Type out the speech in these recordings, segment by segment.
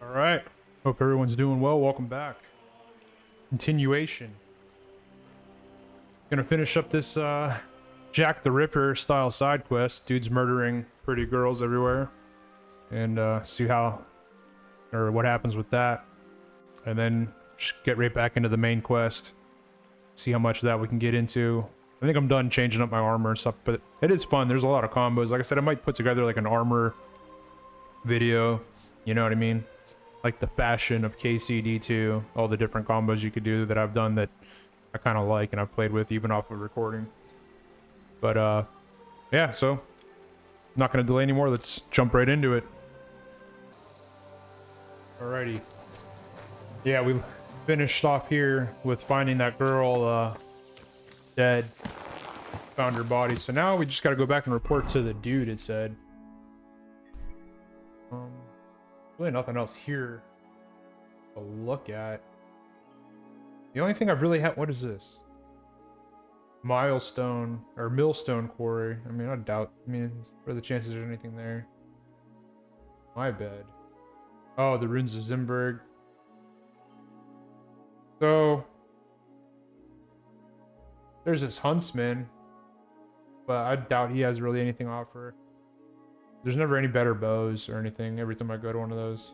All right. Hope everyone's doing well. Welcome back. Continuation. Gonna finish up this Jack the Ripper style side quest. Dude's murdering pretty girls everywhere. And see what happens with that. And then just get right back into the main quest. See how much of that we can get into. I think I'm done changing up my armor and stuff, but it is fun. There's a lot of combos. Like I said, I might put together like an armor video. You know what I mean? Like the fashion of KCD2, all the different combos you could do that I've done that I kind of like and I've played with even off of recording. But yeah, so not going to delay anymore. Let's jump right into it. Alrighty. Yeah, we finished off here with finding that girl dead. Found her body. So now we just got to go back and report to the dude, it said. Really nothing else here to look at. The only thing I've really had, what is this? Milestone or Millstone Quarry. I mean, I doubt. I mean, what are the chances there's anything there? My bad. Oh, the ruins of Zimberg. So there's this huntsman, but I doubt he has really anything to offer. There's never any better bows or anything every time I go to one of those.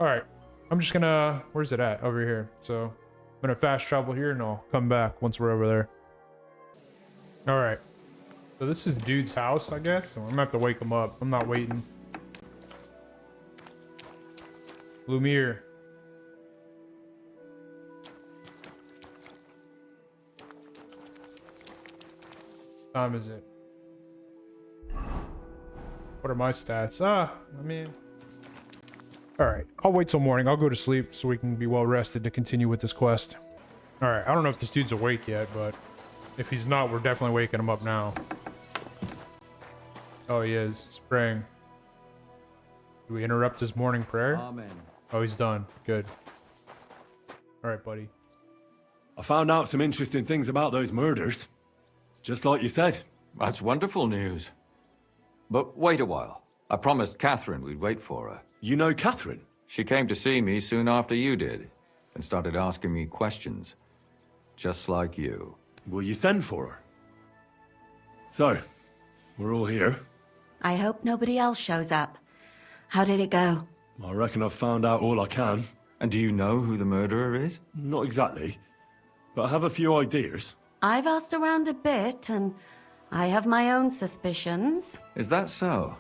Alright, I'm just gonna... Where's it at? Over here. So I'm gonna fast travel here and I'll come back once we're over there. Alright. So this is dude's house, I guess. So I'm gonna have to wake him up. I'm not waiting. Lumiere. What time is it? What are my stats? I mean... Alright, I'll wait till morning. I'll go to sleep so we can be well rested to continue with this quest. Alright, I don't know if this dude's awake yet, but if he's not, we're definitely waking him up now. Oh, he is. He's praying. Do we interrupt his morning prayer? Amen. Oh, he's done. Good. Alright, buddy. I found out some interesting things about those murders. Just like you said. That's wonderful news. But wait a while. I promised Catherine we'd wait for her. You know Catherine? She came to see me soon after you did, and started asking me questions. Just like you. Will you send for her? So, we're all here. I hope nobody else shows up. How did it go? I reckon I've found out all I can. And do you know who the murderer is? Not exactly, but I have a few ideas. I've asked around a bit, and I have my own suspicions. Is that so?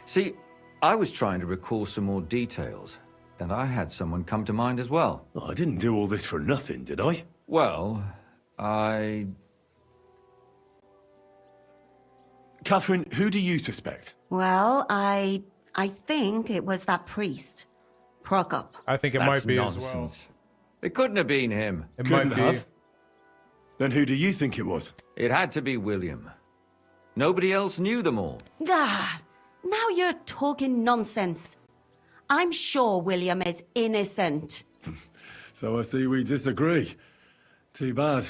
See, I was trying to recall some more details, and I had someone come to mind as well. I didn't do all this for nothing, did I? Well, Catherine, who do you suspect? Well, I think it was that priest, Prokop. I think it That's might be nonsense. as well. It couldn't have been him. It Couldn't might be. have. Then who do you think it was? It had to be William. Nobody else knew them all. God, now you're talking nonsense. I'm sure William is innocent. So I see we disagree. Too bad.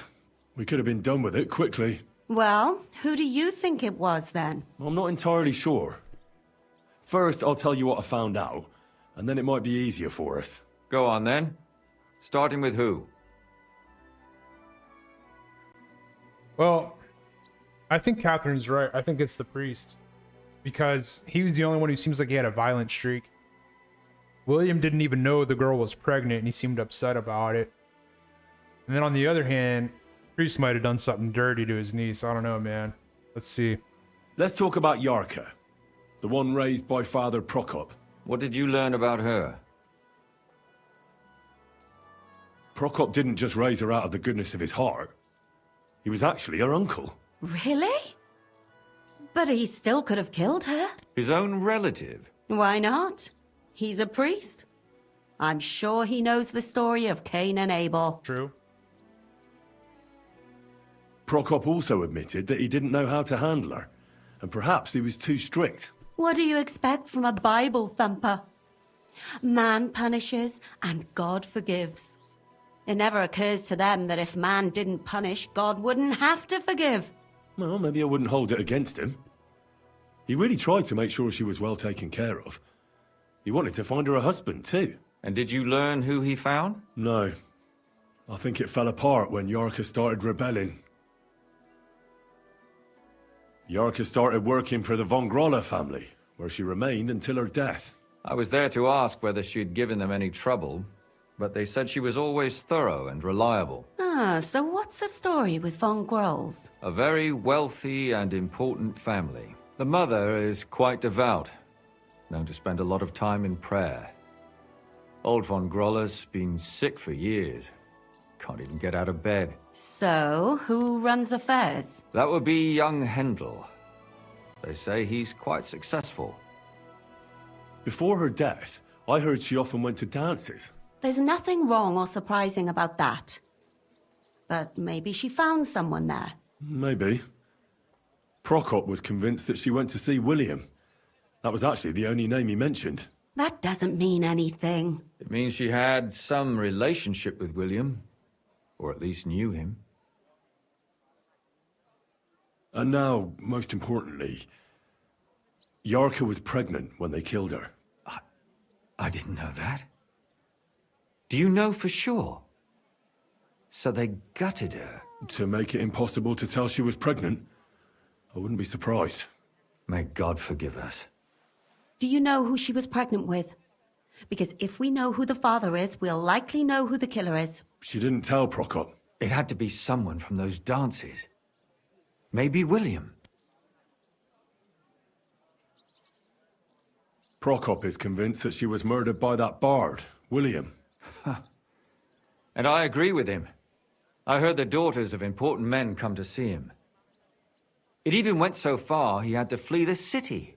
We could have been done with it quickly. Well, who do you think it was then? I'm not entirely sure. First, I'll tell you what I found out, and then it might be easier for us. Go on then. Starting with who? Well, I think Catherine's right. I think it's the priest. Because he was the only one who seems like he had a violent streak. William didn't even know the girl was pregnant and he seemed upset about it. And then on the other hand, priest might have done something dirty to his niece. I don't know, man. Let's see. Let's talk about Yarka, the one raised by Father Prokop. What did you learn about her? Prokop didn't just raise her out of the goodness of his heart. He was actually her uncle. Really? But he still could have killed her. His own relative? Why not? He's a priest. I'm sure he knows the story of Cain and Abel. True. Prokop also admitted that he didn't know how to handle her, and perhaps he was too strict. What do you expect from a Bible thumper? Man punishes and God forgives. It never occurs to them that if man didn't punish, God wouldn't have to forgive. Well, maybe I wouldn't hold it against him. He really tried to make sure she was well taken care of. He wanted to find her a husband, too. And did you learn who he found? No. I think it fell apart when Yarka started rebelling. Yarka started working for the von Grolla family, where she remained until her death. I was there to ask whether she'd given them any trouble, but they said she was always thorough and reliable. Ah, so what's the story with von Grolls? A very wealthy and important family. The mother is quite devout, known to spend a lot of time in prayer. Old von Grolla's been sick for years. Can't even get out of bed. So, who runs affairs? That would be young Hendel. They say he's quite successful. Before her death, I heard she often went to dances. There's nothing wrong or surprising about that. But maybe she found someone there. Maybe. Prokop was convinced that she went to see William. That was actually the only name he mentioned. That doesn't mean anything. It means she had some relationship with William, or at least knew him. And now, most importantly, Yarka was pregnant when they killed her. I didn't know that. Do you know for sure? So they gutted her. To make it impossible to tell she was pregnant? I wouldn't be surprised. May God forgive us. Do you know who she was pregnant with? Because if we know who the father is, we'll likely know who the killer is. She didn't tell Prokop. It had to be someone from those dances. Maybe William. Prokop is convinced that she was murdered by that bard, William. And I agree with him. I heard the daughters of important men come to see him. It even went so far he had to flee the city.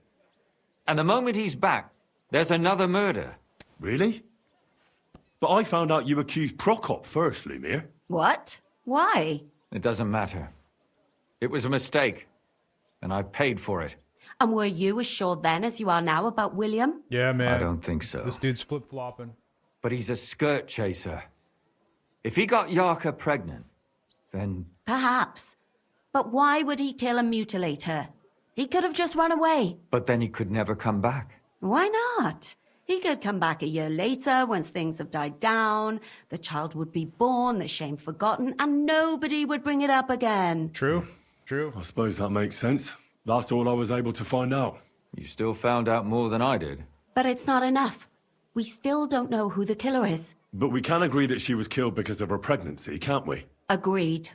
And the moment he's back, there's another murder. Really? But I found out you accused Prokop first, Lumir. What? Why? It doesn't matter. It was a mistake, and I paid for it. And were you as sure then as you are now about William? Yeah, man. I don't think so. This dude's flip-flopping. But he's a skirt chaser. If he got Yarka pregnant, then... Perhaps. But why would he kill and mutilate her? He could have just run away. But then he could never come back. Why not? He could come back a year later once things have died down, the child would be born, the shame forgotten, and nobody would bring it up again. True. True. I suppose that makes sense. That's all I was able to find out. You still found out more than I did. But it's not enough. We still don't know who the killer is. But we can agree that she was killed because of her pregnancy, can't we? Agreed.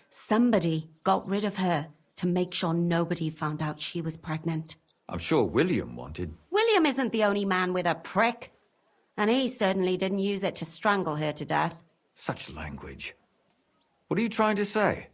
Somebody got rid of her to make sure nobody found out she was pregnant. I'm sure William wanted... William isn't the only man with a prick. And he certainly didn't use it to strangle her to death. Such language. What are you trying to say?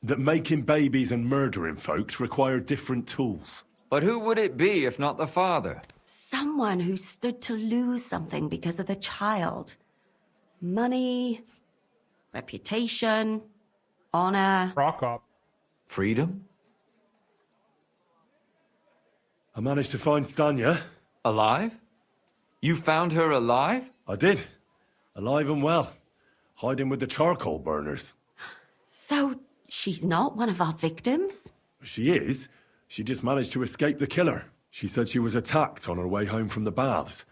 That making babies and murdering folks require different tools. But who would it be if not the father? Someone who stood to lose something because of the child. Money, reputation, honor. Prokop. Freedom? I managed to find Stanya. Alive? You found her alive? I did. Alive and well. Hiding with the charcoal burners. So, she's not one of our victims? She is. She just managed to escape the killer. She said she was attacked on her way home from the baths.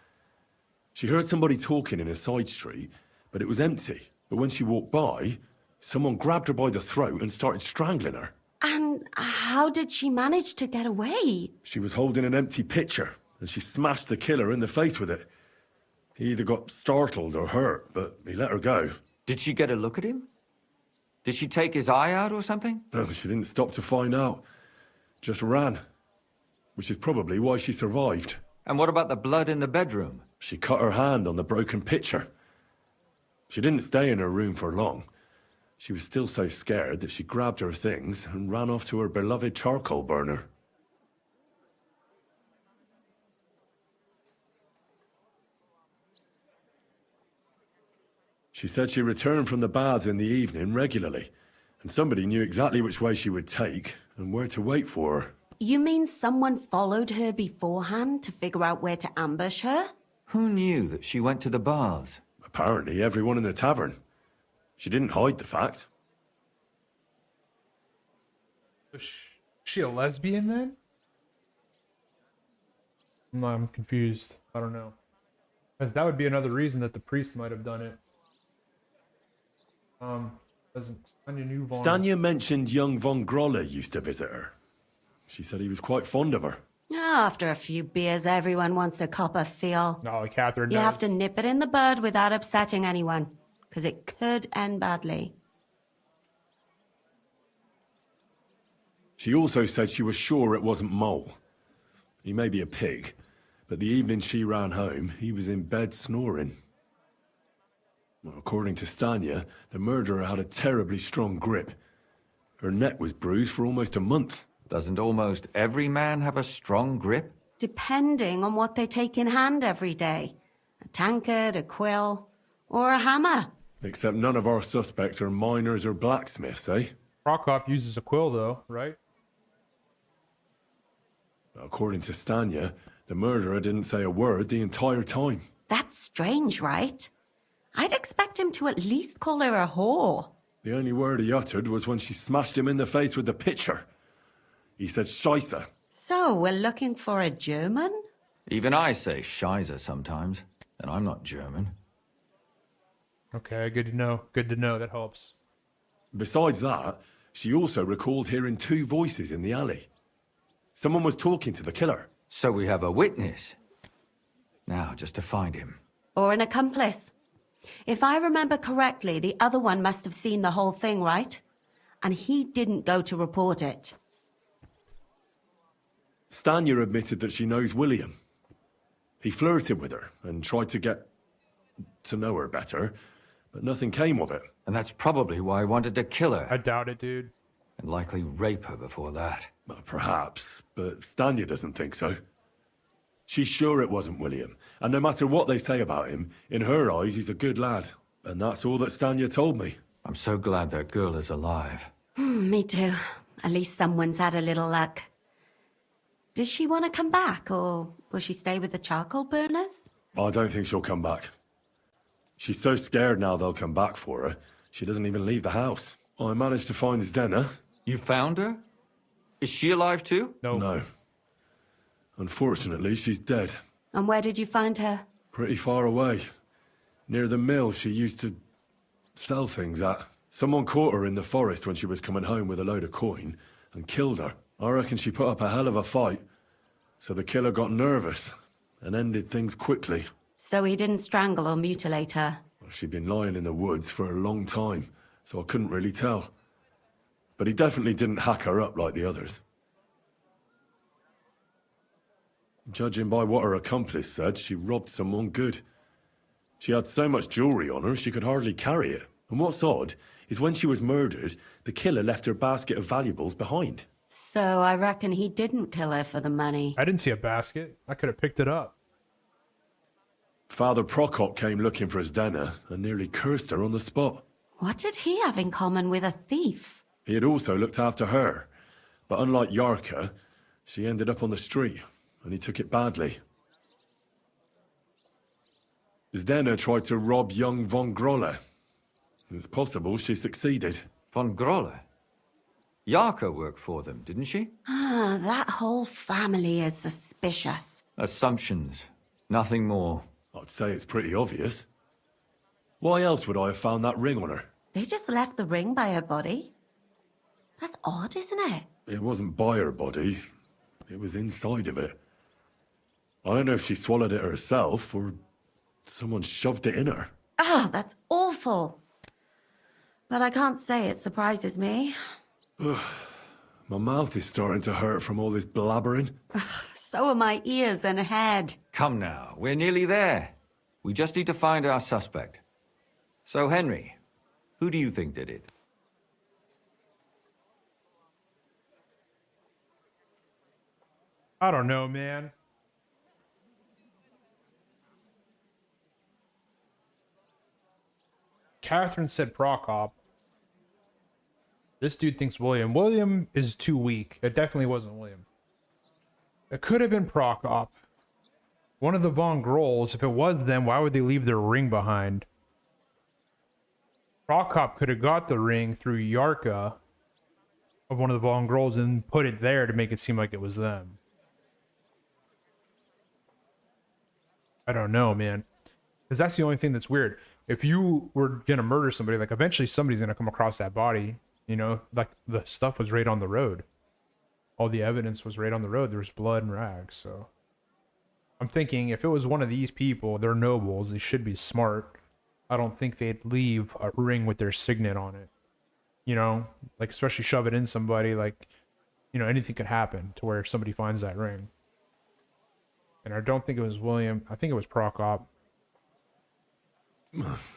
She heard somebody talking in a side street, but it was empty. But when she walked by, someone grabbed her by the throat and started strangling her. And how did she manage to get away? She was holding an empty pitcher, and she smashed the killer in the face with it. He either got startled or hurt, but he let her go. Did she get a look at him? Did she take his eye out or something? No, she didn't stop to find out. Just ran. Which is probably why she survived. And what about the blood in the bedroom? She cut her hand on the broken pitcher. She didn't stay in her room for long. She was still so scared that she grabbed her things and ran off to her beloved charcoal burner. She said she returned from the baths in the evening regularly, and somebody knew exactly which way she would take and where to wait for her. You mean someone followed her beforehand to figure out where to ambush her? Who knew that she went to the baths? Apparently everyone in the tavern. She didn't hide the fact. Is she a lesbian then? I'm confused. I don't know. Because that would be another reason that the priest might have done it. Doesn't Stanya knew Von. Stanya mentioned young von Grolle used to visit her. She said he was quite fond of her. After a few beers, everyone wants to cop a feel. No, Catherine. You knows. have to nip it in the bud without upsetting anyone, because it could end badly. She also said she was sure it wasn't Mole. He may be a pig, but the evening she ran home, he was in bed snoring. Well, according to Stanya, the murderer had a terribly strong grip. Her neck was bruised for almost a month. Doesn't almost every man have a strong grip? Depending on what they take in hand every day. A tankard, a quill, or a hammer. Except none of our suspects are miners or blacksmiths, eh? Prokop uses a quill, though, right? According to Stanya, the murderer didn't say a word the entire time. That's strange, right? I'd expect him to at least call her a whore. The only word he uttered was when she smashed him in the face with the pitcher. He said Scheisse. So, we're looking for a German? Even I say Scheiße sometimes, and I'm not German. Okay, good to know. Good to know. That helps. Besides that, she also recalled hearing two voices in the alley. Someone was talking to the killer. So we have a witness. Now, just to find him. Or an accomplice. If I remember correctly, the other one must have seen the whole thing, right? And he didn't go to report it. Stanya admitted that she knows William. He flirted with her and tried to get to know her better, but nothing came of it. And that's probably why I wanted to kill her. I doubt it, dude. And likely rape her before that. Well, perhaps, but Stanya doesn't think so. She's sure it wasn't William, and no matter what they say about him, in her eyes he's a good lad. And that's all that Stanya told me. I'm so glad that girl is alive. Me too. At least someone's had a little luck. Does she want to come back, or will she stay with the charcoal burners? I don't think she'll come back. She's so scared now they'll come back for her, she doesn't even leave the house. I managed to find Zdena. You found her? Is she alive too? No. Unfortunately, she's dead. And where did you find her? Pretty far away. Near the mill she used to sell things at. Someone caught her in the forest when she was coming home with a load of coin and killed her. I reckon she put up a hell of a fight. So the killer got nervous and ended things quickly. So he didn't strangle or mutilate her? She'd been lying in the woods for a long time, so I couldn't really tell. But he definitely didn't hack her up like the others. Judging by what her accomplice said, she robbed someone good. She had so much jewelry on her, she could hardly carry it. And what's odd is when she was murdered, the killer left her basket of valuables behind. So I reckon he didn't kill her for the money. I didn't see a basket. I could have picked it up. Father Prokop came looking for Zdena and nearly cursed her on the spot. What did he have in common with a thief? He had also looked after her, but unlike Yarka, she ended up on the street, and he took it badly. Zdena tried to rob young von Grolle. It's possible she succeeded. Von Grolle? Yarka worked for them, didn't she? That whole family is suspicious. Assumptions. Nothing more. I'd say it's pretty obvious. Why else would I have found that ring on her? They just left the ring by her body? That's odd, isn't it? It wasn't by her body. It was inside of it. I don't know if she swallowed it herself or someone shoved it in her. That's awful. But I can't say it surprises me. My mouth is starting to hurt from all this blabbering. So are my ears and head. Come now, we're nearly there. We just need to find our suspect. So, Henry, who do you think did it? I don't know, man. Catherine said Prokop. This dude thinks William. William is too weak. It definitely wasn't William. It could have been Prokop. One of the Von Grolls. If it was them, why would they leave their ring behind? Prokop could have got the ring through Yarka. of one of the Von Grolls and put it there to make it seem like it was them. I don't know, man. Because that's the only thing that's weird. If you were gonna murder somebody, like eventually somebody's gonna come across that body. You know, like the stuff was right on the road. All the evidence was right on the road. There was blood and rags. So I'm thinking if it was one of these people, they're nobles. They should be smart. I don't think they'd leave a ring with their signet on it. You know, like especially shove it in somebody. Like, you know, anything could happen to where somebody finds that ring. And I don't think it was William. I think it was Prokop.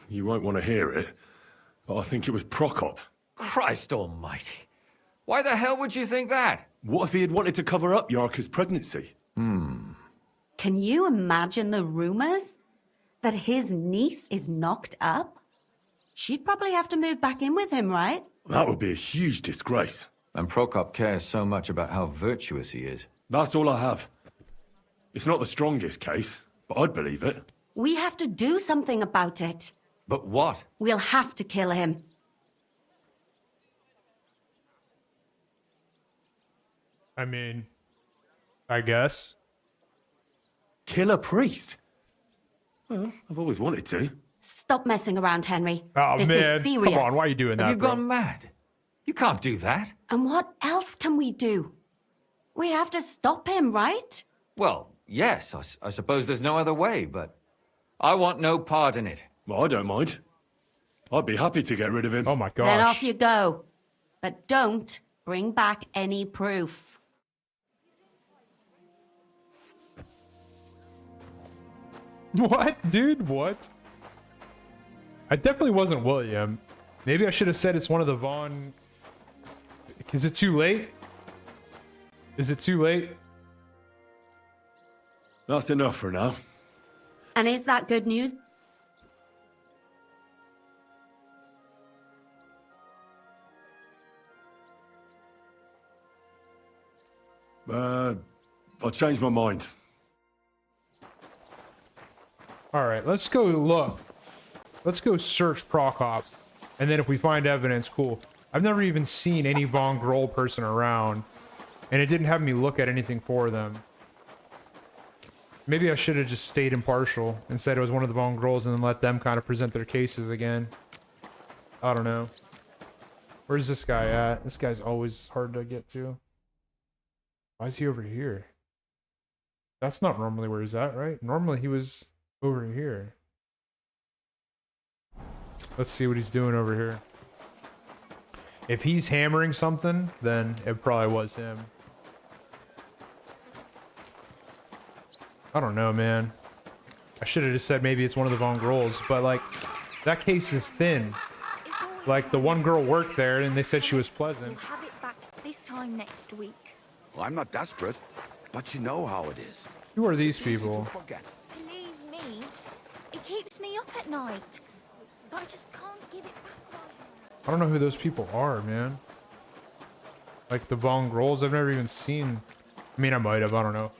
You won't want to hear it, but I think it was Prokop. Christ almighty. Why the hell would you think that? What if he had wanted to cover up Yarka's pregnancy? Can you imagine the rumors? That his niece is knocked up? She'd probably have to move back in with him, right? That would be a huge disgrace. And Prokop cares so much about how virtuous he is. That's all I have. It's not the strongest case, but I'd believe it. We have to do something about it. But what? We'll have to kill him. I mean, I guess. Kill a priest? Well, I've always wanted to. Stop messing around, Henry. Oh, this man. is serious. Come on, why are you doing that, Have you bro? gone mad? You can't do that. And what else can we do? We have to stop him, right? Well, yes, I suppose there's no other way, but I want no part in it. Well, I don't mind. I'd be happy to get rid of him. Oh my gosh. Then off you go. But don't bring back any proof. What? Dude, what? I definitely wasn't William. Maybe I should have said it's one of the Von... Is it too late? Is it too late? That's enough for now. And is that good news? I changed my mind. All right, let's go look. Let's go search Prokop. And then if we find evidence, cool. I've never even seen any Von Groll person around. And it didn't have me look at anything for them. Maybe I should have just stayed impartial. Instead, it was one of the Von Grolls and then let them kind of present their cases again. I don't know. Where's this guy at? This guy's always hard to get to. Why is he over here? That's not normally where he's at, right? Normally he was over here. Let's see what he's doing over here. If he's hammering something, then it probably was him. I don't know, man. I should have just said maybe it's one of the Von Grolls, but like, that case is thin. Like, the one girl worked there and they said she was pleasant. We'll have it back this time next week. Well, I'm not desperate, but you know how it is. Who are these people? Forget. Believe me, it keeps me up at night. But I just can't give it back right now. I don't know who those people are, man. Like the Von Grolls, I've never even seen. I mean, I might have, I don't know.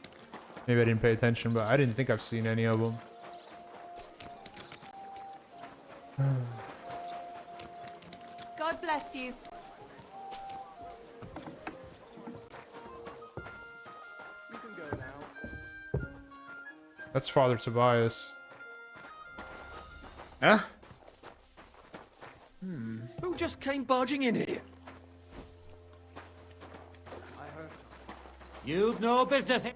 Maybe I didn't pay attention, but I didn't think I've seen any of them. God bless you. You can go now. That's Father Tobias. Huh? Who just came barging in here? You've no business.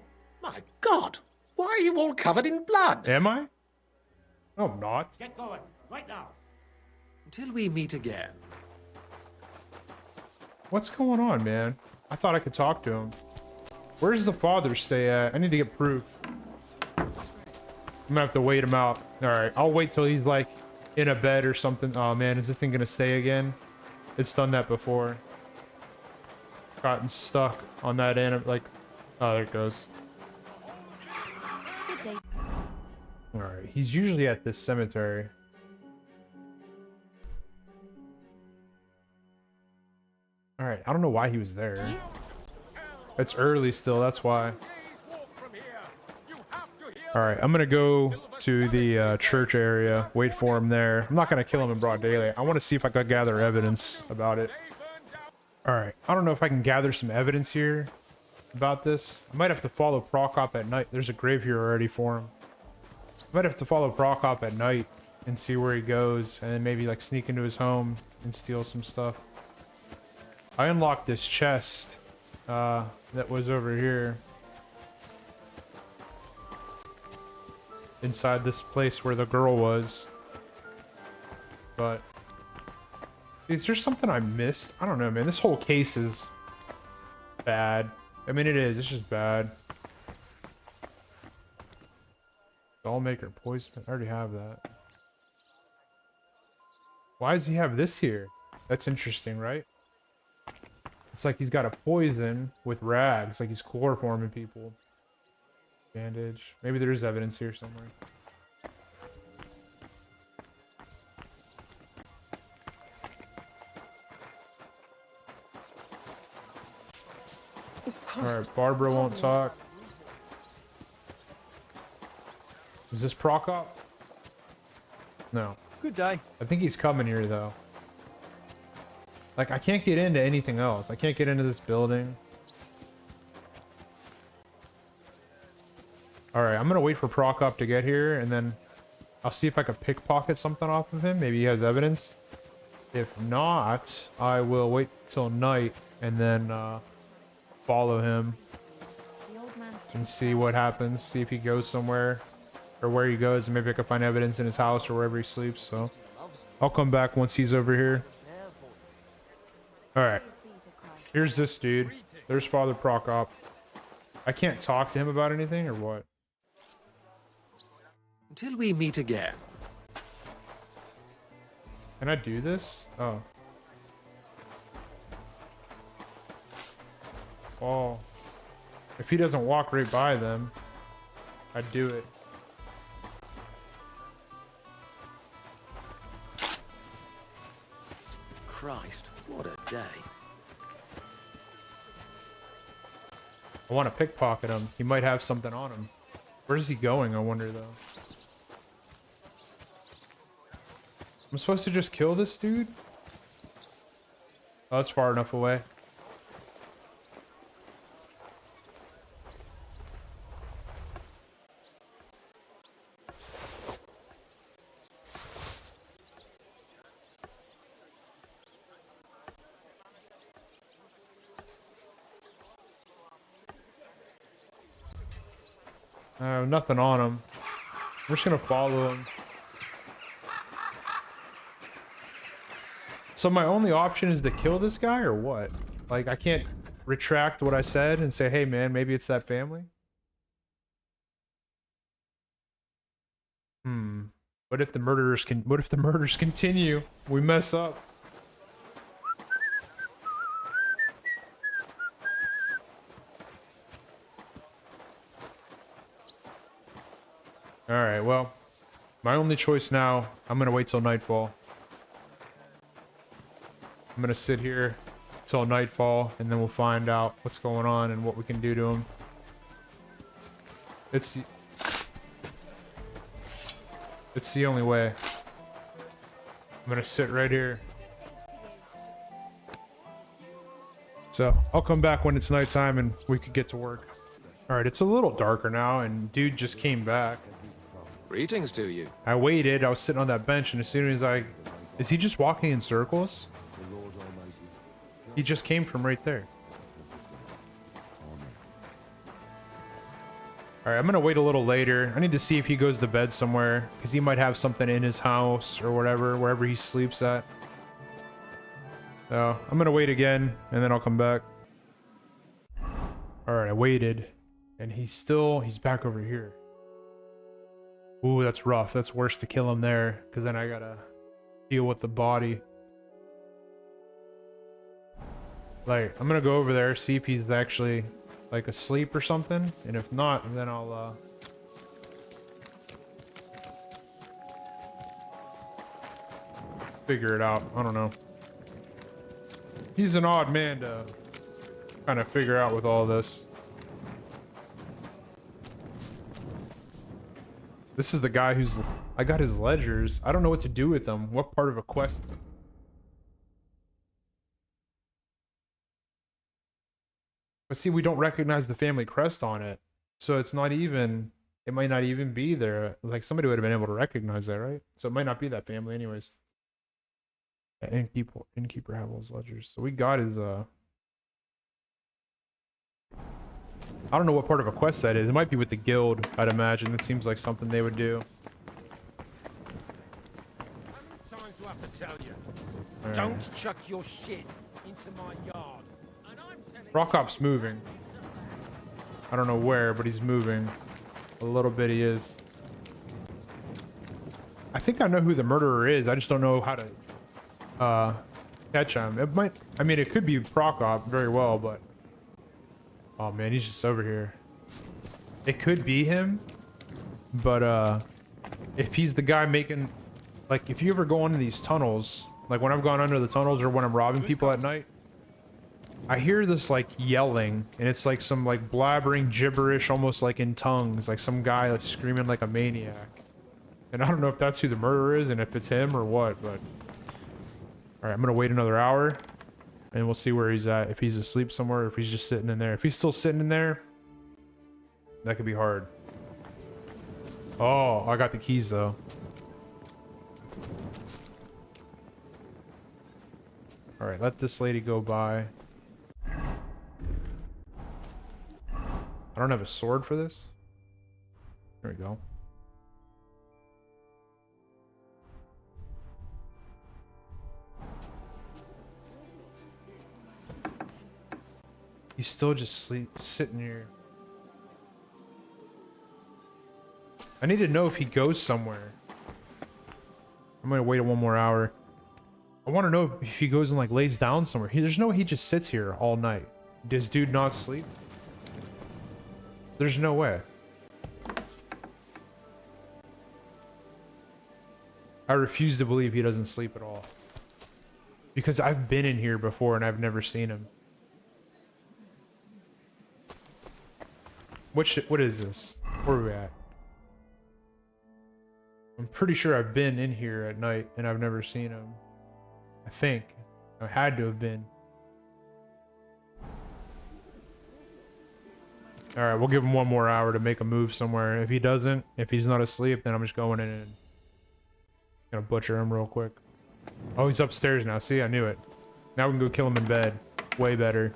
My God! Why are you all covered in blood? Am I? No, I'm not. Get going, right now. Until we meet again. What's going on, man? I thought I could talk to him. Where does the father stay at? I need to get proof. I'm gonna have to wait him out. Alright, I'll wait till he's like in a bed or something. Oh man, is this thing gonna stay again? It's done that before. Gotten stuck on that end. Like, oh, there it goes. Good day. Alright, he's usually at this cemetery. Alright, I don't know why he was there. It's early still, that's why. Alright, I'm gonna go to the church area, wait for him there. I'm not gonna kill him in broad daylight. I want to see if I can gather evidence about it. All right, I don't know if I can gather some evidence here about this. I might have to follow Prokop at night. There's a grave here already for him. I might have to follow Prokop at night and see where he goes, and then maybe like sneak into his home and steal some stuff. I unlocked this chest that was over here inside this place where the girl was, but is there something I missed? I don't know, man. This whole case is bad. I mean, it is. It's just bad. Dollmaker poison. I already have that. Why does he have this here? That's interesting, right? It's like he's got a poison with rags. Like he's chloroforming people. Bandage. Maybe there is evidence here somewhere. Alright, Barbara won't talk. Is this Prokop? No. Good day. I think he's coming here though. Like I can't get into anything else. I can't get into this building. Alright, I'm gonna wait for Prokop to get here and then I'll see if I can pickpocket something off of him. Maybe he has evidence. If not, I will wait till night and then follow him and see what happens. See if he goes somewhere or where he goes, and maybe I can find evidence in his house or wherever he sleeps. So I'll come back once he's over here. All right, here's this dude. There's Father Prokop. I can't talk to him about anything or what? Until we meet again. Can I do this? Oh. Oh. If he doesn't walk right by them, I'd do it. Christ, what a day. I want to pickpocket him. He might have something on him. Where's he going, I wonder, though? I'm supposed to just kill this dude? Oh, that's far enough away. Nothing on him. I'm just gonna follow him. So my only option is to kill this guy or what? Like I can't retract what I said and say, hey man, maybe it's that family? What if the murderers continue? We mess up. Alright, well, my only choice now, I'm gonna wait till nightfall. I'm gonna sit here till nightfall, and then we'll find out what's going on and what we can do to him. It's the only way. I'm gonna sit right here. So, I'll come back when it's nighttime and we could get to work. Alright, it's a little darker now, and dude just came back. Greetings to you. I waited, I was sitting on that bench, and as soon as is he just walking in circles? He just came from right there. Alright, I'm gonna wait a little later. I need to see if he goes to bed somewhere, because he might have something in his house or whatever, wherever he sleeps at. So, I'm gonna wait again, and then I'll come back. Alright, I waited, and he's back over here. Ooh, that's rough. That's worse to kill him there, because then I gotta deal with the body. Like, I'm gonna go over there, see if he's actually, like, asleep or something, and if not, then I'll, figure it out. I don't know. He's an odd man to kind of figure out with all this. This is the guy who's... I got his ledgers. I don't know what to do with them. What part of a quest But see, we don't recognize the family crest on it. So it's not even, it might not even be there. Like somebody would have been able to recognize that, right? So it might not be that family anyways. Yeah, innkeeper Havel's ledgers. So we got his, I don't know what part of a quest that is. It might be with the guild, I'd imagine. It seems like something they would do. How many times do I have to tell you? All right. Don't chuck your shit into my yard. And I'm telling Rockop's moving. I don't know where, but he's moving. A little bit he is. I think I know who the murderer is. I just don't know how to catch him. It might, I mean, it could be Prokop very well, but oh man, he's just over here. It could be him, but if he's the guy making, like, if you ever go into these tunnels, like when I've gone under the tunnels or when I'm robbing people at night, I hear this like yelling, and it's like some like blabbering gibberish, almost like in tongues, like some guy like screaming like a maniac. And I don't know if that's who the murderer is and if it's him or what, but all right, I'm gonna wait another hour and we'll see where he's at, if he's asleep somewhere or if he's just sitting in there. If he's still sitting in there, that could be hard. Oh, I got the keys though. All right, let this lady go by. I don't have a sword for this. There we go. He's still just sitting here. I need to know if he goes somewhere. I'm gonna wait one more hour. I want to know if he goes and like lays down somewhere. There's no way he just sits here all night. Does dude not sleep? There's no way. I refuse to believe he doesn't sleep at all. Because I've been in here before and I've never seen him. What is this? Where are we at? I'm pretty sure I've been in here at night and I've never seen him. I think. I had to have been. Alright, we'll give him one more hour to make a move somewhere. If he doesn't, if he's not asleep, then I'm just going in and gonna butcher him real quick. Oh, he's upstairs now. See, I knew it. Now we can go kill him in bed. Way better.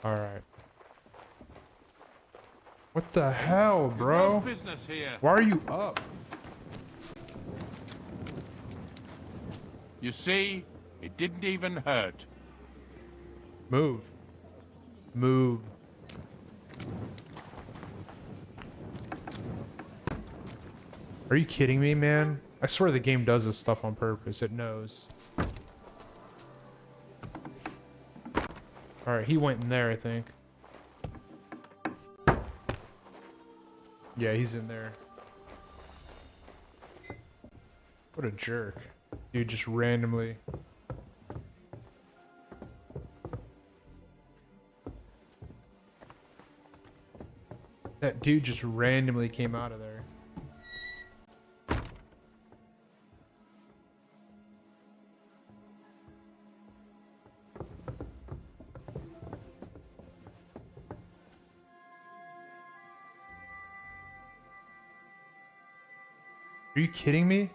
Alright. What the hell, bro? Business here. Why are you up? You see, it didn't even hurt. Move. Move. Are you kidding me, man? I swear the game does this stuff on purpose. It knows. Alright, he went in there, I think. Yeah, he's in there. What a jerk. Dude just randomly... That dude just randomly came out of there. Are you kidding me?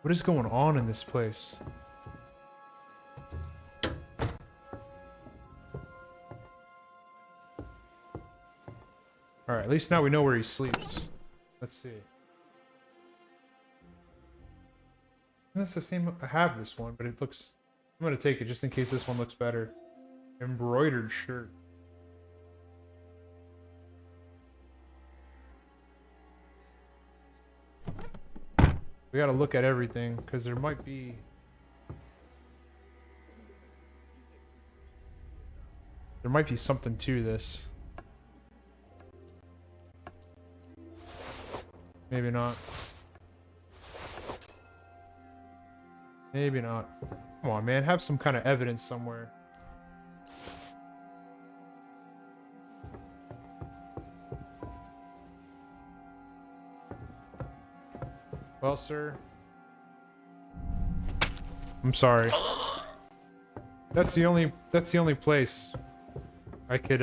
What is going on in this place? Alright, at least now we know where he sleeps. Let's see. Isn't this the same? I have this one, but it looks... I'm gonna take it just in case this one looks better. Embroidered shirt. We gotta look at everything, because there might be... There might be something to this. Maybe not. Maybe not. Come on, man. Have some kind of evidence somewhere. Well, sir. I'm sorry. That's the only place I could,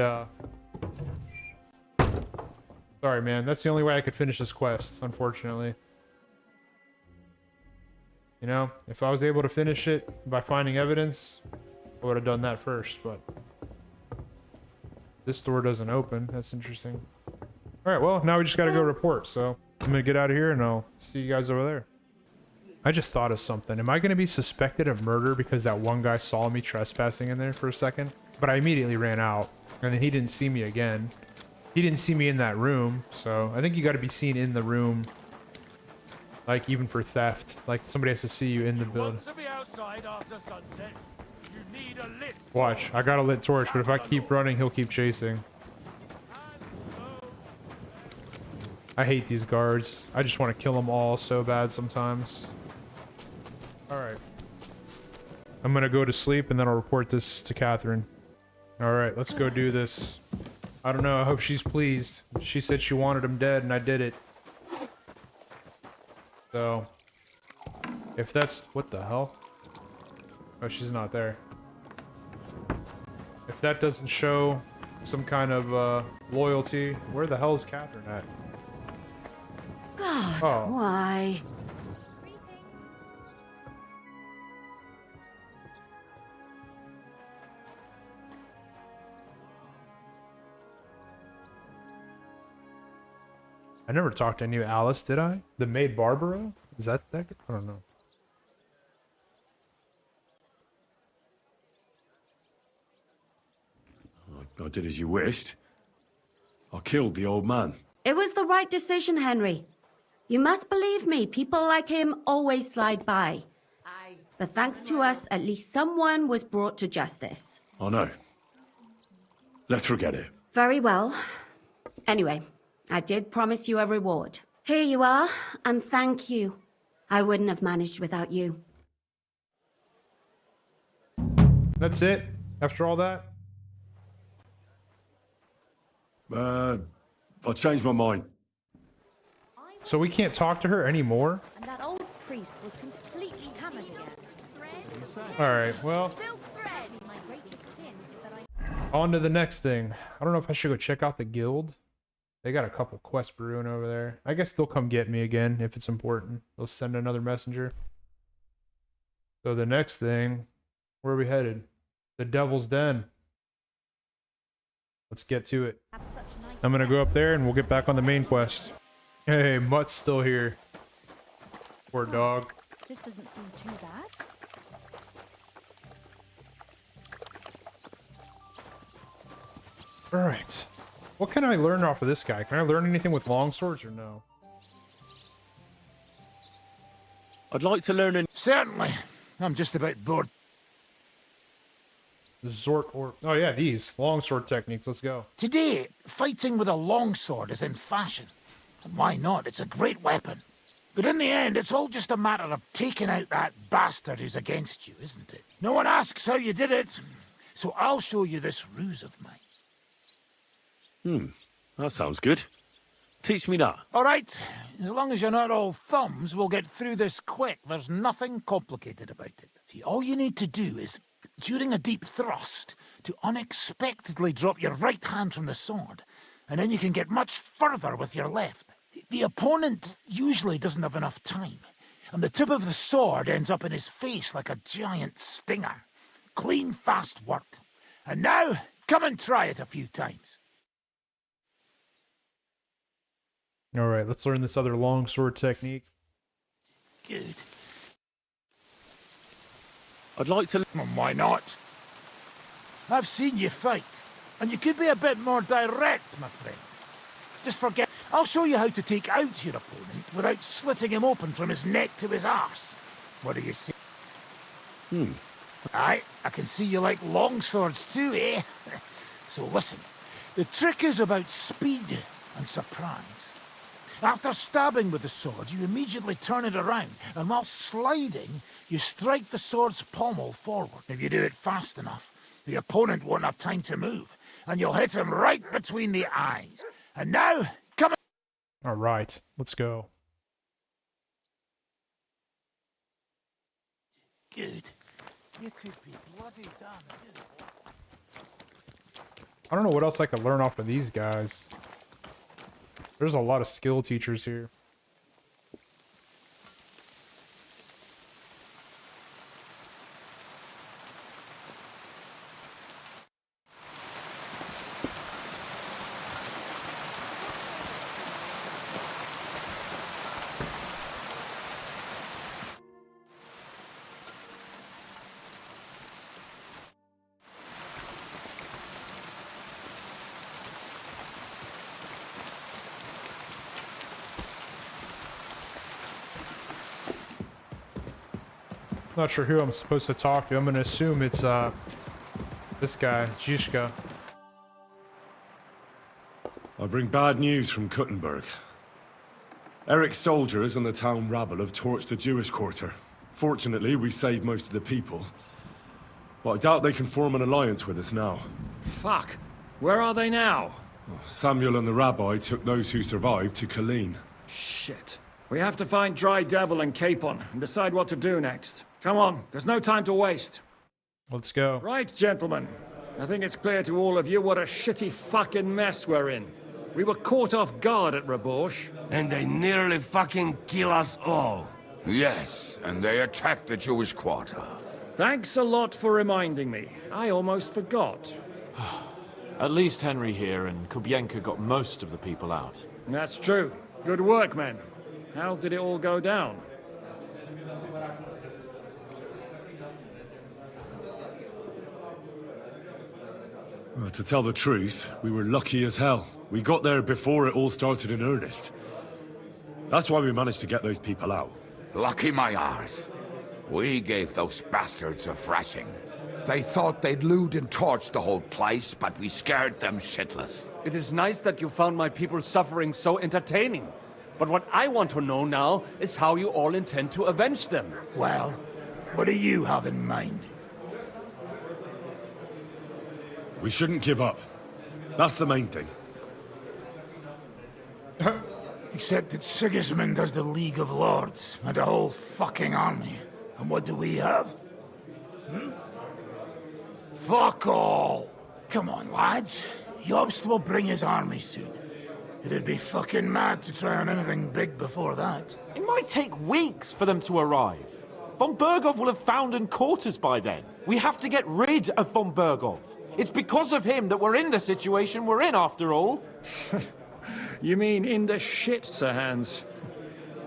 Sorry, man. That's the only way I could finish this quest, unfortunately. You know, if I was able to finish it by finding evidence, I would have done that first, but... This door doesn't open. That's interesting. Alright, well, now we just gotta go report, so... I'm gonna get out of here, and I'll see you guys over there. I just thought of something. Am I gonna be suspected of murder because that one guy saw me trespassing in there for a second? But I immediately ran out, and then he didn't see me again. He didn't see me in that room, so I think you gotta be seen in the room. Like, even for theft. Like, somebody has to see you in the building. Watch, I got a lit torch, but if I keep running, he'll keep chasing. I hate these guards. I just want to kill them all so bad sometimes. Alright. I'm gonna go to sleep and then I'll report this to Catherine. Alright, let's go do this. I don't know, I hope she's pleased. She said she wanted him dead and I did it. So... If that's... What the hell? Oh, she's not there. If that doesn't show some kind of loyalty, where the hell is Catherine at? God, Oh. why? I never talked to any Alice, did I? The maid Barbara? Is that I don't know. I did as you wished. I killed the old man. It was the right decision, Henry. You must believe me, people like him always slide by. But thanks to us, at least someone was brought to justice. I know. Let's forget it. Very well. Anyway, I did promise you a reward. Here you are, and thank you. I wouldn't have managed without you. That's it? After all that? I changed my mind. So we can't talk to her anymore? And that old priest was completely hammered again. Alright, well, My greatest sin is that I... on to the next thing. I don't know if I should go check out the guild. They got a couple quests brewing over there. I guess they'll come get me again if it's important. They'll send another messenger. So the next thing, where are we headed? The Devil's Den. Let's get to it. I'm gonna go up there and we'll get back on the main quest. Hey, Mutt's still here. Poor dog. This doesn't seem too bad. Alright. What can I learn off of this guy? Can I learn anything with long swords or no? I'd like to learn an... Certainly. I'm just about bored. Zort or... Oh yeah, these. Longsword techniques. Let's go. Today, fighting with a longsword is in fashion. And why not? It's a great weapon. But in the end, it's all just a matter of taking out that bastard who's against you, isn't it? No one asks how you did it, so I'll show you this ruse of mine. That sounds good. Teach me that. All right, as long as you're not all thumbs, we'll get through this quick. There's nothing complicated about it. See, all you need to do is, during a deep thrust, to unexpectedly drop your right hand from the sword, and then you can get much further with your left. The opponent usually doesn't have enough time, and the tip of the sword ends up in his face like a giant stinger. Clean, fast work. And now, come and try it a few times. Alright, let's learn this other longsword technique. Good. I'd like to... Well, why not? I've seen you fight, and you could be a bit more direct, my friend. Just forget. I'll show you how to take out your opponent without slitting him open from his neck to his arse. What do you say? Aye, I can see you like longswords too, eh? So listen, the trick is about speed and surprise. After stabbing with the sword, you immediately turn it around, and while sliding, you strike the sword's pommel forward. If you do it fast enough, the opponent won't have time to move, and you'll hit him right between the eyes. And now, come on. Alright, let's go. good. You could be bloody damn good. I don't know what else I could learn off of these guys. There's a lot of skill teachers here. Not sure who I'm supposed to talk to. I'm gonna assume it's this guy, Zizka. I bring bad news from Kuttenberg. Eric's soldiers and the town rabble have torched the Jewish quarter. Fortunately, we saved most of the people. But I doubt they can form an alliance with us now. Fuck. Where are they now? Samuel and the rabbi took those who survived to Colleen. Shit. We have to find Dry Devil and Capon and decide what to do next. Come on, there's no time to waste. Let's go. Right, gentlemen. I think it's clear to all of you what a shitty fucking mess we're in. We were caught off guard at Rabosh. And they nearly fucking kill us all. Yes, and they attacked the Jewish quarter. Thanks a lot for reminding me. I almost forgot. At least Henry here and Kubienka got most of the people out. That's true. Good work, men. How did it all go down? Well, to tell the truth, we were lucky as hell. We got there before it all started in earnest. That's why we managed to get those people out. Lucky my arse. We gave those bastards a thrashing. They thought they'd loot and torch the whole place, but we scared them shitless. It is nice that you found my people's suffering so entertaining. But what I want to know now is how you all intend to avenge them. Well, what do you have in mind? We shouldn't give up. That's the main thing. Except that Sigismund has the League of Lords and a whole fucking army. And what do we have? Fuck all! Come on, lads. Jobst will bring his army soon. It'd be fucking mad to try on anything big before that. It might take weeks for them to arrive. Von Bergov will have found and caught us by then. We have to get rid of Von Bergov. It's because of him that we're in the situation we're in, after all. You mean in the shit, Sir Hans?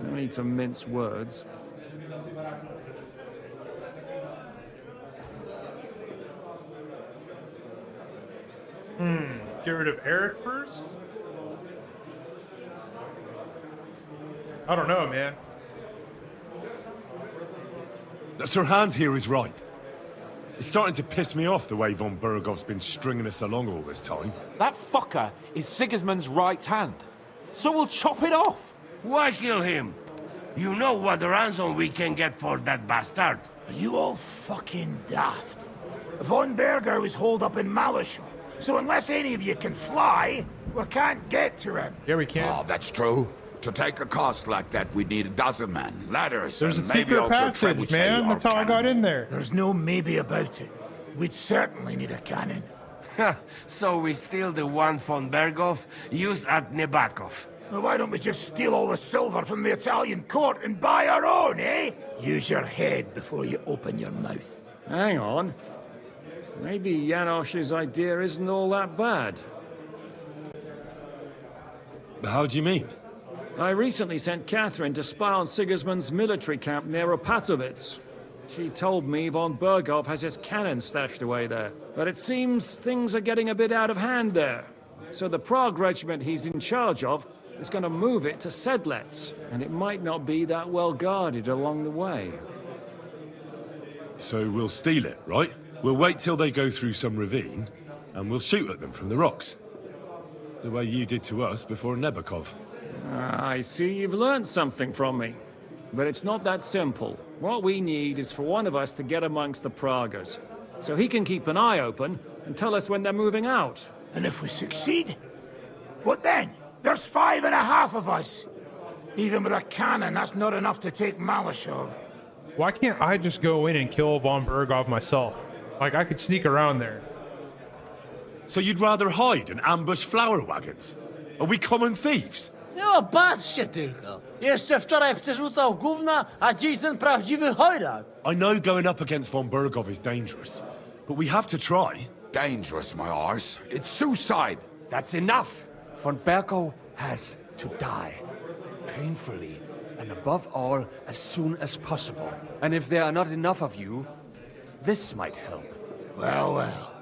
No need to mince words. Get rid of Eric first? I don't know, man. Sir Hans here is right. It's starting to piss me off the way Von Bergov's been stringing us along all this time. That fucker is Sigismund's right hand. So we'll chop it off. Why kill him? You know what ransom we can get for that bastard. Are you all fucking daft? Von Berger was holed up in Malishov, so unless any of you can fly, we can't get to him. Yeah, we can. Oh, that's true. To take a cost like that, we'd need a dozen men, ladders, There's a and maybe secret also passage, trebuchet man. or That's how I got in there. There's no maybe about it. We'd certainly need a cannon. So we steal the one von Bergov used at Nebakov. Well, why don't we just steal all the silver from the Italian court and buy our own, eh? Use your head before you open your mouth. Hang on. Maybe Janosch's idea isn't all that bad. How do you mean? I recently sent Catherine to spy on Sigismund's military camp near Opatovitz. She told me Von Bergov has his cannon stashed away there. But it seems things are getting a bit out of hand there. So the Prague regiment he's in charge of is going to move it to Sedlets, and it might not be that well guarded along the way. So we'll steal it, right? We'll wait till they go through some ravine, and we'll shoot at them from the rocks. The way you did to us before Nebakov. I see you've learned something from me. But it's not that simple. What we need is for one of us to get amongst the Praguers, so he can keep an eye open and tell us when they're moving out. And if we succeed, what then? There's 5.5 of us. Even with a cannon, that's not enough to take Malishov. Why can't I just go in and kill von Berghoff myself? Like, I could sneak around there. So you'd rather hide and ambush flower wagons? Are we common thieves? No, patrzcie tylko. Jeszcze wczoraj przerzucał gówna, a dziś ten prawdziwy chojrak. I know going up against von Berghoff is dangerous, but we have to try. Dangerous, my arse. It's suicide. That's enough! Von Berghoff has to die. Painfully, and above all, as soon as possible. And if there are not enough of you, this might help. Well, well.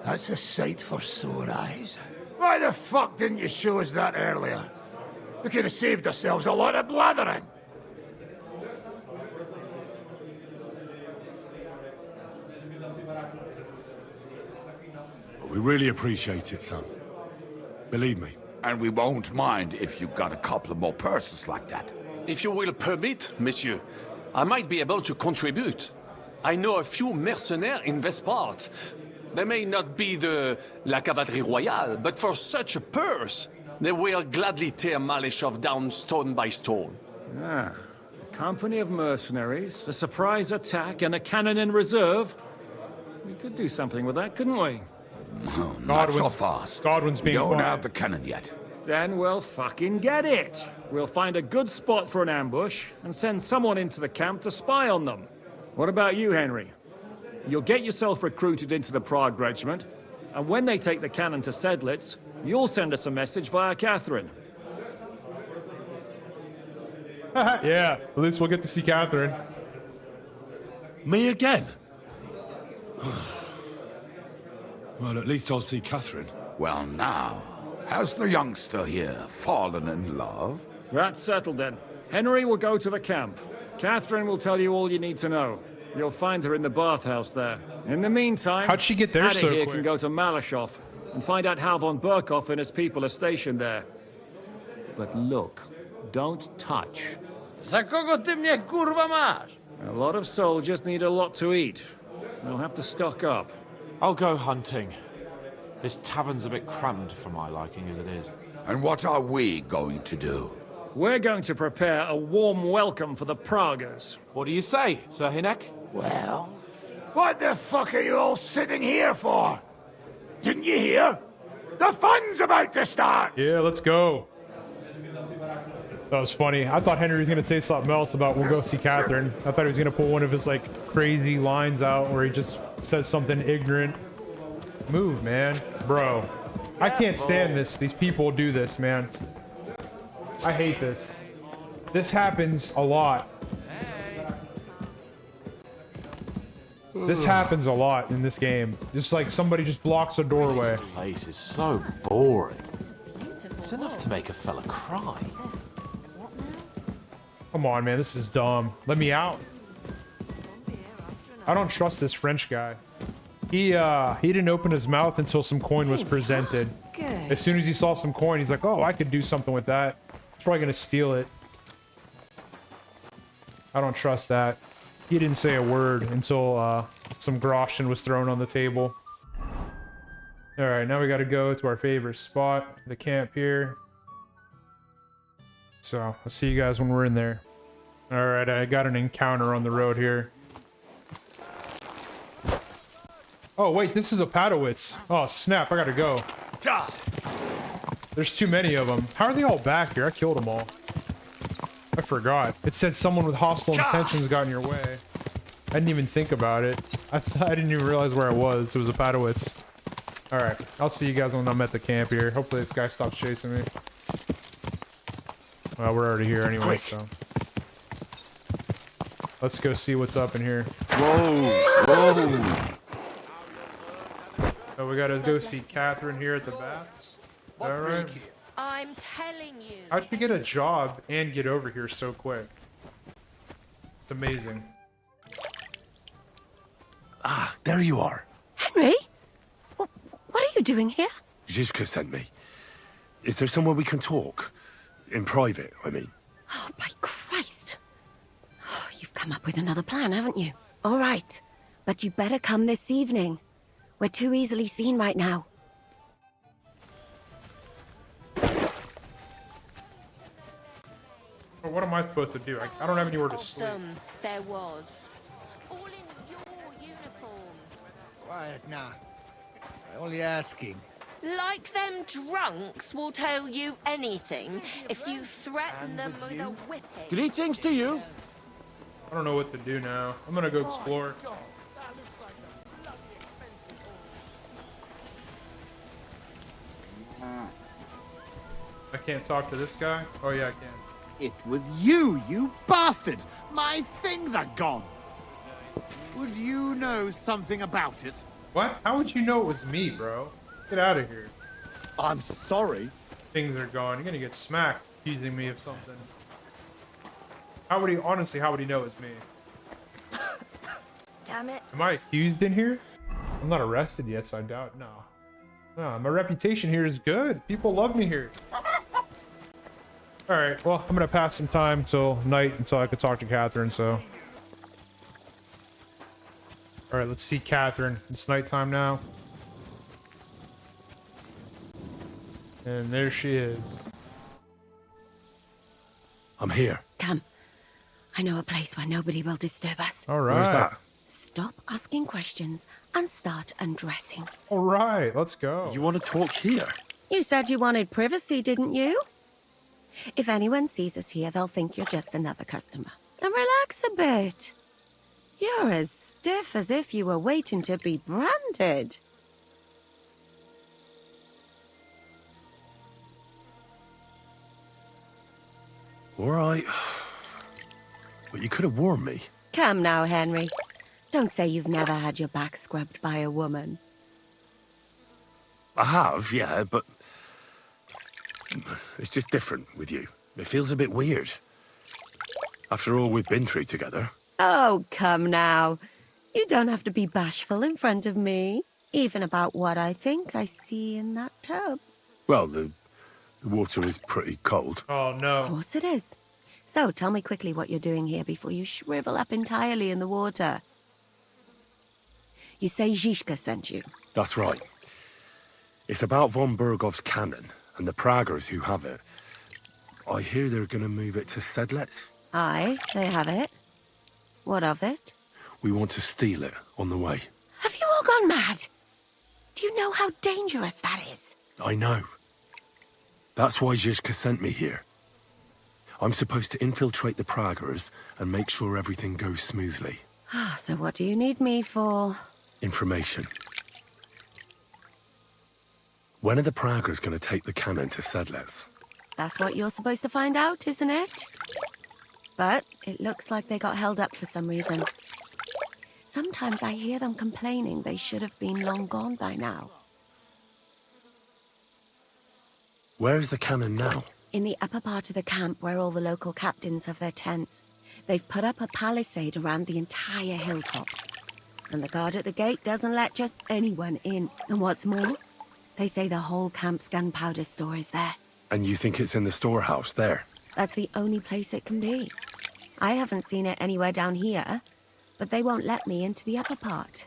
That's a sight for sore eyes. Why the fuck didn't you show us that earlier? We could have saved ourselves a lot of blathering. We really appreciate it, son. Believe me. And we won't mind if you've got a couple of more purses like that. If you will permit, monsieur, I might be able to contribute. I know a few mercenaires in this part. They may not be la cavalerie royale, but for such a purse, they will gladly tear Malishov down stone by stone. Ah, a company of mercenaries, a surprise attack, and a cannon in reserve. We could do something with that, couldn't we? No, not so fast. Godwin's being We don't quiet. have the cannon yet. Then we'll fucking get it. We'll find a good spot for an ambush and send someone into the camp to spy on them. What about you, Henry? You'll get yourself recruited into the Prague Regiment, and when they take the cannon to Sedlitz, you'll send us a message via Catherine. Yeah, at least we'll get to see Catherine. Me again? Well, at least I'll see Catherine. Well, now, has the youngster here fallen in love? That's settled then. Henry will go to the camp. Catherine will tell you all you need to know. You'll find her in the bathhouse there. In the meantime, How'd she get there Ada so here quick? can go to Malishov and find out how von Berkhoff and his people are stationed there. But look, don't touch. Za kogo ty mnie kurwa masz? A lot of soldiers need a lot to eat. They'll have to stock up. I'll go hunting. This tavern's a bit crammed for my liking as it is. And what are we going to do? We're going to prepare a warm welcome for the Praguers. What do you say, Sir Hinek? Well, what the fuck are you all sitting here for? Didn't you hear? The fun's about to start! Yeah, let's go. That was funny. I thought Henry was going to say something else about we'll go see Catherine. I thought he was going to pull one of his, like, crazy lines out where he just says something ignorant. Move, man. Bro. I can't stand this. These people do this, man. I hate this. This happens a lot. This happens a lot in this game. Just like somebody just blocks a doorway. This place is so boring. It's enough to make a fella cry. Come on, man. This is dumb. Let me out. I don't trust this French guy. He didn't open his mouth until some coin was presented. As soon as he saw some coin, he's like, oh, I could do something with that. He's probably gonna steal it. I don't trust that. He didn't say a word until some groschen was thrown on the table. Alright, now we gotta go to our favorite spot, the camp here. So, I'll see you guys when we're in there. Alright, I got an encounter on the road here. Oh, wait, this is a Padowitz. Oh, snap, I gotta go. There's too many of them. How are they all back here? I killed them all. I forgot. It said someone with hostile intentions got in your way. I didn't even think about it. I didn't even realize where I was. It was a Padowitz. Alright, I'll see you guys when I'm at the camp here. Hopefully this guy stops chasing me. Well, we're already here anyway, so. Let's go see what's up in here. Whoa! Whoa! So we gotta go see Catherine here at the baths. Alright. I'm telling you. How'd you get a job and get over here so quick? It's amazing. Ah, there you are. Henry? What are you doing here? Zizka sent me. Is there somewhere we can talk? In private, I mean. Oh, by Christ. Oh, you've come up with another plan, haven't you? All right. But you better come this evening. We're too easily seen right now. Well, what am I supposed to do? I don't have anywhere to Of sleep. them there was. All in your uniform. Quiet now. I'm only asking. Like them drunks will tell you anything if you threaten them with a whipping. Greetings to you. I don't know what to do now. I'm gonna go explore. I can't talk to this guy? Oh yeah, I can. It was you, you bastard! My things are gone! Would you know something about it? What? How would you know it was me, bro? Get out of here. I'm sorry. Things are gone. You're gonna get smacked accusing me of something. How would he, honestly, how would he know it's me? Damn it. Am I accused in here? I'm not arrested yet, so I doubt. No. No, my reputation here is good. People love me here. Alright, well, I'm gonna pass some time till night until I could talk to Catherine, so. Alright, let's see Catherine. It's nighttime now. And there she is. I'm here. Come. I know a place where nobody will disturb us. Alright. Where's that? Stop asking questions and start undressing. Alright, let's go. You want to talk here? You said you wanted privacy, didn't you? If anyone sees us here, they'll think you're just another customer. And relax a bit. You're as stiff as if you were waiting to be branded. All right. But you could have warned me. Come now, Henry. Don't say you've never had your back scrubbed by a woman. I have, yeah, but it's just different with you. It feels a bit weird. After all we've been through together. Oh, come now. You don't have to be bashful in front of me. Even about what I think I see in that tub. Well, the water is pretty cold. Oh, no. Of course it is. So, tell me quickly what you're doing here before you shrivel up entirely in the water. You say Zizka sent you. That's right. It's about von Bergov's cannon and the Praggers who have it. I hear they're going to move it to Sedlec. Aye, they have it. What of it? We want to steal it on the way. Have you all gone mad? Do you know how dangerous that is? I know. That's why Zizka sent me here. I'm supposed to infiltrate the Praggers and make sure everything goes smoothly. So what do you need me for? Information. When are the Praggers going to take the cannon to Sedlec? That's what you're supposed to find out, isn't it? But it looks like they got held up for some reason. Sometimes I hear them complaining they should have been long gone by now. Where is the cannon now? In the upper part of the camp where all the local captains have their tents. They've put up a palisade around the entire hilltop. And the guard at the gate doesn't let just anyone in. And what's more, they say the whole camp's gunpowder store is there. And you think it's in the storehouse there? That's the only place it can be. I haven't seen it anywhere down here, but they won't let me into the upper part.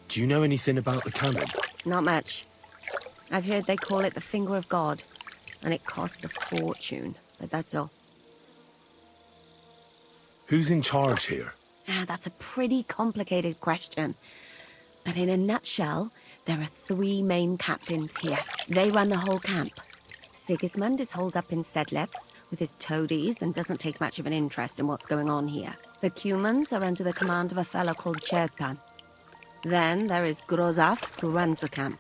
Do you know anything about the cannon? Not much. I've heard they call it the Finger of God, and it costs a fortune, but that's all. Who's in charge here? That's a pretty complicated question. But in a nutshell, there are 3 main captains here. They run the whole camp. Sigismund is holed up in Sedlec with his toadies and doesn't take much of an interest in what's going on here. The Cumans are under the command of a fellow called Chertan. Then there is Grozaf, who runs the camp.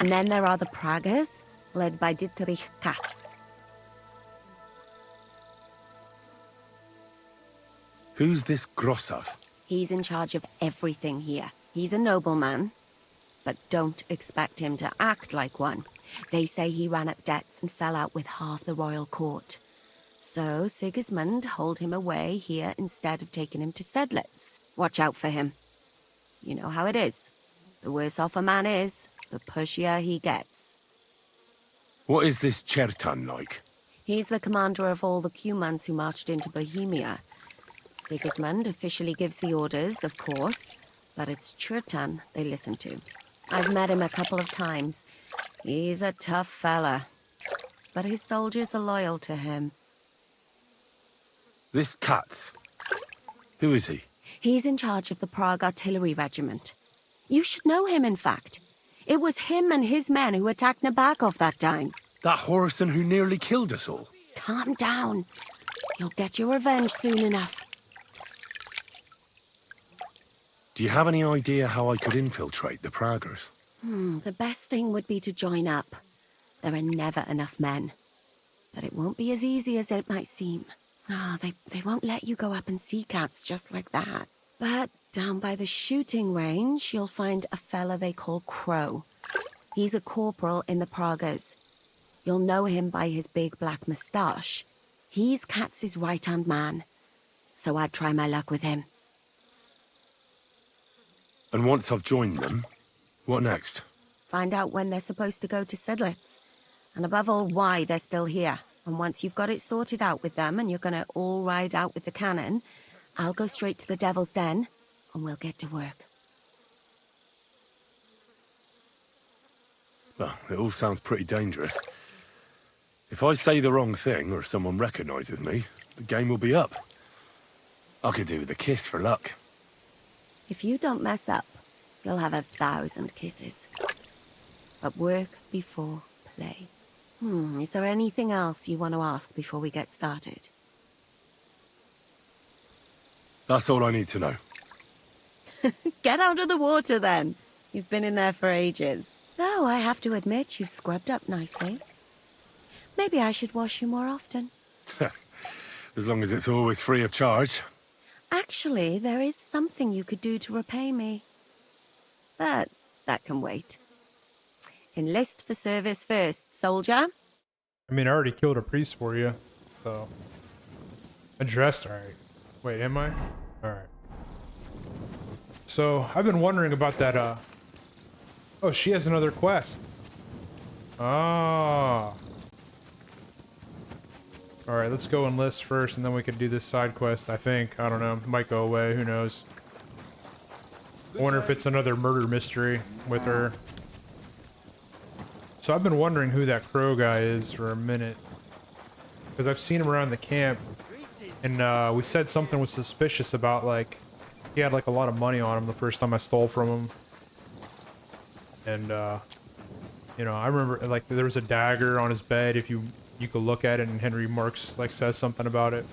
And then there are the Praggers, led by Dietrich Katz. Who's this Grossav? He's in charge of everything here. He's a nobleman, but don't expect him to act like one. They say he ran up debts and fell out with half the royal court. So Sigismund holed him away here instead of taking him to Sedlec. Watch out for him. You know how it is. The worse off a man is, the pushier he gets. What is this Chertan like? He's the commander of all the Cumans who marched into Bohemia. Sigismund officially gives the orders, of course, but it's Chertan they listen to. I've met him a couple of times. He's a tough fella. but his soldiers are loyal to him. This Katz. Who is he? He's in charge of the Prague Artillery Regiment. You should know him, in fact. It was him and his men who attacked Nabokov that time. That Horison who nearly killed us all. Calm down. You'll get your revenge soon enough. Do you have any idea how I could infiltrate the Praggers? The best thing would be to join up. There are never enough men. But it won't be as easy as it might seem. They won't let you go up and see cats just like that. But down by the shooting range, you'll find a fella they call Crow. He's a corporal in the Praggers. You'll know him by his big black moustache. He's Katz's right-hand man. So I'd try my luck with him. And once I've joined them, what next? Find out when they're supposed to go to Sidlitz. And above all, why they're still here. And once you've got it sorted out with them and you're gonna all ride out with the cannon, I'll go straight to the Devil's Den and we'll get to work. Well, it all sounds pretty dangerous. If I say the wrong thing or someone recognizes me, the game will be up. I could do with a kiss for luck. If you don't mess up, you'll have 1,000 kisses. But work before play. Is there anything else you want to ask before we get started? That's all I need to know. Get out of the water then. You've been in there for ages. Though I have to admit you've scrubbed up nicely. Maybe I should wash you more often. As long as it's always free of charge. Actually, there is something you could do to repay me. But that can wait. Enlist for service first, soldier. I mean, I already killed a priest for you, so... Addressed, alright. Wait, am I? Alright. So, I've been wondering about that, Oh, she has another quest. Ah. Alright, let's go enlist first, and then we can do this side quest, I think. I don't know. Might go away, who knows. I wonder if it's another murder mystery with her. So I've been wondering who that Crow guy is for a minute. Because I've seen him around the camp. And we said something was suspicious about, like... He had, like, a lot of money on him the first time I stole from him. And, you know, I remember, like, there was a dagger on his bed. If you could look at it, and Henry Marks, like, says something about it.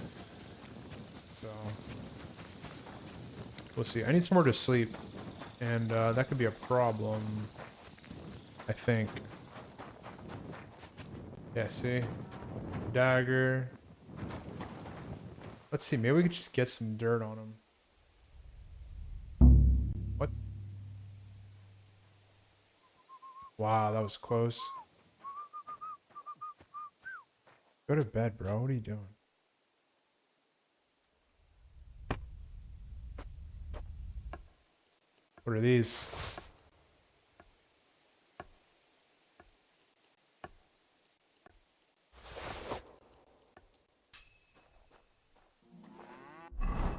So... We'll see. I need somewhere to sleep. And, that could be a problem. I think. Yeah, see? Dagger. Let's see, maybe we could just get some dirt on him. What? Wow, that was close. Go to bed, bro. What are you doing? What are these?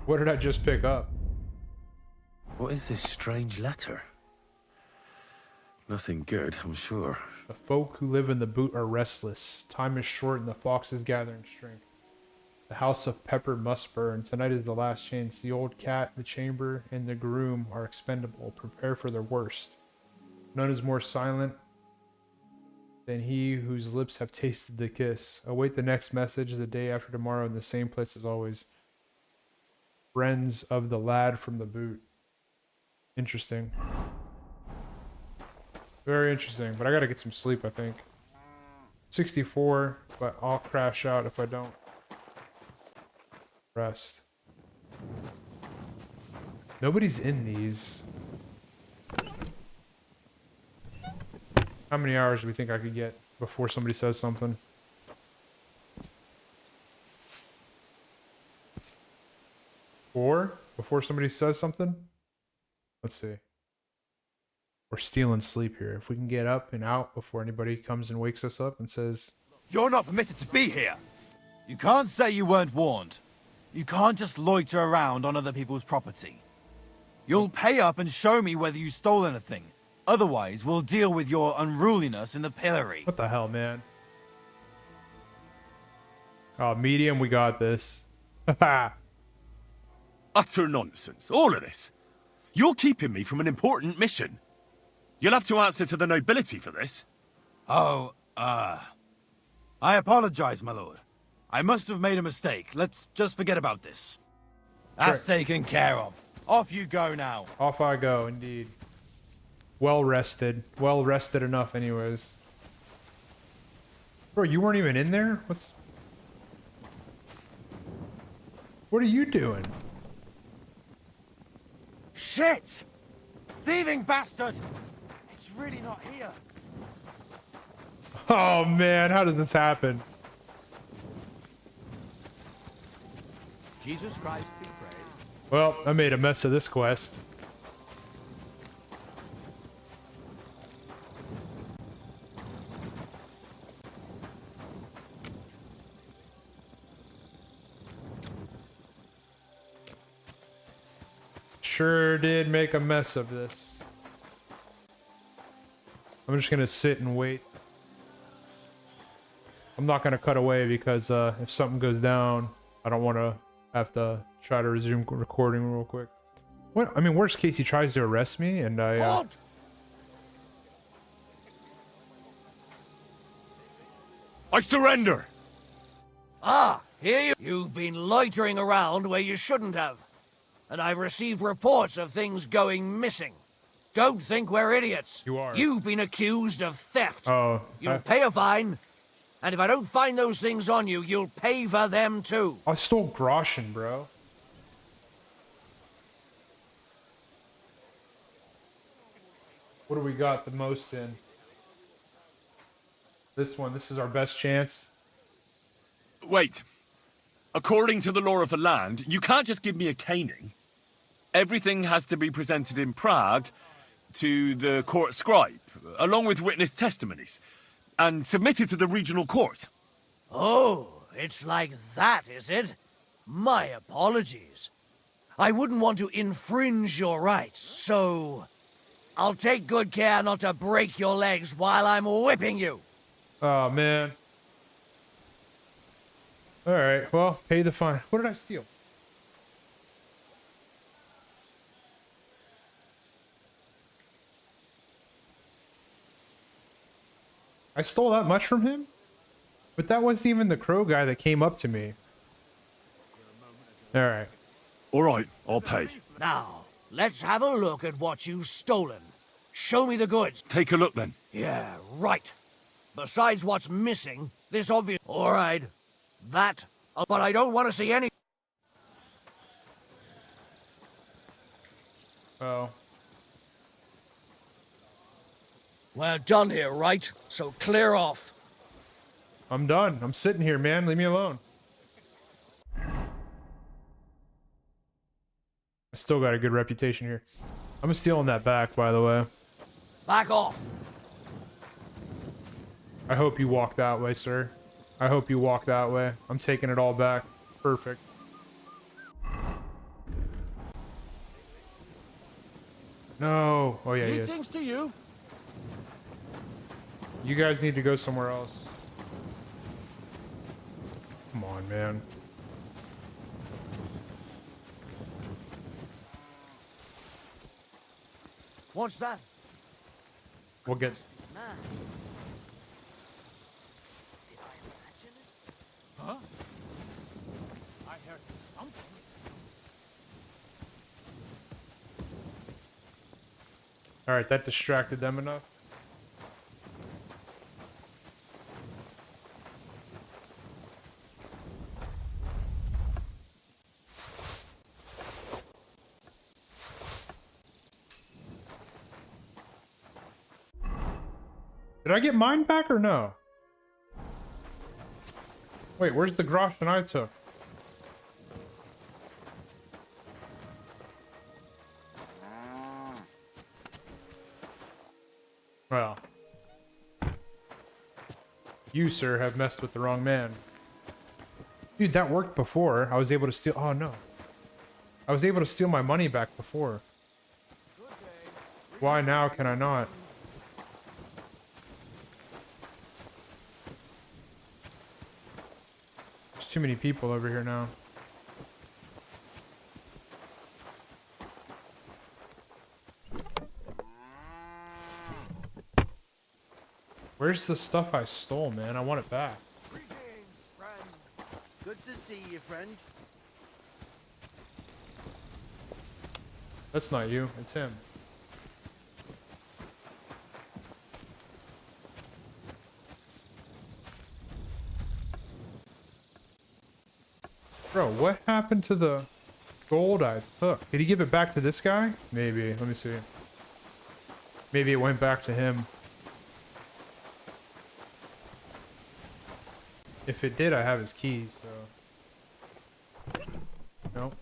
What did I just pick up? What is this strange letter? Nothing good, I'm sure. The folk who live in the boot are restless. Time is short and the fox is gathering strength. The house of pepper must burn. Tonight is the last chance. The old cat, the chamber, and the groom are expendable. Prepare for their worst. None is more silent than he whose lips have tasted the kiss. Await the next message the day after tomorrow in the same place as always. Friends of the lad from the boot. Interesting. Very interesting, but I gotta get some sleep, I think. 64, but I'll crash out if I don't. Rest. Nobody's in these. How many hours do we think I could get before somebody says something? Before somebody says something? Let's see. We're stealing sleep here. If we can get up and out before anybody comes and wakes us up and says... You're not permitted to be here! You can't say you weren't warned. You can't just loiter around on other people's property. You'll pay up and show me whether you stole anything. Otherwise, we'll deal with your unruliness in the pillory. What the hell, man? Medium, we got this. Utter nonsense, all of this. You're keeping me from an important mission. You'll have to answer to the nobility for this. Oh, I apologize, my lord. I must have made a mistake. Let's just forget about this. That's taken care of. Off you go now. Off I go, indeed. Well rested. Well rested enough, anyways. Bro, you weren't even in there? What are you doing? Shit! Thieving bastard! It's really not here. Oh man, how does this happen? Jesus Christ be praised. Well, I made a mess of this quest. Sure did make a mess of this. I'm just gonna sit and wait. I'm not gonna cut away because if something goes down, I don't want to have to try to resume recording real quick. What? I mean, worst case, he tries to arrest me, and I. I surrender. Ah, here you've been loitering around where you shouldn't have. And I've received reports of things going missing. Don't think we're idiots. You are. You've been accused of theft. Oh. You'll pay a fine. And if I don't find those things on you, you'll pay for them too. I stole groschen, bro. What do we got the most in? This one. This is our best chance. Wait. According to the law of the land, you can't just give me a caning. Everything has to be presented in Prague to the court scribe, along with witness testimonies, and submitted to the regional court. Oh, it's like that, is it? My apologies. I wouldn't want to infringe your rights, so I'll take good care not to break your legs while I'm whipping you. Oh, man. Alright, well, pay the fine. What did I steal? I stole that much from him? But that wasn't even the crow guy that came up to me. Alright. Alright, I'll pay. Now, let's have a look at what you've stolen. Show me the goods. Take a look then. Yeah, right. Besides what's missing, this obvious... Alright. That... But I don't want to see any... Oh. We're done here, right? So clear off. I'm done. I'm sitting here, man. Leave me alone. I still got a good reputation here. I'm stealing that back, by the way. Back off. I hope you walk that way, sir. I hope you walk that way. I'm taking it all back. Perfect. No. Oh, yeah, yes. Greetings to you. You guys need to go somewhere else. Come on, man. What's that? We'll get... Man. Did I imagine it? Huh? I heard something. Alright, that distracted them enough. Did I get mine back or no? Wait, where's the groschen I took? Well. You, sir, have messed with the wrong man. Dude, that worked before. I was able to steal... Oh, no. I was able to steal my money back before. Why now can I not? too many people over here now. Where's the stuff I stole, man? I want it back. Greetings, friend. Good to see you, friend. That's not you, it's him. Bro, what happened to the gold I took? Did he give it back to this guy? Maybe. Let me see. Maybe it went back to him. If it did, I have his keys, so... Nope.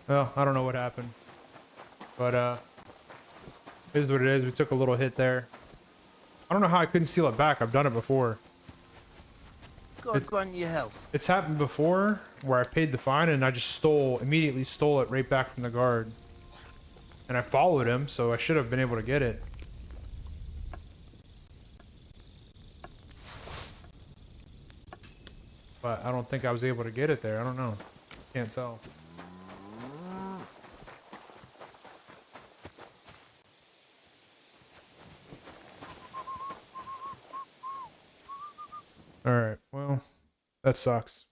Well, I don't know what happened. But, here's what it is. We took a little hit there. I don't know how I couldn't steal it back. I've done it before. God grant you health. It's happened before where I paid the fine and I just immediately stole it right back from the guard. And I followed him, so I should have been able to get it. But I don't think I was able to get it there. I don't know. Can't tell. Alright, well, that sucks.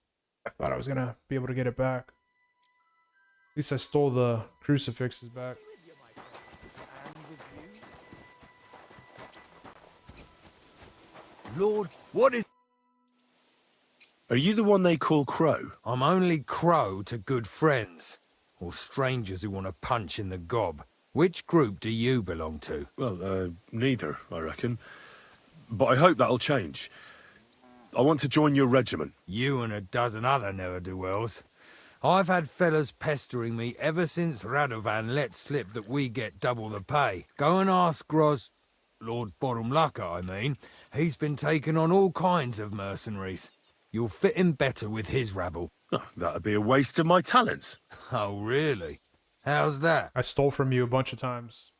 I thought I was gonna be able to get it back. At least I stole the crucifixes back. Lord, what is... Are you the one they call Crow? I'm only Crow to good friends, or strangers who want to punch in the gob. Which group do you belong to? Well, neither, I reckon. But I hope that'll change. I want to join your regiment. You and a dozen other ne'er-do-wells. I've had fellas pestering me ever since Radovan let slip that we get double the pay. Go and ask Lord Borumlaka, I mean. He's been taking on all kinds of mercenaries. You'll fit in better with his rabble. Oh, that'd be a waste of my talents. Oh, really? How's that? I stole from you a bunch of times.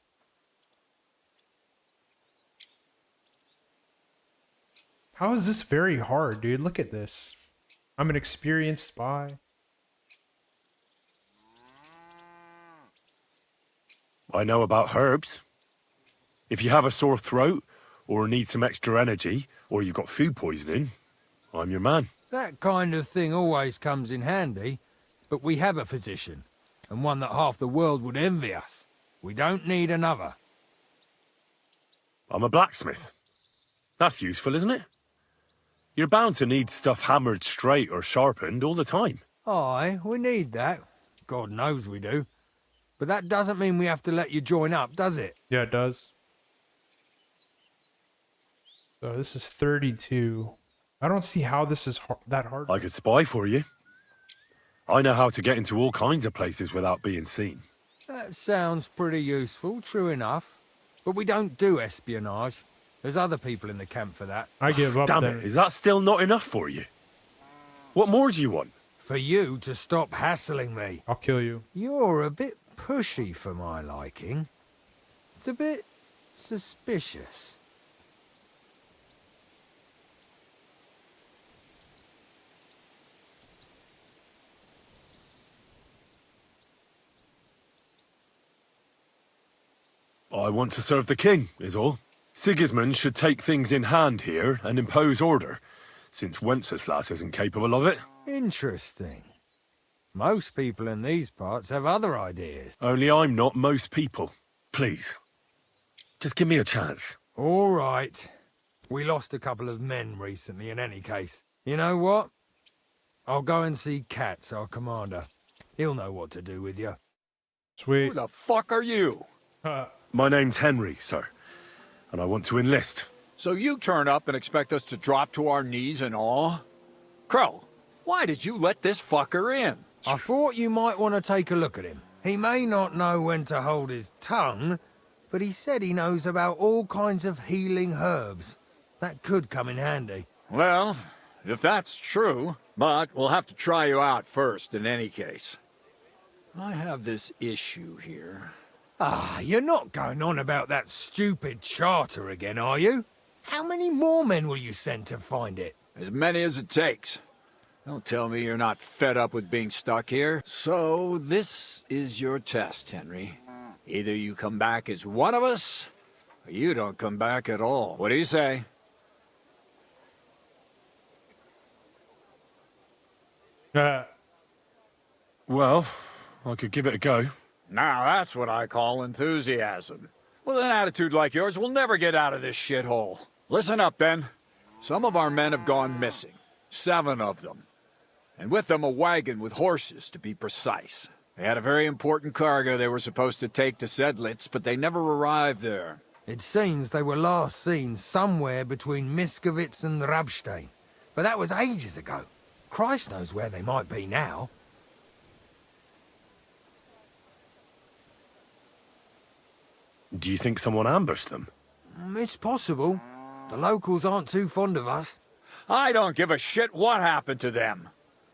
How is this very hard, dude? Look at this. I'm an experienced spy. I know about herbs. If you have a sore throat, or need some extra energy, or you've got food poisoning, I'm your man. That kind of thing always comes in handy, but we have a physician, and one that half the world would envy us. We don't need another. I'm a blacksmith. That's useful, isn't it? You're bound to need stuff hammered straight or sharpened all the time. Aye, we need that. God knows we do. But that doesn't mean we have to let you join up, does it? Yeah, it does. So this is 32. I don't see how this is that hard. I could spy for you. I know how to get into all kinds of places without being seen. That sounds pretty useful, true enough. But we don't do espionage. There's other people in the camp for that. I give up. Damn it, is that still not enough for you? What more do you want? For you to stop hassling me. I'll kill you. You're a bit pushy for my liking. It's a bit suspicious. I want to serve the king, is all. Sigismund should take things in hand here and impose order, since Wenceslas isn't capable of it. Interesting. Most people in these parts have other ideas. Only I'm not most people. Please. Just give me a chance. All right. We lost a couple of men recently in any case. You know what? I'll go and see Katz, our commander. He'll know what to do with you. Sweet. Who the fuck are you? My name's Henry, sir. And I want to enlist. So you turn up and expect us to drop to our knees in awe? Crow, why did you let this fucker in? I thought you might want to take a look at him. He may not know when to hold his tongue, but he said he knows about all kinds of healing herbs. That could come in handy. Well, if that's true, but we'll have to try you out first in any case. I have this issue here. Ah, you're not going on about that stupid charter again, are you? How many more men will you send to find it? As many as it takes. Don't tell me you're not fed up with being stuck here. So, this is your test, Henry. Either you come back as one of us, or you don't come back at all. What do you say? Well, I could give it a go. Now that's what I call enthusiasm. With an attitude like yours, we'll never get out of this shithole. Listen up, then. Some of our men have gone missing. 7 of them. And with them a wagon with horses, to be precise. They had a very important cargo they were supposed to take to Sedlitz, but they never arrived there. It seems they were last seen somewhere between Miskovitz and Rabstein. But that was ages ago. Christ knows where they might be now. Do you think someone ambushed them? It's possible. The locals aren't too fond of us. I don't give a shit what happened to them.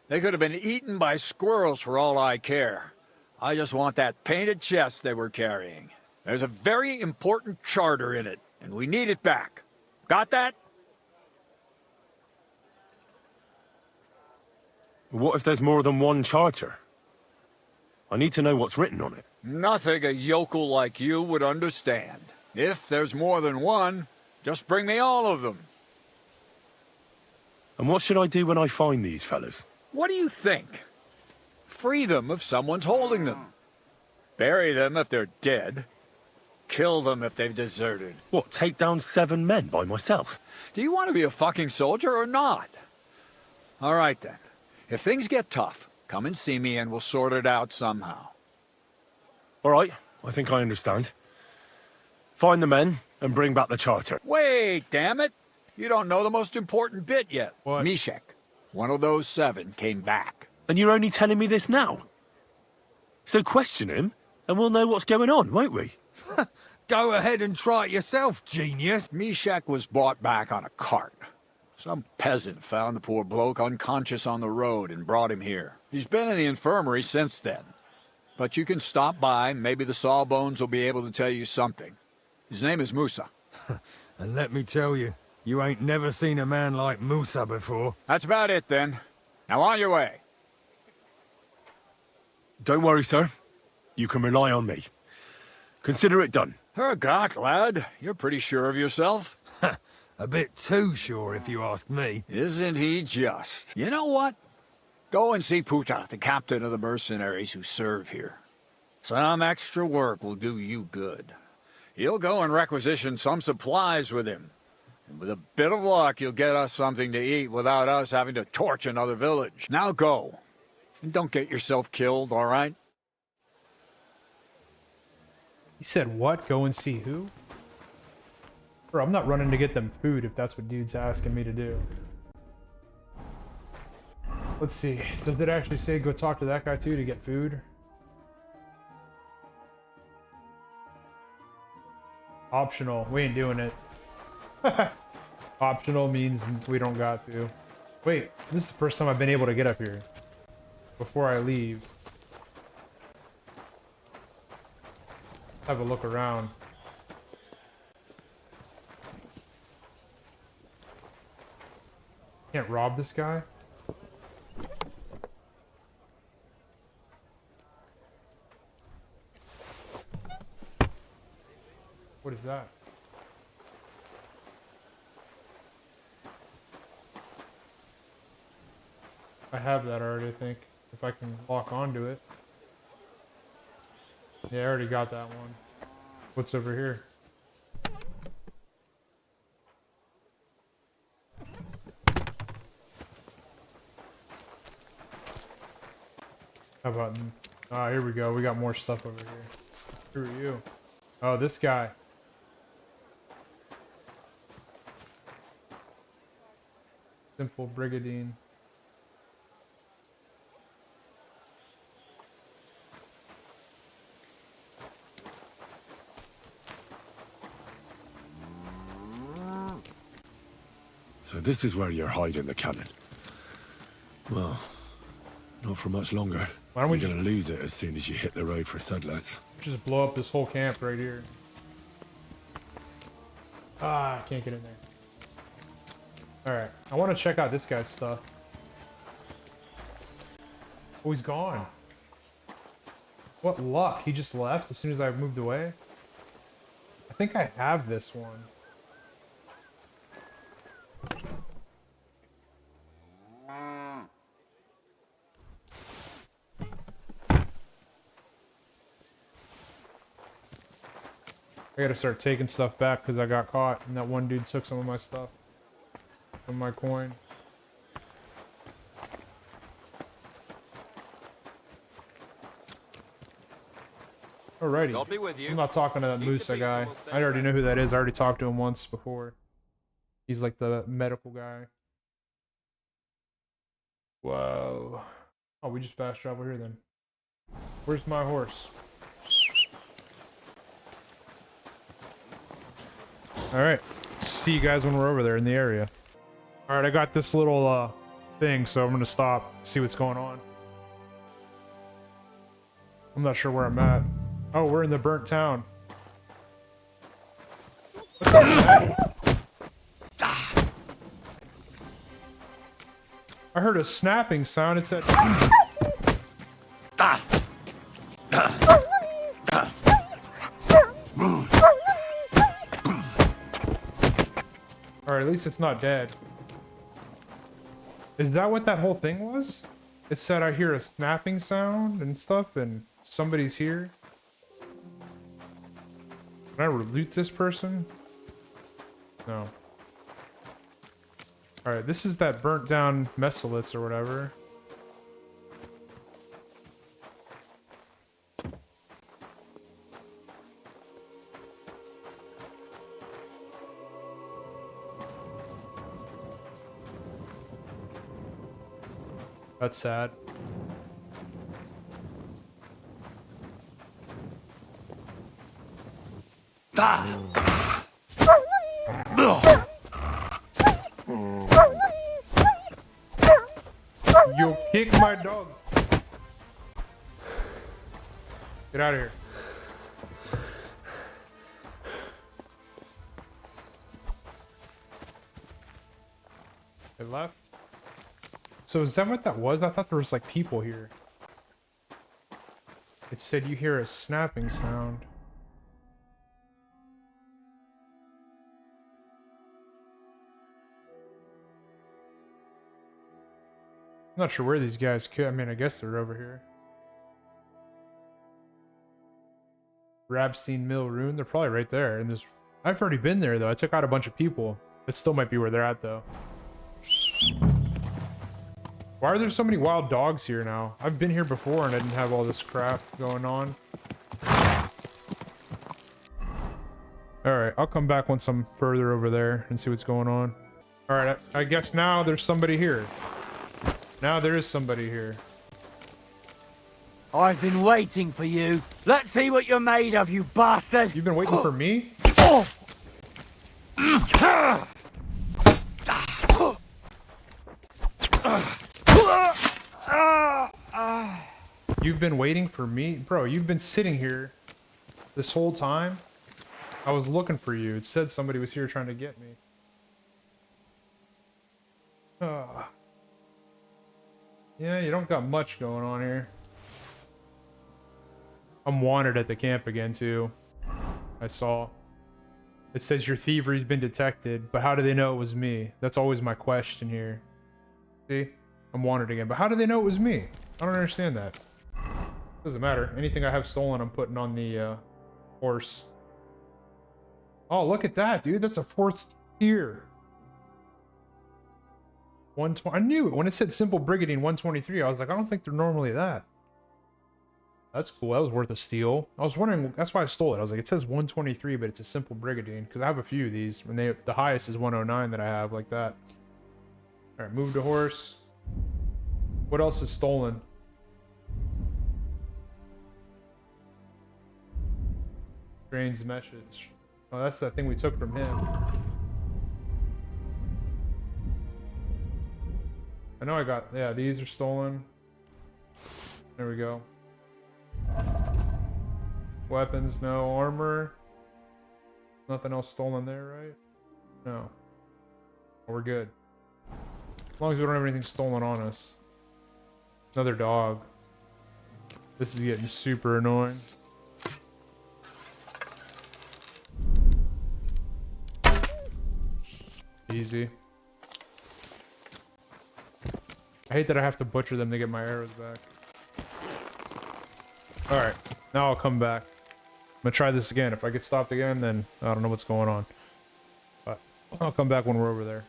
They could have been eaten by squirrels for all I care. I just want that painted chest they were carrying. There's a very important charter in it, and we need it back. Got that? What if there's more than one charter? I need to know what's written on it. Nothing a yokel like you would understand. If there's more than one, just bring me all of them. And what should I do when I find these fellas? What do you think? Free them if someone's holding them. Bury them if they're dead. Kill them if they've deserted. What, take down 7 men by myself? Do you want to be a fucking soldier or not? All right then. If things get tough, come and see me and we'll sort it out somehow. All right, I think I understand. Find the men and bring back the charter. Wait, damn it! You don't know the most important bit yet. What? Mishek, one of those 7, came back. And you're only telling me this now? So question him, and we'll know what's going on, won't we? Go ahead and try it yourself, genius. Mishek was brought back on a cart. Some peasant found the poor bloke unconscious on the road and brought him here. He's been in the infirmary since then. But you can stop by, maybe the Sawbones will be able to tell you something. His name is Musa. And let me tell you, you ain't never seen a man like Musa before. That's about it, then. Now on your way. Don't worry, sir. You can rely on me. Consider it done. Hergott, lad. You're pretty sure of yourself. A bit too sure, if you ask me. Isn't he just? You know what? Go and see Puta, the captain of the mercenaries who serve here. Some extra work will do you good. He'll go and requisition some supplies with him. And with a bit of luck, you'll get us something to eat without us having to torch another village. Now go. And don't get yourself killed, all right? He said what? Go and see who? Bro, I'm not running to get them food if that's what dude's asking me to do. Let's see. Does it actually say go talk to that guy too to get food? Optional. We ain't doing it. Optional means we don't got to. Wait, this is the first time I've been able to get up here. Before I leave. Have a look around. Can't rob this guy? What is that? I have that already, I think. If I can lock onto it. Yeah, I already got that one. What's over here? How about... Ah, here we go. We got more stuff over here. Who are you? Oh, this guy. Simple Brigadine. So this is where you're hiding the cannon. Well, not for much longer. Why don't we You're gonna lose it as soon as you hit the road for Sudlets. just blow up this whole camp right here? Ah, I can't get in there. Alright, I want to check out this guy's stuff. Oh, he's gone. What luck. He just left as soon as I moved away. I think I have this one. I gotta start taking stuff back because I got caught and that one dude took some of my stuff. From my coin. Alrighty. God be with you. I'm not talking to that Musa guy. I already know who that is. I already talked to him once before. He's like the medical guy. Whoa. Oh, we just fast travel here then. Where's my horse? Alright. See you guys when we're over there in the area. Alright, I got this little thing, so I'm gonna stop, see what's going on. I'm not sure where I'm at. Oh, we're in the burnt town. What's up, man? I heard a snapping sound. It said... Alright, at least it's not dead. Is that what that whole thing was? It said I hear a snapping sound and stuff and somebody's here. Can I loot this person? No. Alright, this is that burnt down Messalits or whatever. That's sad. You kick my dog. Get out of here. It left. So is that what that was? I thought there was like people here. It said you hear a snapping sound. I'm not sure where these guys could. I mean, I guess they're over here. Rabstein Mill Ruin. They're probably right there. And this, I've already been there though. I took out a bunch of people. It still might be where they're at though. Why are there so many wild dogs here now? I've been here before and I didn't have all this crap going on. Alright, I'll come back once I'm further over there and see what's going on. Alright, I guess now there's somebody here. Now there is somebody here. I've been waiting for you. Let's see what you're made of, you bastard! You've been waiting for me? Oh. You've been waiting for me? Bro, you've been sitting here this whole time? I was looking for you. It said somebody was here trying to get me. Yeah, you don't got much going on here. I'm wanted at the camp again, too. I saw. It says your thievery's been detected, but how do they know it was me? That's always my question here. See? I'm wanted again, but how do they know it was me? I don't understand that. Doesn't matter. Anything I have stolen, I'm putting on the horse. Oh, look at that, dude. That's a 4th tier. 120. I knew it. When it said simple brigandine 123, I was like, I don't think they're normally that. That's cool. That was worth a steal. I was wondering, that's why I stole it. I was like, it says 123, but it's a simple brigandine. Because I have a few of these. And the highest is 109 that I have, like that. Alright, move to horse. What else is stolen? Strange message. Oh, that's that thing we took from him. I know I got... Yeah, these are stolen. There we go. Weapons, no. Armor. Nothing else stolen there, right? No. We're good. As long as we don't have anything stolen on us. Another dog. This is getting super annoying. Easy. I hate that I have to butcher them to get my arrows back. Alright, now I'll come back. I'm gonna try this again. If I get stopped again, then I don't know what's going on. But I'll come back when we're over there.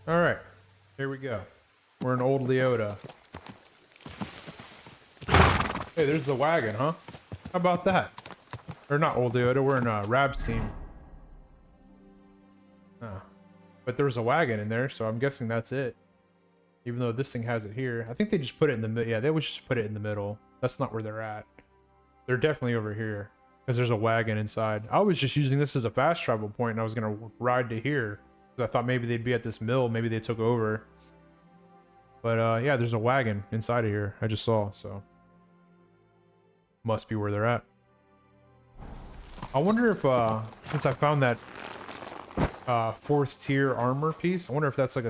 Alright, here we go. We're in Old Leota. Hey, there's the wagon, huh? How about that? Or not Old Leota, we're in Rab's team. Oh. But there was a wagon in there, so I'm guessing that's it. Even though this thing has it here. I think they just put it in the middle. Yeah, they would just put it in the middle. That's not where they're at. They're definitely over here. Because there's a wagon inside. I was just using this as a fast travel point, and I was going to ride to here. I thought maybe they'd be at this mill. Maybe they took over. But yeah, there's a wagon inside of here. I just saw, so. Must be where they're at. I wonder if, since I found that 4th tier armor piece, I wonder if that's I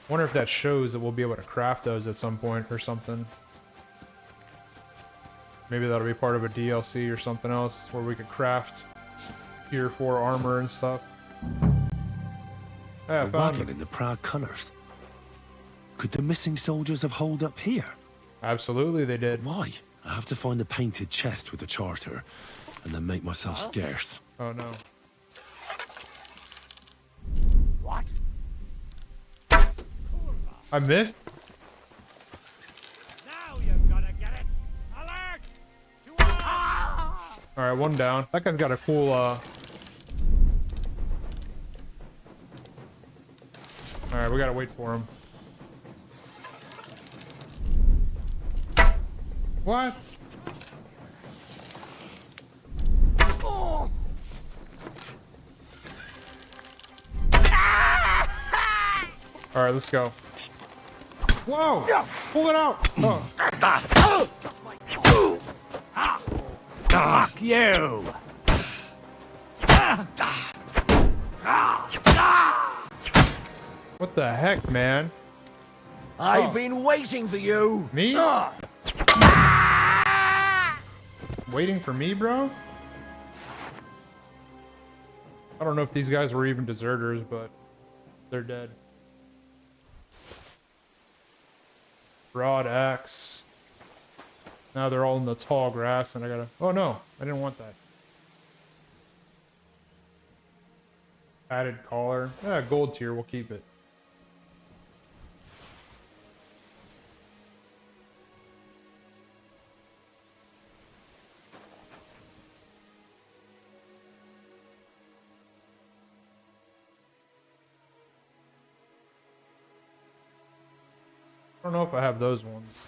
wonder if that shows that we'll be able to craft those at some point or something. Maybe that'll be part of a DLC or something else where we could craft tier 4 armor and stuff. Yeah, a wagon in the proud colours. Could the missing soldiers have holed up here? Absolutely, they did. Why? I have to find the painted chest with the charter, and then make myself scarce. Oh no. What? I missed? Now you've got to get it. Alert! Alright, one down. That guy's got a cool, Alright, we gotta wait for him. What? Alright, let's go. Whoa! Pull it out! Oh. Fuck you! What the heck, man? I've been waiting for you. Me? Waiting for me, bro? I don't know if these guys were even deserters, but they're dead. Broad axe. Now they're all in the tall grass, and I gotta... Oh no, I didn't want that. Added collar. Yeah, gold tier, we'll keep it. I don't know if I have those ones.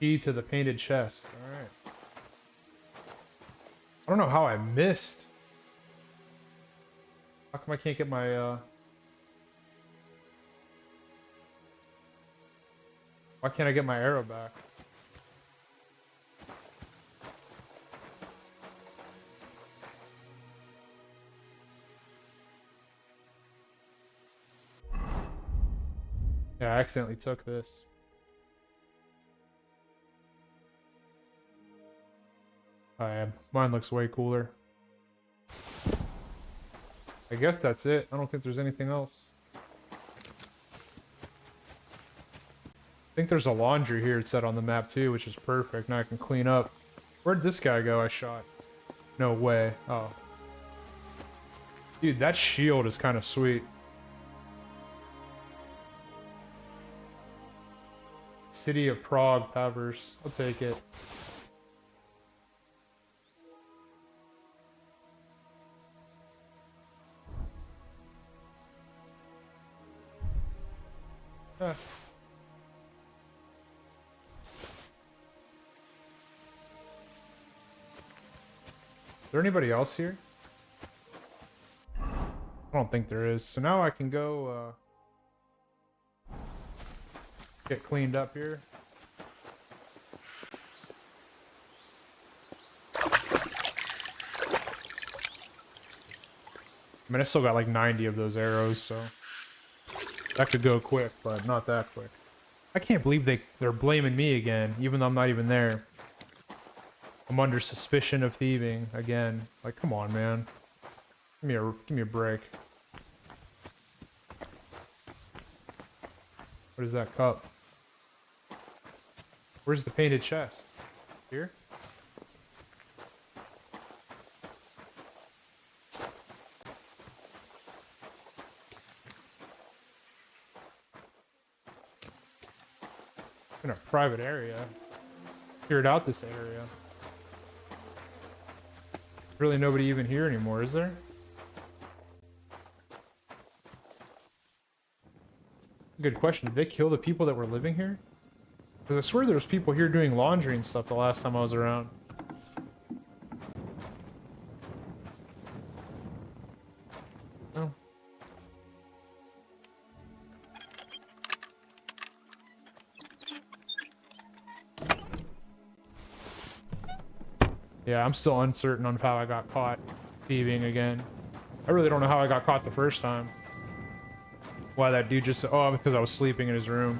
Key to the painted chest. Alright. I don't know how I missed. How come I can't get my, Why can't I get my arrow back? Yeah, I accidentally took this. Mine looks way cooler. I guess that's it. I don't think there's anything else. I think there's a laundry here set on the map too, which is perfect. Now I can clean up. Where'd this guy go I shot? No way. Oh. Dude, that shield is kind of sweet. City of Prague, Pavers. I'll take it. Huh. Is there anybody else here? I don't think there is. So now I can go, Get cleaned up here. I mean, I still got like 90 of those arrows, so that could go quick, but not that quick. I can't believe they're blaming me again, even though I'm not even there. I'm under suspicion of thieving again. Like, come on, man. Give me a break. What is that cup? Where's the painted chest? Here? In a private area. Cleared out this area. Really nobody even here anymore, is there? Good question. Did they kill the people that were living here? Because I swear there was people here doing laundry and stuff the last time I was around. Oh. Yeah, I'm still uncertain on how I got caught thieving again. I really don't know how I got caught the first time. Why that dude just... Oh, because I was sleeping in his room.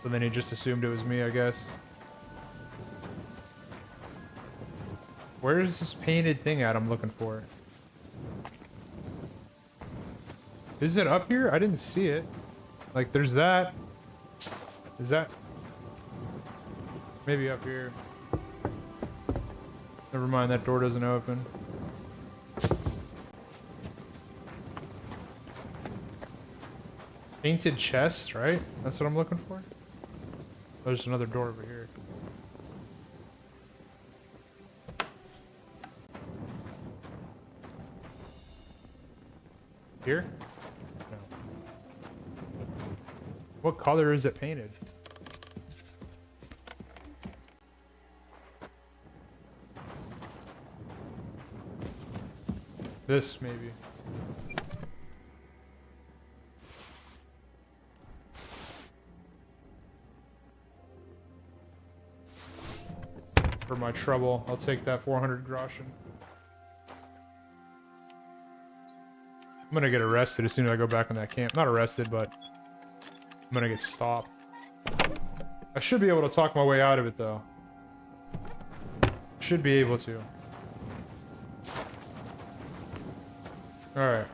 So then he just assumed it was me, I guess. Where is this painted thing at I'm looking for? Is it up here? I didn't see it. Like, there's that. Is that... Maybe up here. Never mind, that door doesn't open. Painted chest, right? That's what I'm looking for? There's another door over here. Here? No. What color is it painted? This, maybe. For my trouble, I'll take that 400 groschen. I'm gonna get arrested as soon as I go back in that camp. Not arrested, but I'm gonna get stopped. I should be able to talk my way out of it, though. Should be able to. Alright.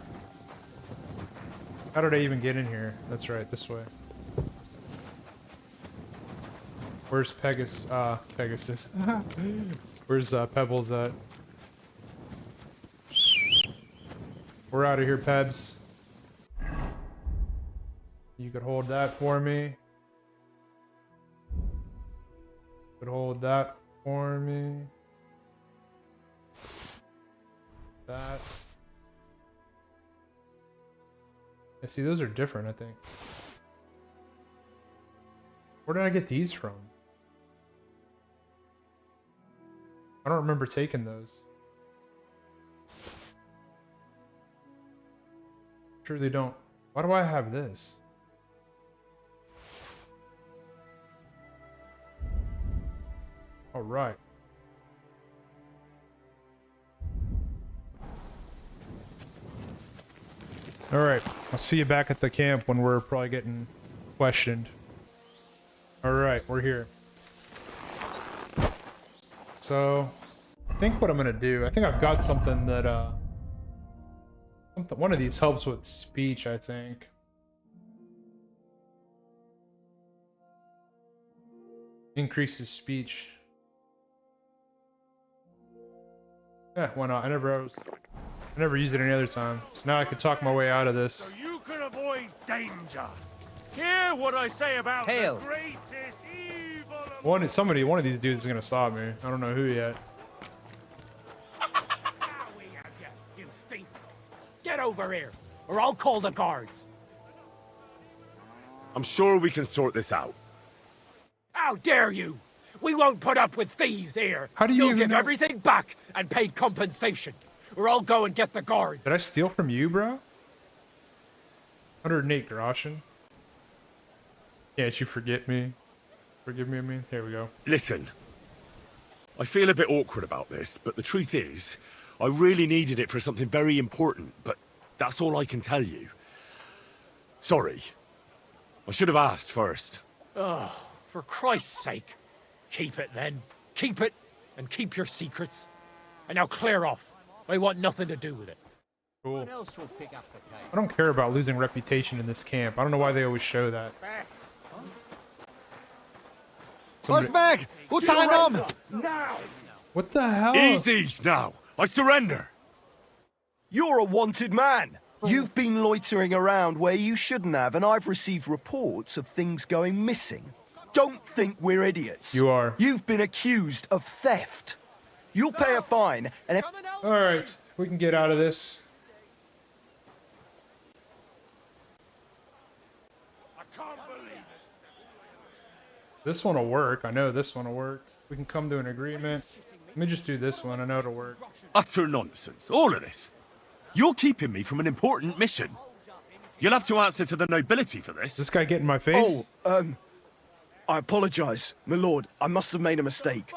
How did I even get in here? That's right, this way. Where's Pegasus? Where's Pebbles at? We're out of here, Pebs. You could hold that for me. Could hold that for me. That. Yeah, see, those are different, I think. Where did I get these from? I don't remember taking those. Surely don't. Why do I have this? All right. All right. I'll see you back at the camp when we're probably getting questioned. All right, we're here. So, I think what I'm gonna do, I think I've got something that, one of these helps with speech, I think. Increases speech. Yeah, why not? I never used it any other time. So now I can talk my way out of this. So you can avoid danger. Hear what I say about Hail. the greatest evil of One of these dudes is gonna stop me. I don't know who yet. You thief! Get over here, or I'll call the guards. I'm sure we can sort this out. How dare you! We won't put up with thieves here. How do you You'll even give know- everything back and pay compensation, or I'll go and get the guards. Did I steal from you, bro? 108 groschen. Can't you forget me? Forgive me, I mean. Here we go. Listen, I feel a bit awkward about this, but the truth is, I really needed it for something very important, but that's all I can tell you. Sorry. I should have asked first. Oh, for Christ's sake. Keep it then. Keep it, and keep your secrets. And now clear off. I want nothing to do with it. Cool. I don't care about losing reputation in this camp. I don't know why they always show that. What's back? What's time on? Now! What the hell? Easy now. I surrender. You're a wanted man. You've been loitering around where you shouldn't have, and I've received reports of things going missing. Don't think we're idiots. You are. You've been accused of theft. You'll pay a fine, and if... All right, we can get out of this. This one will work. I know this one will work. We can come to an agreement. Let me just do this one. I know it'll work. Utter nonsense. All of this. You're keeping me from an important mission. You'll have to answer to the nobility for this. Is this guy getting in my face? I apologize, my lord. I must have made a mistake.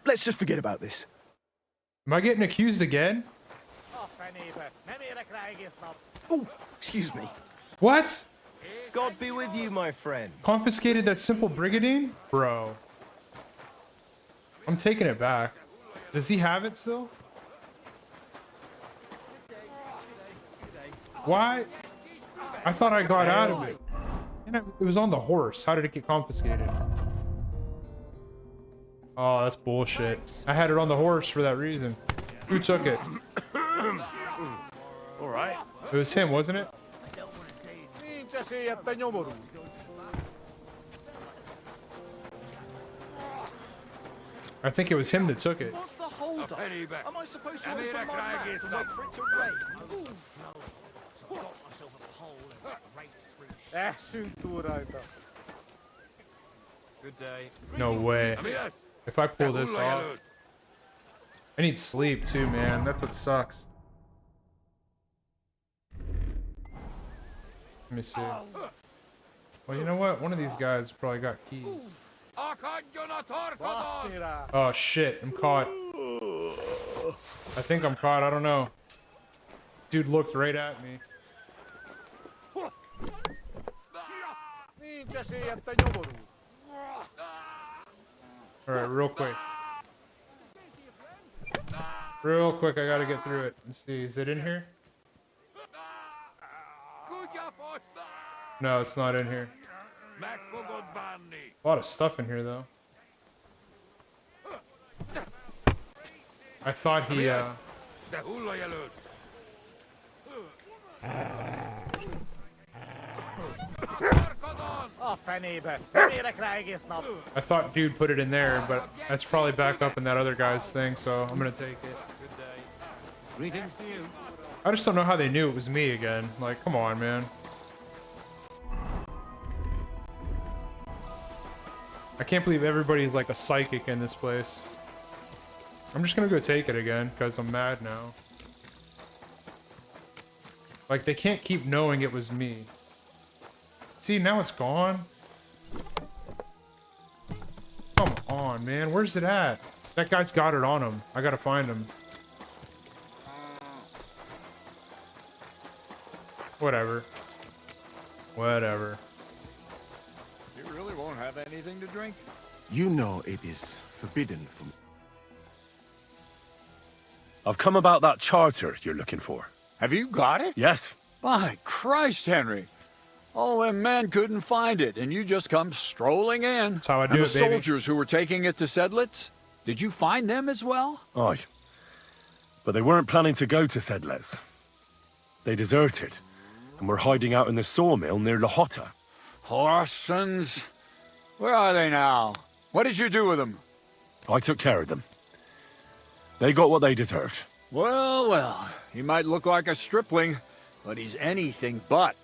Let's just forget about this. Am I getting accused again? Oh, excuse me. What? God be with you, my friend. Confiscated that simple brigandine? Bro. I'm taking it back. Does he have it still? Why? I thought I got out of it. And it was on the horse. How did it get confiscated? Oh, that's bullshit. I had it on the horse for that reason. Who took it? All right. It was him, wasn't it? I think it was him that took it. What's the hold up? Am I supposed to open my mouth and wait for it to rain? Good day. No way. If I pull this off. I need sleep too, man. That's what sucks. Let me see. Well, you know what? One of these guys probably got keys. Oh shit, I'm caught. I think I'm caught, I don't know. Dude looked right at me. Alright, real quick. Real quick, I gotta get through it. Let's see, is it in here? No, it's not in here. A lot of stuff in here, though. I thought he, I thought dude put it in there, but that's probably back up in that other guy's thing, so I'm gonna take it. Greetings to you. I just don't know how they knew it was me again. Like, come on, man. I can't believe everybody's like a psychic in this place. I'm just gonna go take it again, because I'm mad now. Like, they can't keep knowing it was me. See, now it's gone. Come on, man. Where's it at? That guy's got it on him. I gotta find him. Whatever. Whatever. You really won't have anything to drink? You know it is forbidden from... I've come about that charter you're looking for. Have you got it? Yes. By Christ, Henry. All them men couldn't find it, and you just come strolling in. That's how I do and it, the baby. soldiers who were taking it to Sedlitz, did you find them as well? Aye. But they weren't planning to go to Sedlitz. They deserted, and were hiding out in the sawmill near Lahota. Horsons. Where are they now? What did you do with them? I took care of them. They got what they deserved. Well, well, he might look like a stripling, but he's anything but.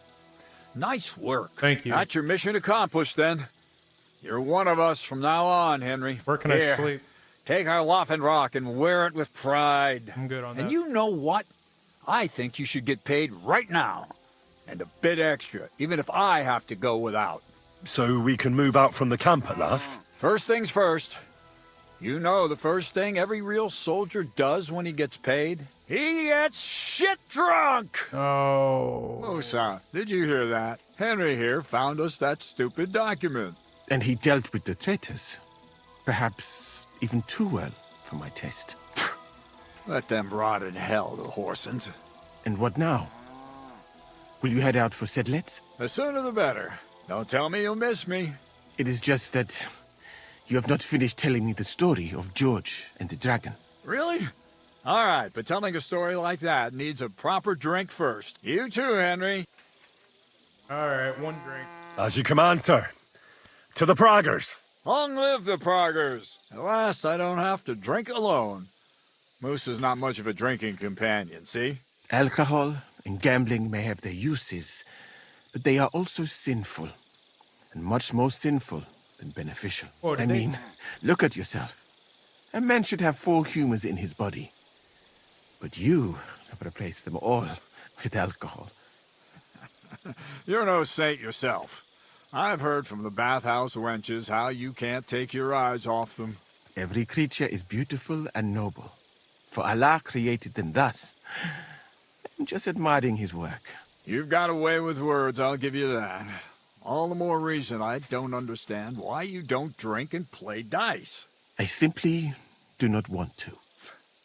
Nice work. Thank you. That's your mission accomplished, then. You're one of us from now on, Henry. Where can Here, I sleep? Take our Laughing Rock and wear it with pride. I'm good on that. And you know what? I think you should get paid right now. And a bit extra, even if I have to go without. So we can move out from the camp at last? First things first. You know the first thing every real soldier does when he gets paid? He gets shit drunk! Oh. Musa, did you hear that? Henry here found us that stupid document. And he dealt with the traitors. Perhaps even too well for my taste. Let them rot in hell, the Horsens. And what now? Will you head out for Sedlets? The sooner the better. Don't tell me you'll miss me. It is just that you have not finished telling me the story of George and the dragon. Really? All right, but telling a story like that needs a proper drink first. You too, Henry. All right, one drink. As you command, sir. To the Praggers. Long live the Praggers. At last, I don't have to drink alone. Moose is not much of a drinking companion, see? Alcohol and gambling may have their uses, but they are also sinful. And much more sinful than beneficial. I mean, look at yourself. A man should have 4 humors in his body. But you have replaced them all with alcohol. You're no saint yourself. I've heard from the bathhouse wenches how you can't take your eyes off them. Every creature is beautiful and noble. For Allah created them thus. I'm just admiring his work. You've got a way with words, I'll give you that. All the more reason I don't understand why you don't drink and play dice. I simply do not want to.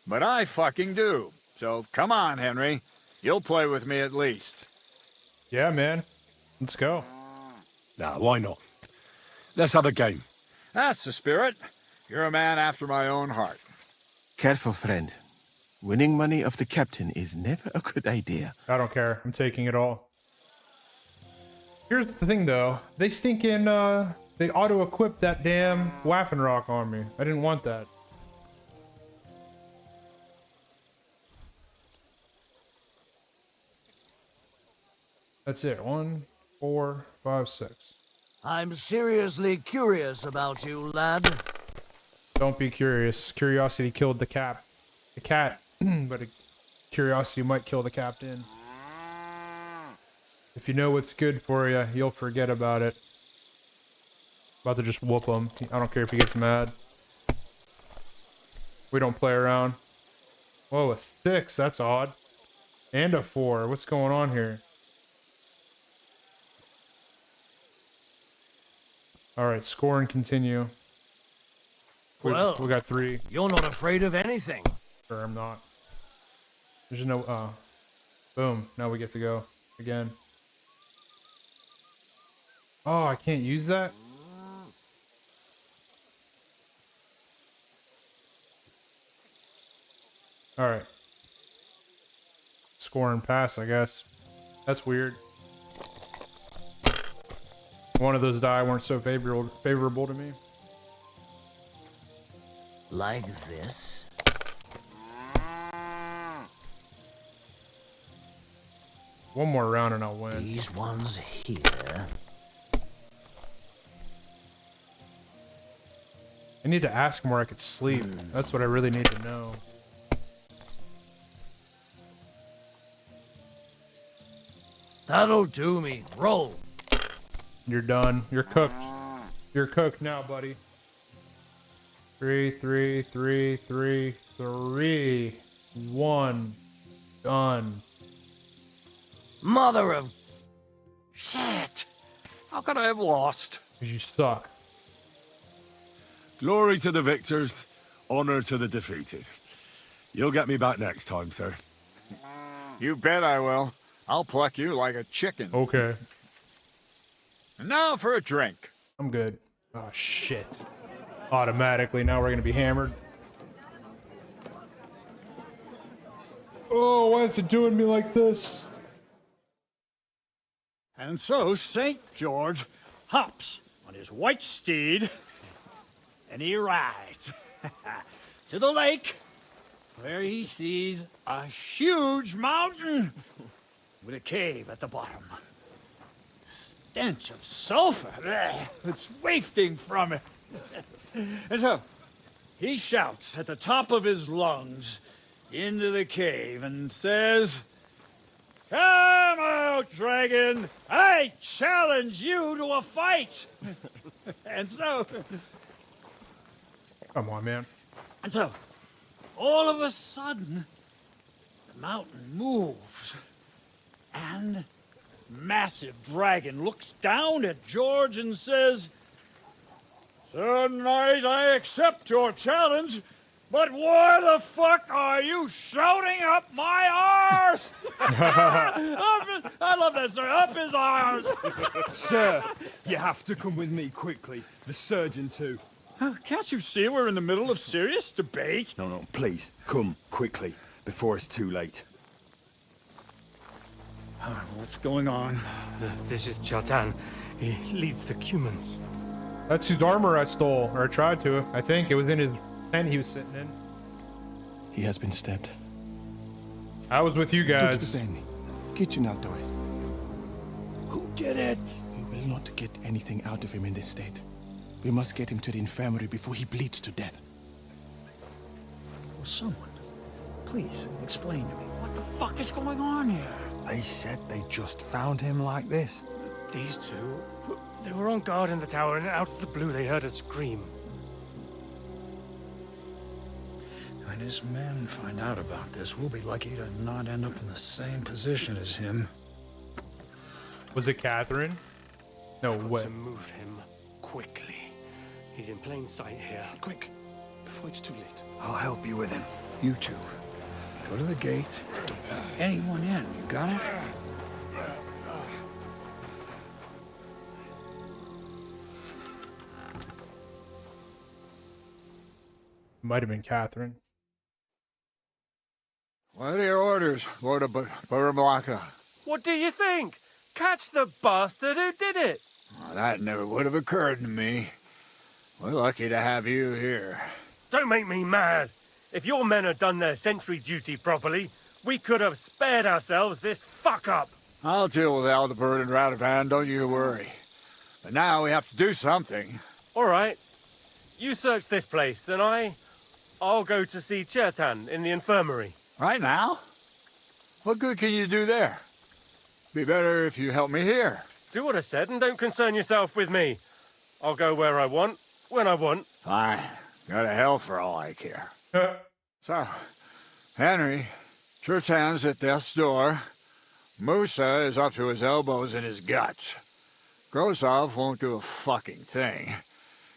But I fucking do. So come on, Henry. You'll play with me at least. Yeah, man. Let's go. Nah, why not? Let's have a game. That's the spirit. You're a man after my own heart. Careful, friend. Winning money of the captain is never a good idea. I don't care. I'm taking it all. Here's the thing, though. They they auto-equipped that damn Waffenrock on me. I didn't want that. That's it. 1, 4, 5, 6. I'm seriously curious about you, lad. Don't be curious. Curiosity killed the cat. But curiosity might kill the captain. If you know what's good for you, you'll forget about it. About to just whoop him. I don't care if he gets mad. We don't play around. Whoa, a 6. That's odd. And a 4. What's going on here? Alright, score and continue. We got 3. You're not afraid of anything. Sure, I'm not. There's no... boom. Now we get to go. Again. Oh, I can't use that? Alright. Score and pass, I guess. That's weird. One of those die weren't so favorable to me. Like this? One more round and I'll win. These ones here. I need to ask him where I could sleep. That's what I really need to know. That'll do me. Roll. You're done. You're cooked. You're cooked now, buddy. 3, 3, 3, 3, 3, 1. Done. Mother of... Shit! How could I have lost? Because you suck. Glory to the victors, honor to the defeated. You'll get me back next time, sir. You bet I will. I'll pluck you like a chicken. Okay. And now for a drink. I'm good. Oh, shit. Automatically, now we're going to be hammered. Oh, why is it doing me like this? And so St. George hops on his white steed and he rides to the lake where he sees a huge mountain with a cave at the bottom. Stench of sulfur, it's wafting from it. And so he shouts at the top of his lungs into the cave and says, "Come out, dragon! I challenge you to a fight! And so... Come on, man. And so, all of a sudden, the mountain moves. And massive dragon looks down at George and says, "Sir Knight, I accept your challenge, but why the fuck are you shouting up my arse?" I love that, sir. Up his arse. Sir, you have to come with me quickly. The surgeon too. Can't you see we're in the middle of serious debate? No, please, come quickly, before it's too late. What's going on? This is Chatan. He leads the Cumans. That's whose armor I stole, or tried to. I think it was in his tent he was sitting in. He has been stabbed. I was with you guys. Kitchen outdoors. Who did it? We will not get anything out of him in this state. We must get him to the infirmary before he bleeds to death. Will someone please explain to me what the fuck is going on here? They said they just found him like this. These two, they were on guard in the tower, and out of the blue they heard a scream. When his men find out about this, we'll be lucky to not end up in the same position as him. Was it Catherine? No way. To move him quickly. He's in plain sight here. Quick, before it's too late. I'll help you with him. You two, go to the gate. Don't let anyone in. You got it? Might have been Catherine. What are your orders, Lord of Baramlaka? What do you think? Catch the bastard who did it! Well, that never would have occurred to me. We're lucky to have you here. Don't make me mad. If your men had done their sentry duty properly, we could have spared ourselves this fuck-up. I'll deal with Aldebert and Radovan, don't you worry. But now we have to do something. All right. You search this place, and I'll go to see Chertan in the infirmary. Right now? What good can you do there? Be better if you help me here. Do what I said, and don't concern yourself with me. I'll go where I want, when I want. Fine. Go to hell for all I care. So, Henry, Chertan's at death's door. Musa is up to his elbows in his guts. Grosov won't do a fucking thing.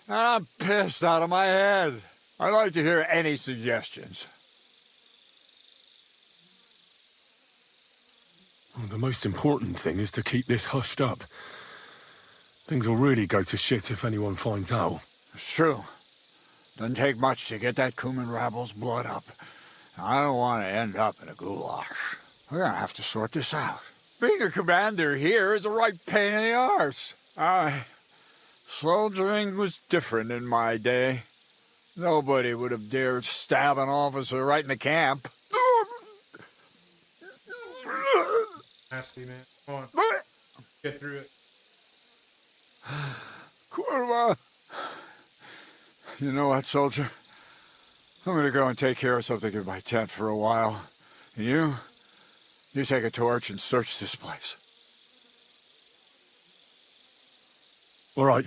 And I'm pissed out of my head. I'd like to hear any suggestions. Well, the most important thing is to keep this hushed up. Things will really go to shit if anyone finds out. It's true. Doesn't take much to get that Cuman rabble's blood up. I don't want to end up in a goulash. We're gonna have to sort this out. Being a commander here is a right pain in the arse. Soldiering was different in my day. Nobody would have dared stab an officer right in the camp. Nasty, man. Come on. Get through it. Kurva. You know what, soldier? I'm gonna go and take care of something in my tent for a while. And you take a torch and search this place. All right.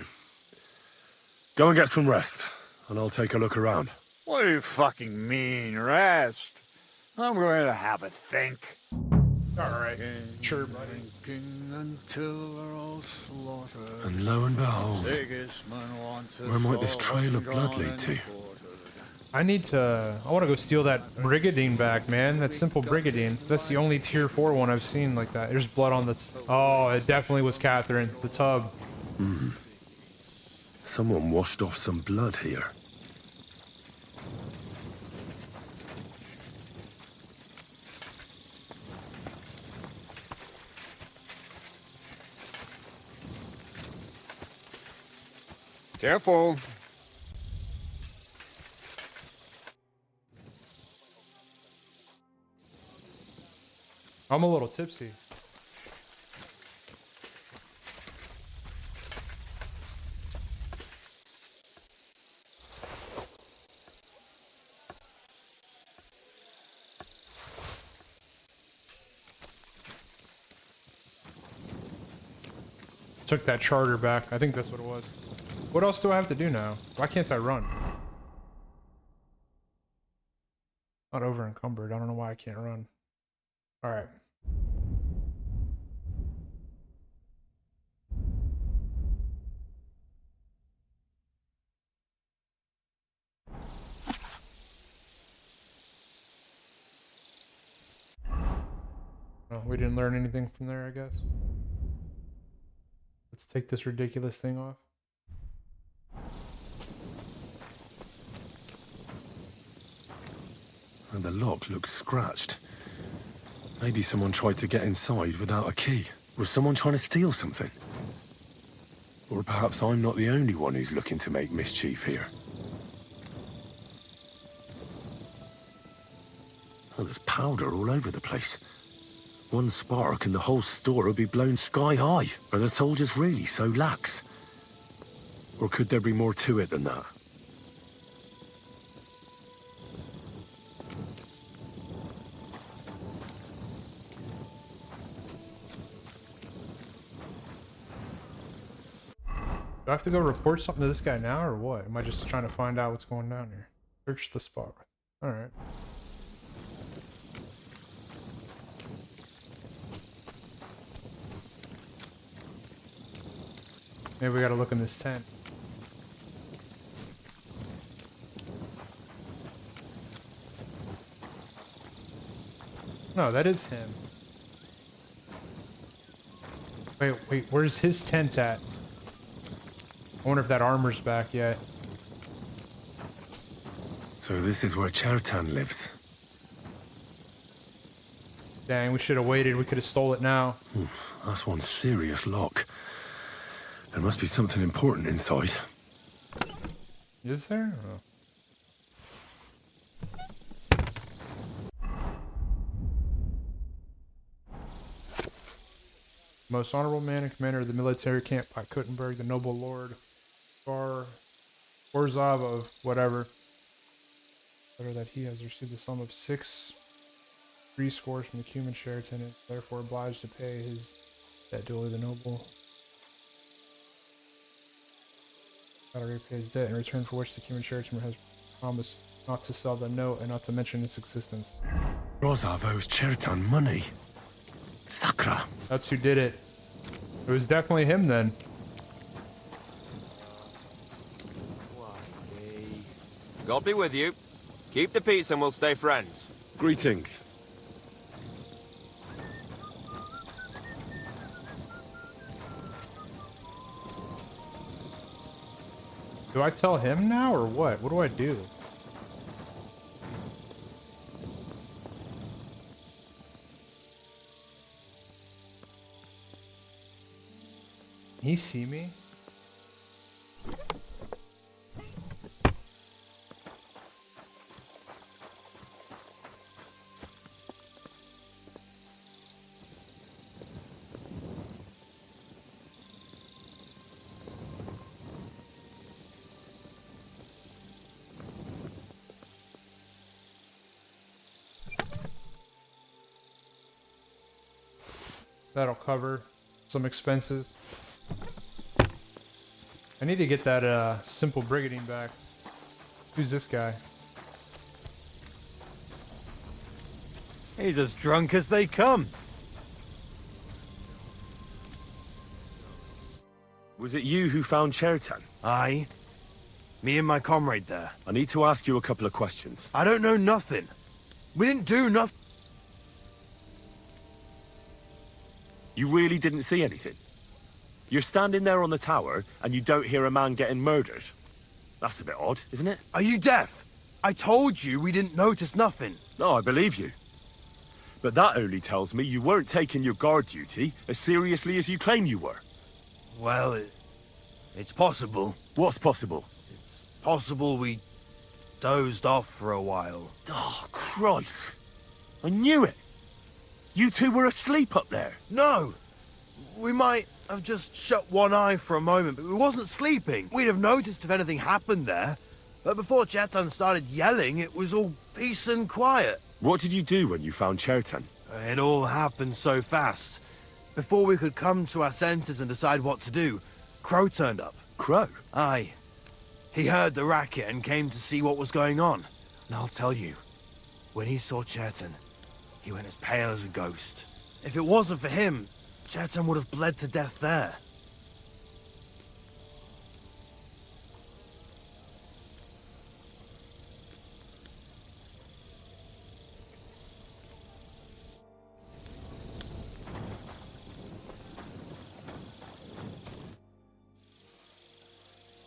Go and get some rest, and I'll take a look around. What do you fucking mean, rest? I'm going to have a think. Alright. Sure, buddy. Until they're all slaughtered. And lo and behold, Sigismund wants us where might this all trail of blood gone lead to? I want to go steal that Brigadine back, man. That simple Brigadine. That's the only tier 4 one I've seen like that. There's blood on this. Oh, it definitely was Catherine. The tub. Someone washed off some blood here. Careful. I'm a little tipsy. took that charter back. I think that's what it was. What else do I have to do now? Why can't I run? Not over encumbered. I don't know why I can't run. All right. Oh, we didn't learn anything from there, I guess. Let's take this ridiculous thing off. And the lock looks scratched. Maybe someone tried to get inside without a key. Was someone trying to steal something? Or perhaps I'm not the only one who's looking to make mischief here. Oh, there's powder all over the place. One spark and the whole store will be blown sky high. Are the soldiers really so lax? Or could there be more to it than that? Do I have to go report something to this guy now, or what? Am I just trying to find out what's going down here? Search the spot. Alright. Maybe we gotta look in this tent. No, that is him. Wait, where's his tent at? I wonder if that armor's back yet. So this is where Chertan lives. Dang, we should have waited. We could have stole it now. That's one serious lock. There must be something important inside. Is there? Oh. Most honorable man and commander of the military camp by Kuttenberg, the noble lord Orzov of whatever. Better that he has received the sum of 6 free scores from the Cuman Sheraton and therefore obliged to pay his debt duly the noble. Gotta repay his debt in return for which the Cuman Sheraton has promised not to sell the note and not to mention its existence. Orzov owes Chertan money. Sakra. That's who did it. It was definitely him then. God be with you. Keep the peace and we'll stay friends. Greetings. Do I tell him now or what? What do I do? Can he see me? That'll cover some expenses. I need to get that simple brigadine back. Who's this guy? He's as drunk as they come. Was it you who found Chertan? Aye. Me and my comrade there. I need to ask you a couple of questions. I don't know nothing. We didn't do nothing. You really didn't see anything? You're standing there on the tower, and you don't hear a man getting murdered. That's a bit odd, isn't it? Are you deaf? I told you we didn't notice nothing. No, I believe you. But that only tells me you weren't taking your guard duty as seriously as you claim you were. Well, it's possible. What's possible? It's possible we dozed off for a while. Oh, Christ. I knew it. You two were asleep up there. No. We might have just shut one eye for a moment, but we wasn't sleeping. We'd have noticed if anything happened there. But before Chertan started yelling, it was all peace and quiet. What did you do when you found Chertan? It all happened so fast. Before we could come to our senses and decide what to do, Crow turned up. Crow? Aye. He heard the racket and came to see what was going on. And I'll tell you, when he saw Cherton, he went as pale as a ghost. If it wasn't for him, Cherton would have bled to death there.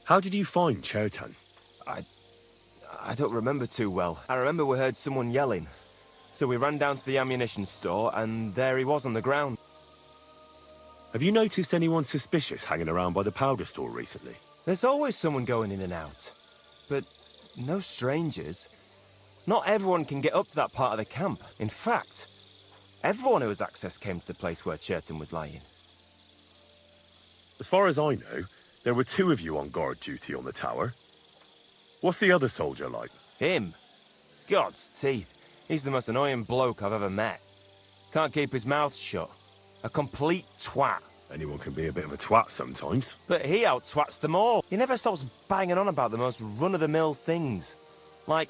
How did you find Chertan? I don't remember too well. I remember we heard someone yelling. So we ran down to the ammunition store, and there he was on the ground. Have you noticed anyone suspicious hanging around by the powder store recently? There's always someone going in and out. But no strangers. Not everyone can get up to that part of the camp. In fact, everyone who has access came to the place where Cherton was lying. As far as I know, there were 2 of you on guard duty on the tower. What's the other soldier like? Him? God's teeth. He's the most annoying bloke I've ever met. Can't keep his mouth shut. A complete twat. Anyone can be a bit of a twat sometimes. But he out-twats them all. He never stops banging on about the most run-of-the-mill things. Like,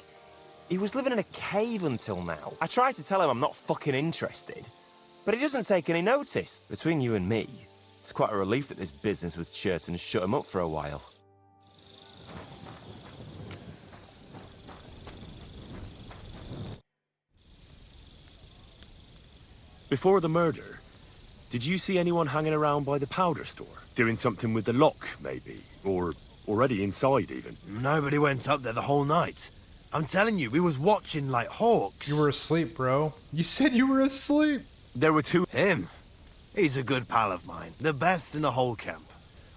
he was living in a cave until now. I tried to tell him I'm not fucking interested, but he doesn't take any notice. Between you and me, it's quite a relief that this business with Cherton shut him up for a while. Before the murder, did you see anyone hanging around by the powder store? Doing something with the lock, maybe? Or already inside, even? Nobody went up there the whole night. I'm telling you, we was watching like hawks. You were asleep, bro. You said you were asleep. There were 2... Him? He's a good pal of mine. The best in the whole camp.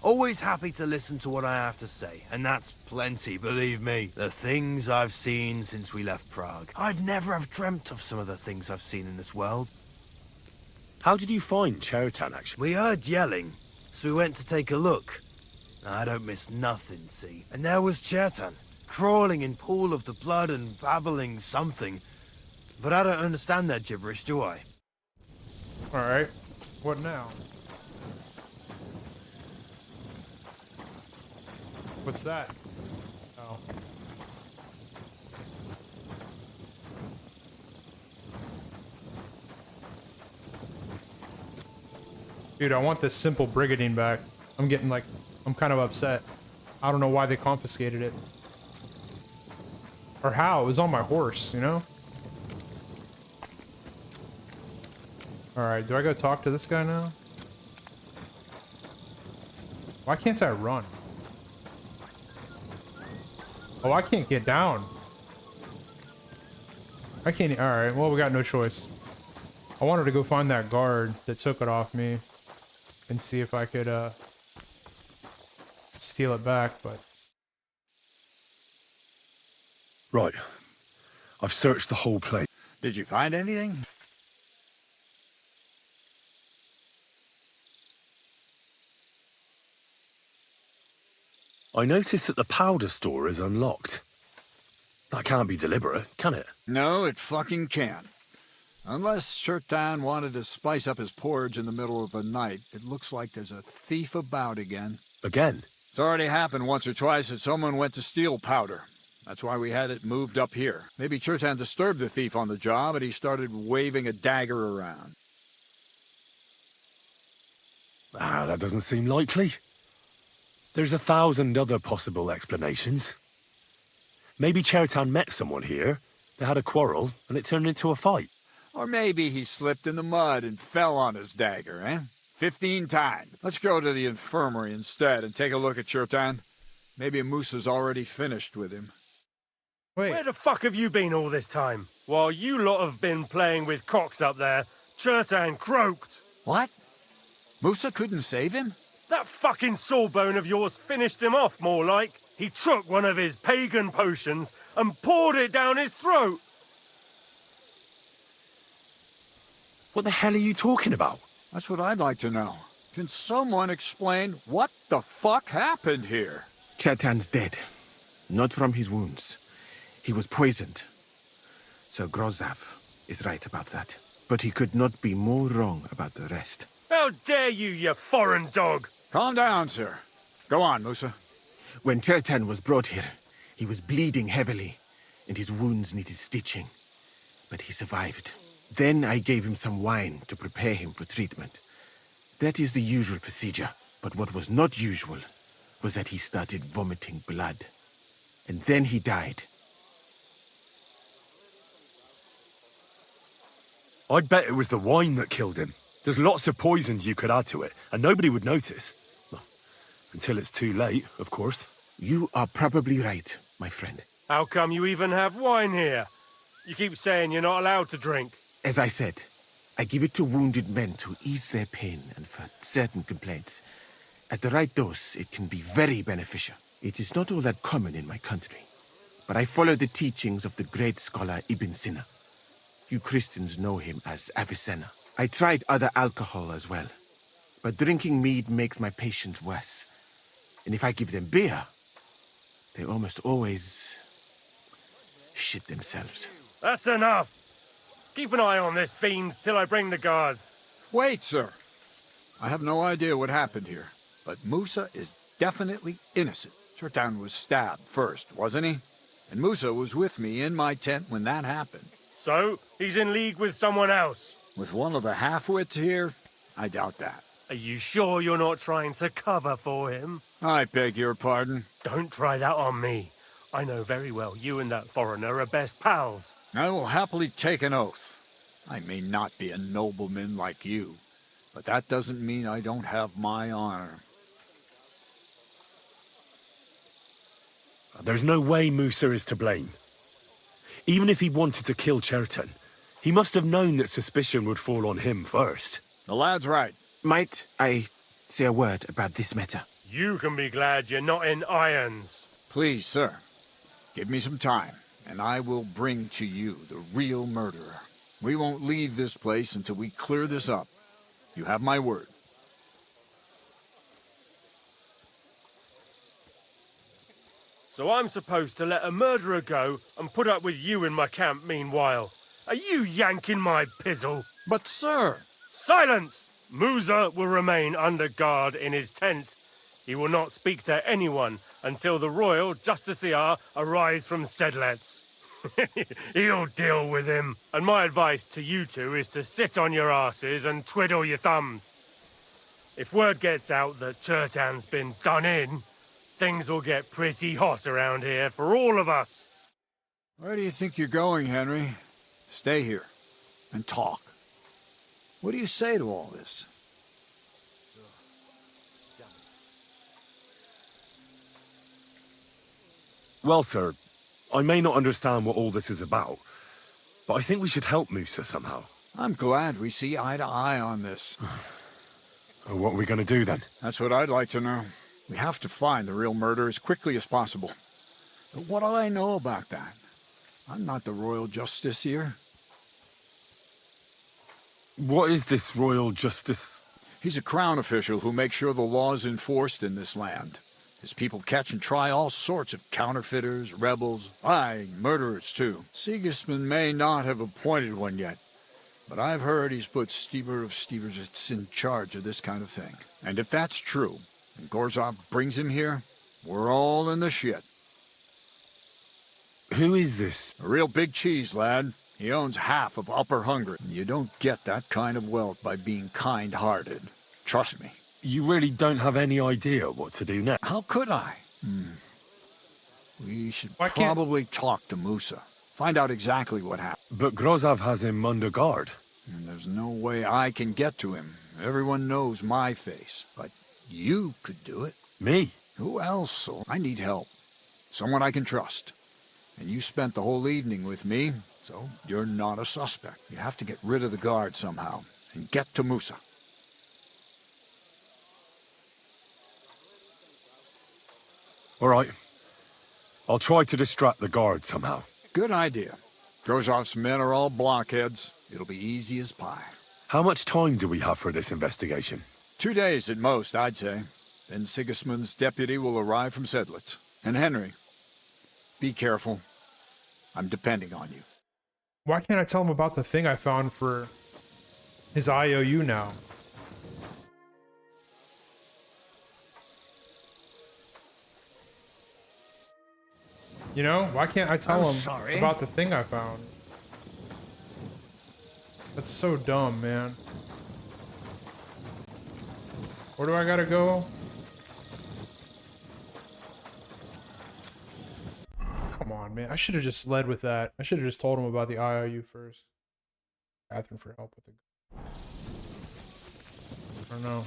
Always happy to listen to what I have to say. And that's plenty, believe me. The things I've seen since we left Prague. I'd never have dreamt of some of the things I've seen in this world. How did you find Chertan, actually? We heard yelling, so we went to take a look. I don't miss nothing, see? And there was Chertan, crawling in pool of the blood and babbling something. But I don't understand that gibberish, do I? Alright. What now? What's that? Oh. Dude, I want this simple brigadine back. I'm kind of upset. I don't know why they confiscated it. Or how, it was on my horse, you know? Alright, do I go talk to this guy now? Why can't I run? Oh, I can't get down. I can't, alright, well we got no choice. I wanted to go find that guard that took it off me. And see if I could, steal it back, but... Right. I've searched the whole place. Did you find anything? I noticed that the powder store is unlocked. That can't be deliberate, can it? No, it fucking can't. Unless Chertan wanted to spice up his porridge in the middle of the night, it looks like there's a thief about again. Again? It's already happened once or twice that someone went to steal powder. That's why we had it moved up here. Maybe Chertan disturbed the thief on the job and he started waving a dagger around. Ah, that doesn't seem likely. There's 1,000 other possible explanations. Maybe Chertan met someone here, they had a quarrel, and it turned into a fight. Or maybe he slipped in the mud and fell on his dagger, eh? 15 times. Let's go to the infirmary instead and take a look at Chertan. Maybe Musa's already finished with him. Wait. Where the fuck have you been all this time? While you lot have been playing with cocks up there, Chertan croaked. What? Musa couldn't save him? That fucking sawbone of yours finished him off, more like. He took one of his pagan potions and poured it down his throat. What the hell are you talking about? That's what I'd like to know. Can someone explain what the fuck happened here? Chertan's dead. Not from his wounds. He was poisoned. So Grozav is right about that. But he could not be more wrong about the rest. How dare you, you foreign dog! Calm down, sir. Go on, Musa. When Chertan was brought here, he was bleeding heavily, and his wounds needed stitching. But he survived. Then I gave him some wine to prepare him for treatment. That is the usual procedure. But what was not usual was that he started vomiting blood. And then he died. I'd bet it was the wine that killed him. There's lots of poisons you could add to it, and nobody would notice. Well, until it's too late, of course. You are probably right, my friend. How come you even have wine here? You keep saying you're not allowed to drink. As I said, I give it to wounded men to ease their pain and for certain complaints. At the right dose, it can be very beneficial. It is not all that common in my country, but I follow the teachings of the great scholar Ibn Sina. You Christians know him as Avicenna. I tried other alcohol as well, but drinking mead makes my patients worse. And if I give them beer, they almost always shit themselves. That's enough! Keep an eye on this fiend till I bring the guards. Wait, sir. I have no idea what happened here, but Musa is definitely innocent. Chertan was stabbed first, wasn't he? And Musa was with me in my tent when that happened. So, he's in league with someone else? With one of the half-wits here? I doubt that. Are you sure you're not trying to cover for him? I beg your pardon. Don't try that on me. I know very well you and that foreigner are best pals. I will happily take an oath. I may not be a nobleman like you, but that doesn't mean I don't have my honor. There's no way Musa is to blame. Even if he wanted to kill Chertan, he must have known that suspicion would fall on him first. The lad's right. Might I say a word about this matter? You can be glad you're not in irons. Please, sir. Give me some time, and I will bring to you the real murderer. We won't leave this place until we clear this up. You have my word. So I'm supposed to let a murderer go and put up with you in my camp meanwhile. Are you yanking my pizzle? But, sir... Silence! Musa will remain under guard in his tent. He will not speak to anyone until the royal justiciar arrives from Sedlets. He'll deal with him. And my advice to you two is to sit on your asses and twiddle your thumbs. If word gets out that Chertan's been done in, things will get pretty hot around here for all of us. Where do you think you're going, Henry? Stay here and talk. What do you say to all this? Well, sir, I may not understand what all this is about, but I think we should help Musa somehow. I'm glad we see eye to eye on this. Well, what are we going to do then? That's what I'd like to know. We have to find the real murderer as quickly as possible. But what do I know about that? I'm not the royal justice here. What is this royal justice? He's a crown official who makes sure the law is enforced in this land. His people catch and try all sorts of counterfeiters, rebels, aye, murderers too. Sigismund may not have appointed one yet, but I've heard he's put Stever of Steversits in charge of this kind of thing. And if that's true, and Gorzov brings him here, we're all in the shit. Who is this? A real big cheese, lad. He owns half of Upper Hungary. You don't get that kind of wealth by being kind-hearted. Trust me. You really don't have any idea what to do next? How could I? We should probably talk to Musa. Find out exactly what happened. But Grozov has him under guard. And there's no way I can get to him. Everyone knows my face. But you could do it. Me? Who else? So I need help. Someone I can trust. And you spent the whole evening with me, so you're not a suspect. You have to get rid of the guard somehow, and get to Musa. All right. I'll try to distract the guard somehow. Good idea. Grozov's men are all blockheads. It'll be easy as pie. How much time do we have for this investigation? 2 days at most, I'd say. Then Sigismund's deputy will arrive from Sedlitz. And Henry, be careful. I'm depending on you. Why can't I tell him about the thing I found for his IOU now? You know, why can't I tell I'm him sorry. about the thing I found? That's so dumb, man. Where do I gotta go? Come on, man. I should have just led with that. I should have just told him about the IOU first. Catherine for help with it. I don't know.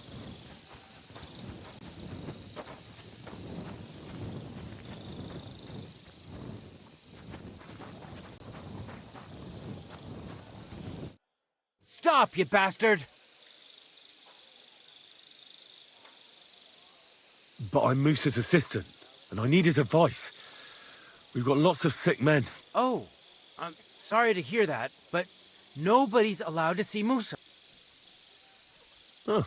Stop, you bastard! But I'm Moose's assistant, and I need his advice. We've got lots of sick men. Oh, I'm sorry to hear that, but nobody's allowed to see Musa. Huh.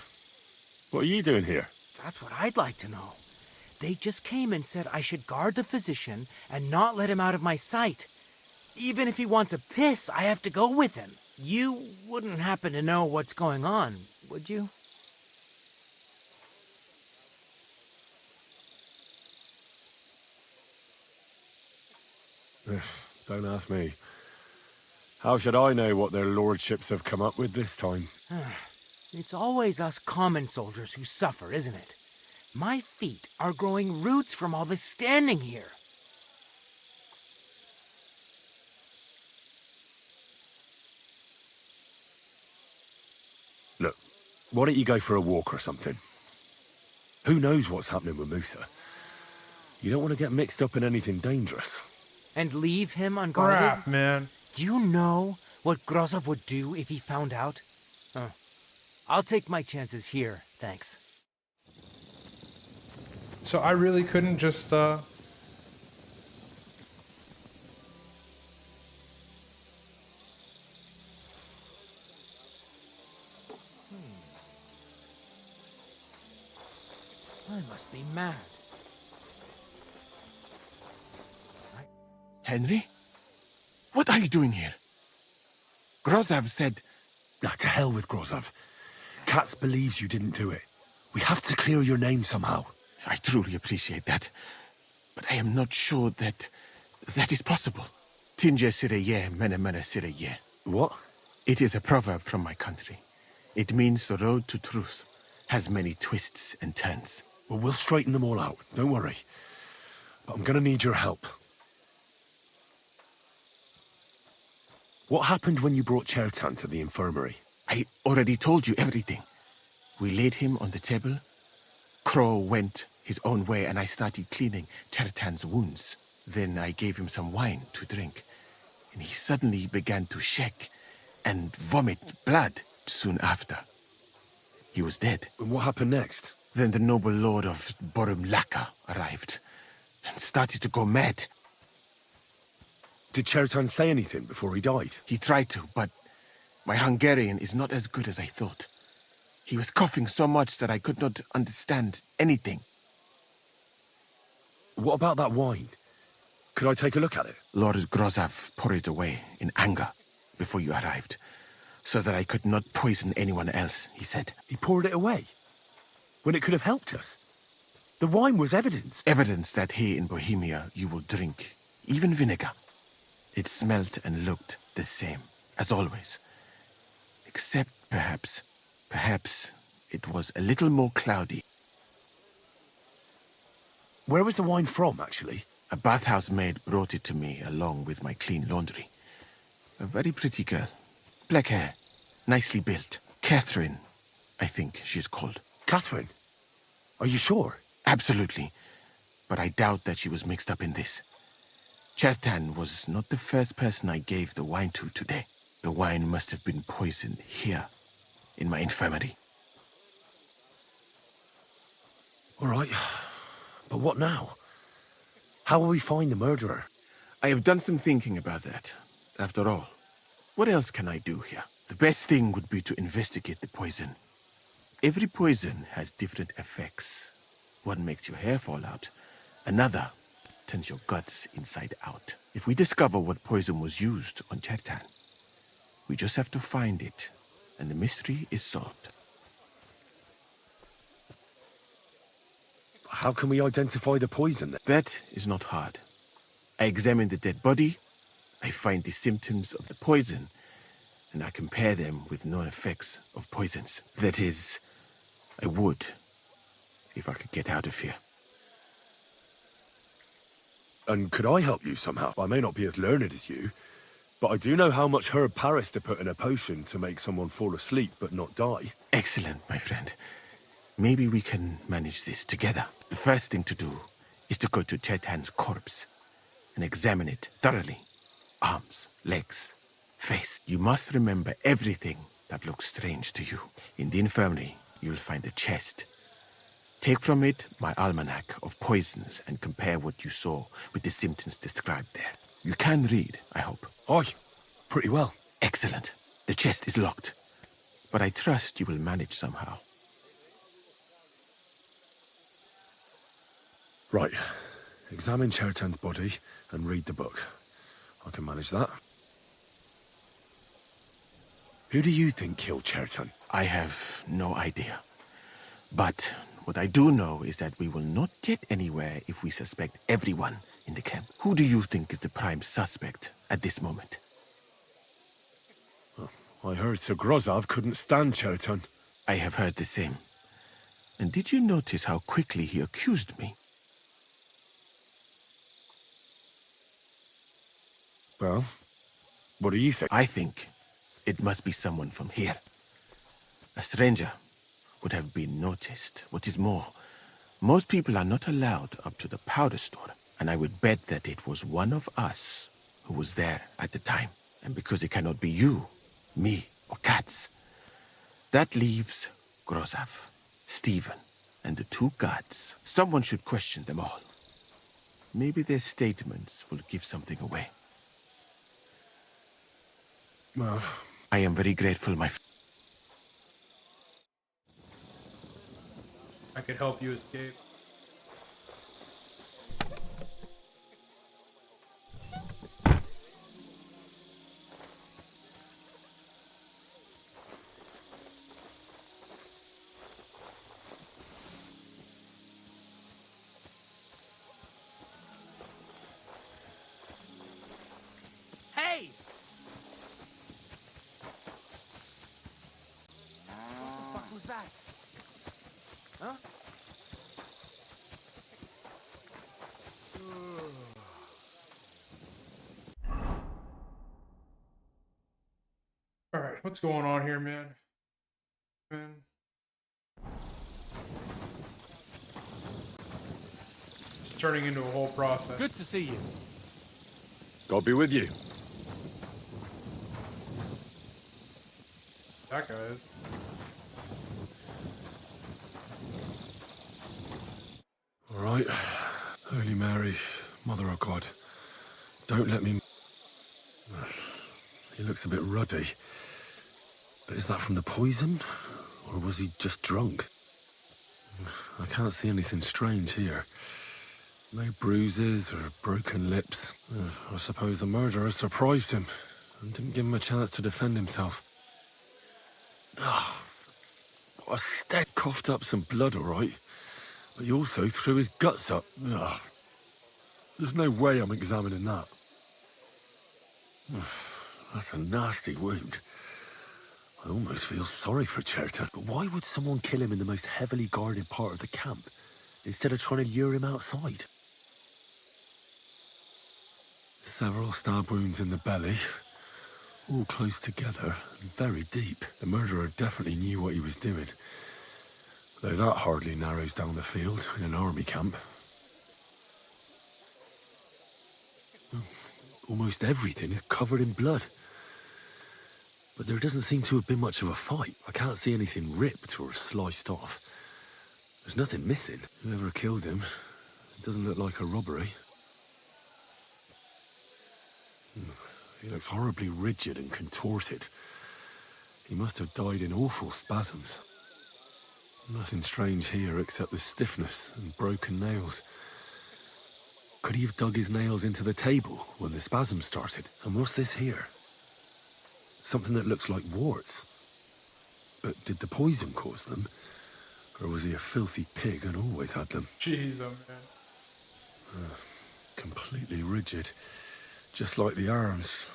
What are you doing here? That's what I'd like to know. They just came and said I should guard the physician and not let him out of my sight. Even if he wants a piss, I have to go with him. You wouldn't happen to know what's going on, would you? Don't ask me. How should I know what their lordships have come up with this time? It's always us common soldiers who suffer, isn't it? My feet are growing roots from all this standing here. Look, why don't you go for a walk or something? Who knows what's happening with Musa? You don't want to get mixed up in anything dangerous. And leave him unguarded? Crap, man. Do you know what Grozov would do if he found out? I'll take my chances here, thanks. So I really couldn't just, I must be mad. Henry? What are you doing here? Grozov said... To hell with Grozov. Katz believes you didn't do it. We have to clear your name somehow. I truly appreciate that. But I am not sure that is possible. Tinge sireye, mene mene sireye. What? It is a proverb from my country. It means the road to truth has many twists and turns. Well, we'll straighten them all out. Don't worry. But I'm gonna need your help. What happened when you brought Chertan to the infirmary? I already told you everything. We laid him on the table. Crow went his own way and I started cleaning Chertan's wounds. Then I gave him some wine to drink. And he suddenly began to shake and vomit blood soon after. He was dead. And what happened next? Then the noble lord of Borum Laka arrived and started to go mad. Did Chertan say anything before he died? He tried to, but my Hungarian is not as good as I thought. He was coughing so much that I could not understand anything. What about that wine? Could I take a look at it? Lord Grozov poured it away in anger before you arrived, so that I could not poison anyone else, he said. He poured it away? When it could have helped us? The wine was evidence. Evidence that here in Bohemia you will drink, even vinegar. It smelt and looked the same, as always. Except perhaps it was a little more cloudy. Where was the wine from, actually? A bathhouse maid brought it to me along with my clean laundry. A very pretty girl. Black hair, nicely built. Catherine, I think she's called. Catherine? Are you sure? Absolutely. But I doubt that she was mixed up in this. Chertan was not the first person I gave the wine to today. The wine must have been poisoned here, in my infirmary. All right. But what now? How will we find the murderer? I have done some thinking about that. After all, what else can I do here? The best thing would be to investigate the poison. Every poison has different effects. One makes your hair fall out. Another turns your guts inside out. If we discover what poison was used on Chertan, we just have to find it, and the mystery is solved. How can we identify the poison then? That is not hard. I examine the dead body, I find the symptoms of the poison, and I compare them with known effects of poisons. That is, I would, if I could get out of here. And could I help you somehow? I may not be as learned as you, but I do know how much herb Paris to put in a potion to make someone fall asleep but not die. Excellent, my friend. Maybe we can manage this together. The first thing to do is to go to Chetan's corpse and examine it thoroughly. Arms, legs, face. You must remember everything that looks strange to you. In the infirmary, you'll find a chest. Take from it my almanac of poisons and compare what you saw with the symptoms described there. You can read, I hope. Aye, pretty well. Excellent. The chest is locked, but I trust you will manage somehow. Right. Examine Chertan's body and read the book. I can manage that. Who do you think killed Chertan? I have no idea. But what I do know is that we will not get anywhere if we suspect everyone in the camp. Who do you think is the prime suspect at this moment? Well, I heard Sir Grozov couldn't stand Chertan. I have heard the same. And did you notice how quickly he accused me? Well, what do you think? I think it must be someone from here. A stranger would have been noticed. What is more, most people are not allowed up to the powder store, and I would bet that it was one of us who was there at the time. And because it cannot be you, me, or Katz, that leaves Grozov, Stephen, and the two guards. Someone should question them all. Maybe their statements will give something away. Well, I am very grateful, my friend. I could help you escape. Hey! What the fuck was that? Huh? All right, what's going on here, man? It's turning into a whole process. Good to see you. God be with you. That guy is. All right. Holy Mary, Mother of God, don't let me... He looks a bit ruddy. But is that from the poison? Or was he just drunk? I can't see anything strange here. No bruises or broken lips. I suppose the murderer surprised him and didn't give him a chance to defend himself. What a step. Coughed up some blood, all right. But he also threw his guts up. Ugh. There's no way I'm examining that. That's a nasty wound. I almost feel sorry for Chertan. But why would someone kill him in the most heavily guarded part of the camp, instead of trying to lure him outside? Several stab wounds in the belly, all close together and very deep. The murderer definitely knew what he was doing. Though that hardly narrows down the field in an army camp. Almost everything is covered in blood. But there doesn't seem to have been much of a fight. I can't see anything ripped or sliced off. There's nothing missing. Whoever killed him, it doesn't look like a robbery. He looks horribly rigid and contorted. He must have died in awful spasms. Nothing strange here except the stiffness and broken nails. Could he have dug his nails into the table when the spasms started? And what's this here? Something that looks like warts. But did the poison cause them? Or was he a filthy pig and always had them? Jeez, oh man. completely rigid, just like the arms.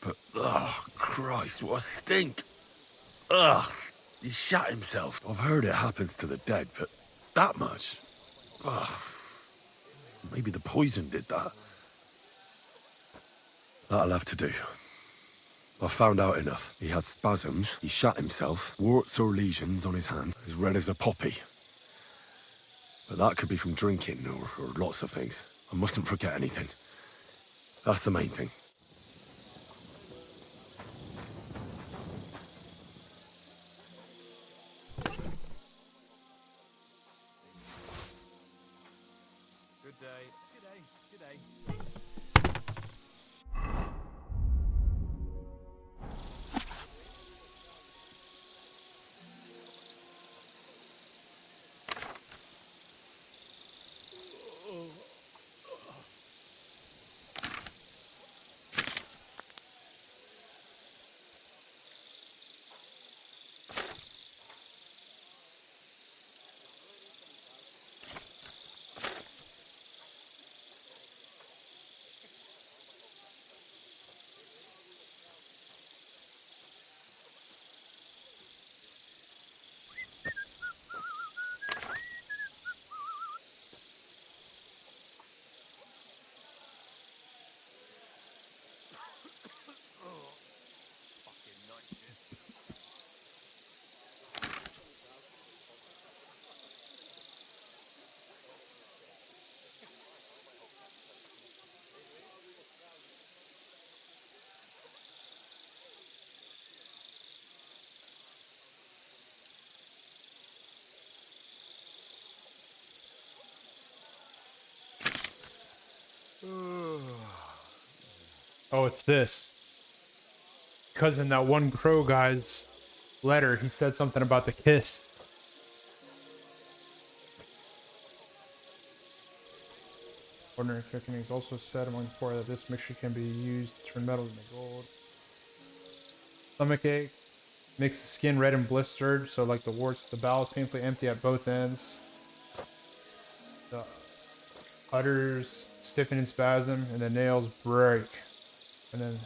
But, oh, Christ, what a stink! Ugh, he shot himself. I've heard it happens to the dead, but that much? Ugh. Maybe the poison did that. That'll have to do. I found out enough. He had spasms, he shot himself, warts or lesions on his hands, as red as a poppy. But that could be from drinking, or lots of things. I mustn't forget anything. That's the main thing. Good day. Good day. Good day. Oh, it's this. Because in that one crow guy's letter, he said something about the kiss. Ordinary cooking is also said among the poor that this mixture can be used to turn metal into gold. Stomachache makes the skin red and blistered, so like the warts, the bowels painfully empty at both ends. The udders stiffen and spasm, and the nails break. And then,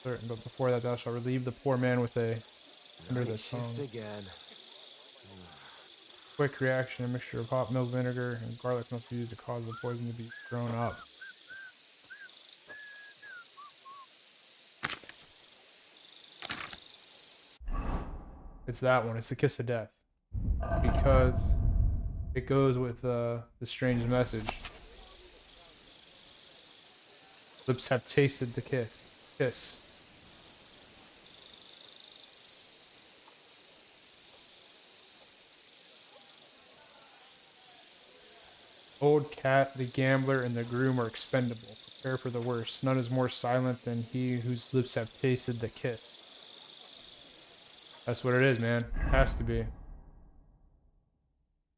but before that, thou shalt relieve the poor man with a under the tongue. Again. Quick reaction: a mixture of hot milk vinegar and garlic must be used to cause the poison to be thrown up. It's that one. It's the kiss of death, because it goes with the strange message. Lips have tasted the kiss. Old cat, the gambler, and the groom are expendable. Prepare for the worst. None is more silent than he whose lips have tasted the kiss. That's what it is, man. It has to be.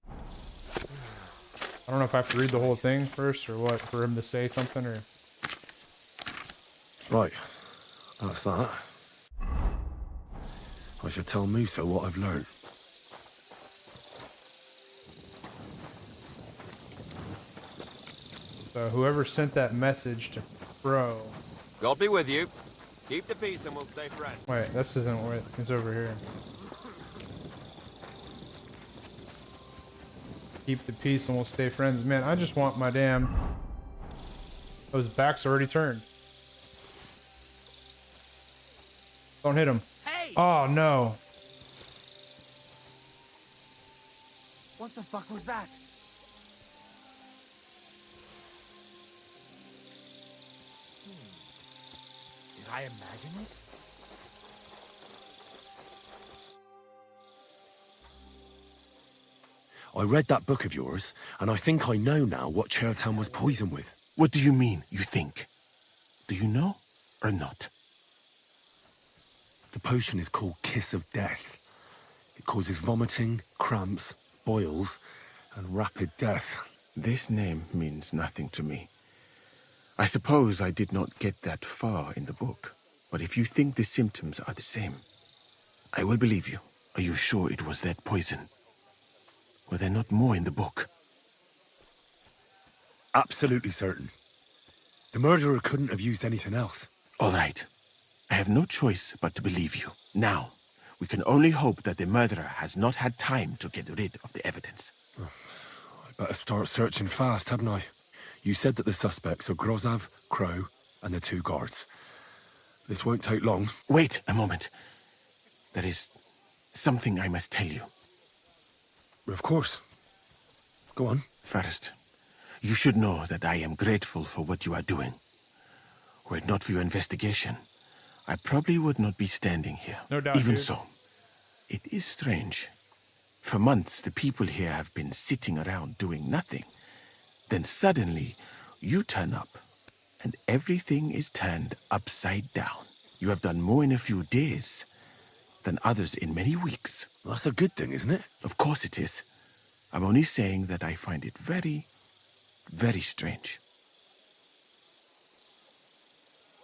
I don't know if I have to read the whole thing first or what, for him to say something or... Right. That's that. I should tell Musa what I've learned. So whoever sent that message to Pro... God be with you. Keep the peace and we'll stay friends. Wait, this isn't what it's over here. Keep the peace and we'll stay friends. Man, I just want my damn... Those backs already turned. Don't hit him. Hey! Oh, no. What the fuck was that? Did I imagine it? I read that book of yours, and I think I know now what Chertown was poisoned with. What do you mean, you think? Do you know or not? The potion is called Kiss of Death. It causes vomiting, cramps, boils, and rapid death. This name means nothing to me. I suppose I did not get that far in the book, but if you think the symptoms are the same, I will believe you. Are you sure it was that poison? Were there not more in the book? absolutely certain. The murderer couldn't have used anything else. All right. I have no choice but to believe you. Now, we can only hope that the murderer has not had time to get rid of the evidence. I better start searching fast, hadn't I? You said that the suspects are Grozov, Crow, and the 2 guards. This won't take long. Wait a moment. There is something I must tell you. Of course. Go on. First, you should know that I am grateful for what you are doing. Were it not for your investigation, I probably would not be standing here. No doubt, Even dude. so, it is strange. For months, the people here have been sitting around doing nothing. Then suddenly, you turn up, and everything is turned upside down. You have done more in a few days than others in many weeks. Well, that's a good thing, isn't it? Of course it is. I'm only saying that I find it very, very strange.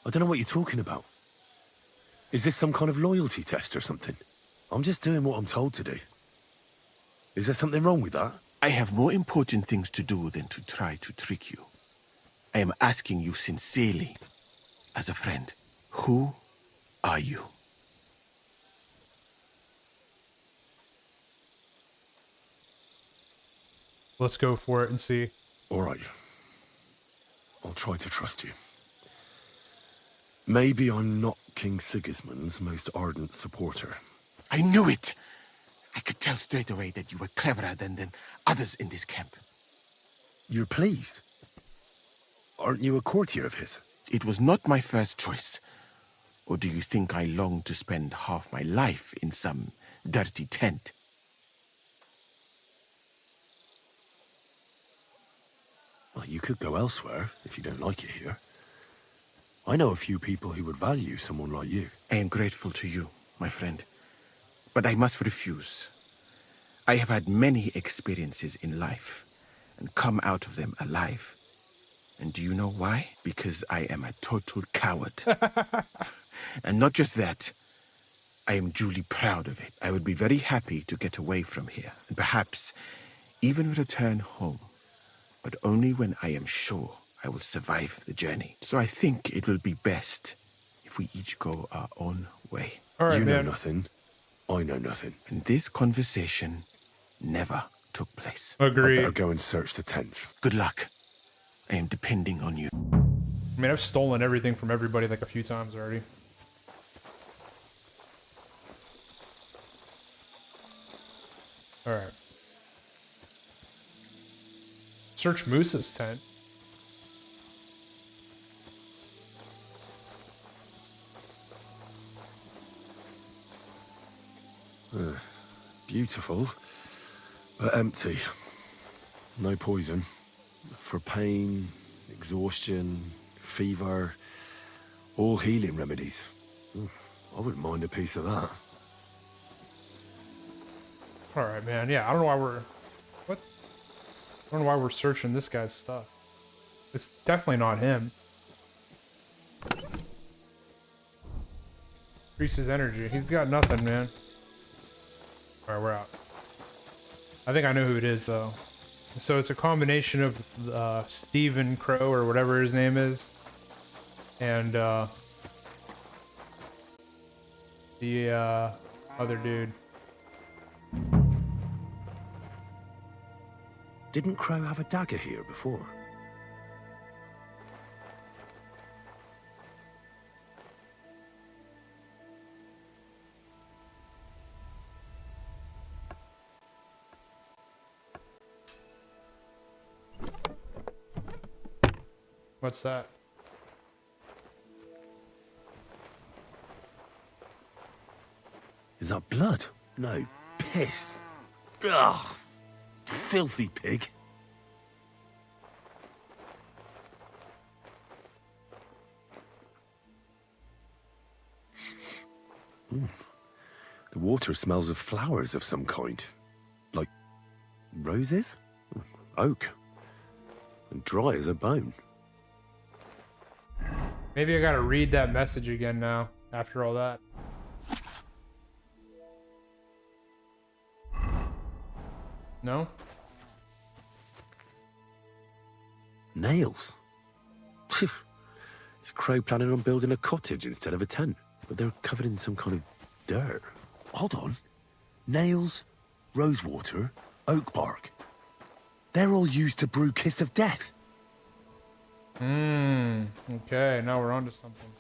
I don't know what you're talking about. Is this some kind of loyalty test or something? I'm just doing what I'm told to do. Is there something wrong with that? I have more important things to do than to try to trick you. I am asking you sincerely, as a friend, who are you? Let's go for it and see. All right. I'll try to trust you. Maybe I'm not King Sigismund's most ardent supporter. I knew it! I could tell straight away that you were cleverer than others in this camp. You're pleased? Aren't you a courtier of his? It was not my first choice. Or do you think I long to spend half my life in some dirty tent? Well, you could go elsewhere if you don't like it here. I know a few people who would value someone like you. I am grateful to you, my friend. But I must refuse. I have had many experiences in life and come out of them alive. And do you know why? Because I am a total coward. And not just that, I am duly proud of it. I would be very happy to get away from here and perhaps even return home, but only when I am sure I will survive the journey. So I think it will be best if we each go our own way. All right, you know man. nothing. I know nothing. And this conversation never took place. Agree. I better go and search the tents. Good luck. I am depending on you. I mean, I've stolen everything from everybody like a few times already. All right. Search Moose's tent. Beautiful, but empty. No poison. For pain, exhaustion, fever, all healing remedies. I wouldn't mind a piece of that. All right, man. Yeah, I don't know why we're... What? I don't know why we're searching this guy's stuff. It's definitely not him. Increases energy. He's got nothing, man. All right, we're out. I think I know who it is, though. So it's a combination of Stephen Crow, or whatever his name is, and the other dude. Didn't Crow have a dagger here before? What's that? Is that blood? No, piss. Ugh, filthy pig. The water smells of flowers of some kind. Like roses? Oak. And dry as a bone. Maybe I gotta read that message again now, after all that. No? Nails? Is Crow planning on building a cottage instead of a tent? But they're covered in some kind of dirt. Hold on. Nails, rosewater, oak bark. They're all used to brew Kiss of Death. Okay, now we're on to something.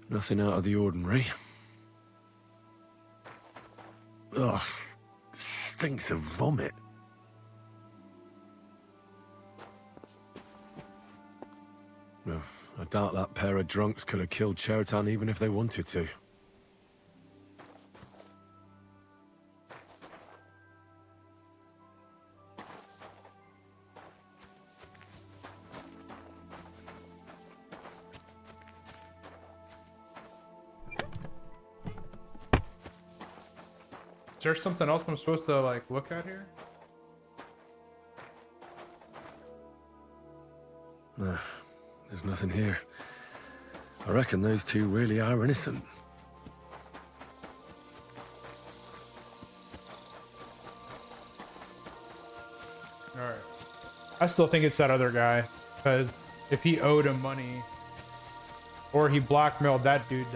Nothing out of the ordinary. Ugh, stinks of vomit. No, I doubt that pair of drunks could have killed Chertan even if they wanted to. Is there something else I'm supposed to like look at here? Nah, there's nothing here. I reckon those two really are innocent. Alright. I still think it's that other guy, because if he owed him money, or he blackmailed that dude,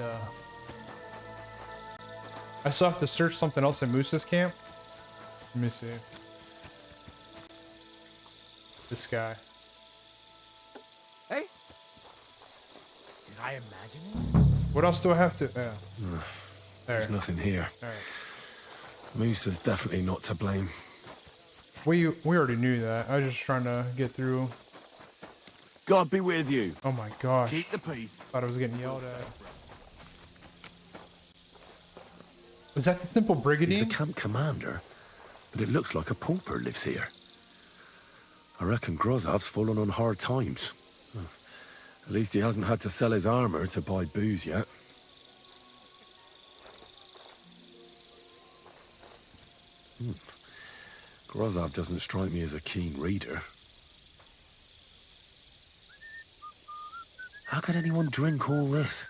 I still have to search something else in Moose's camp. Let me see. This guy. Hey? Did I imagine it? What else do I have to... Yeah. There's nothing here. Alright. Moose is definitely not to blame. We already knew that. I was just trying to get through. God be with you. Oh my gosh. Keep the peace. Thought I was getting yelled at. Was that the simple brigadier? He's the camp commander, but it looks like a pauper lives here. I reckon Grozov's fallen on hard times. At least he hasn't had to sell his armor to buy booze yet. Grozov doesn't strike me as a keen reader. How could anyone drink all this?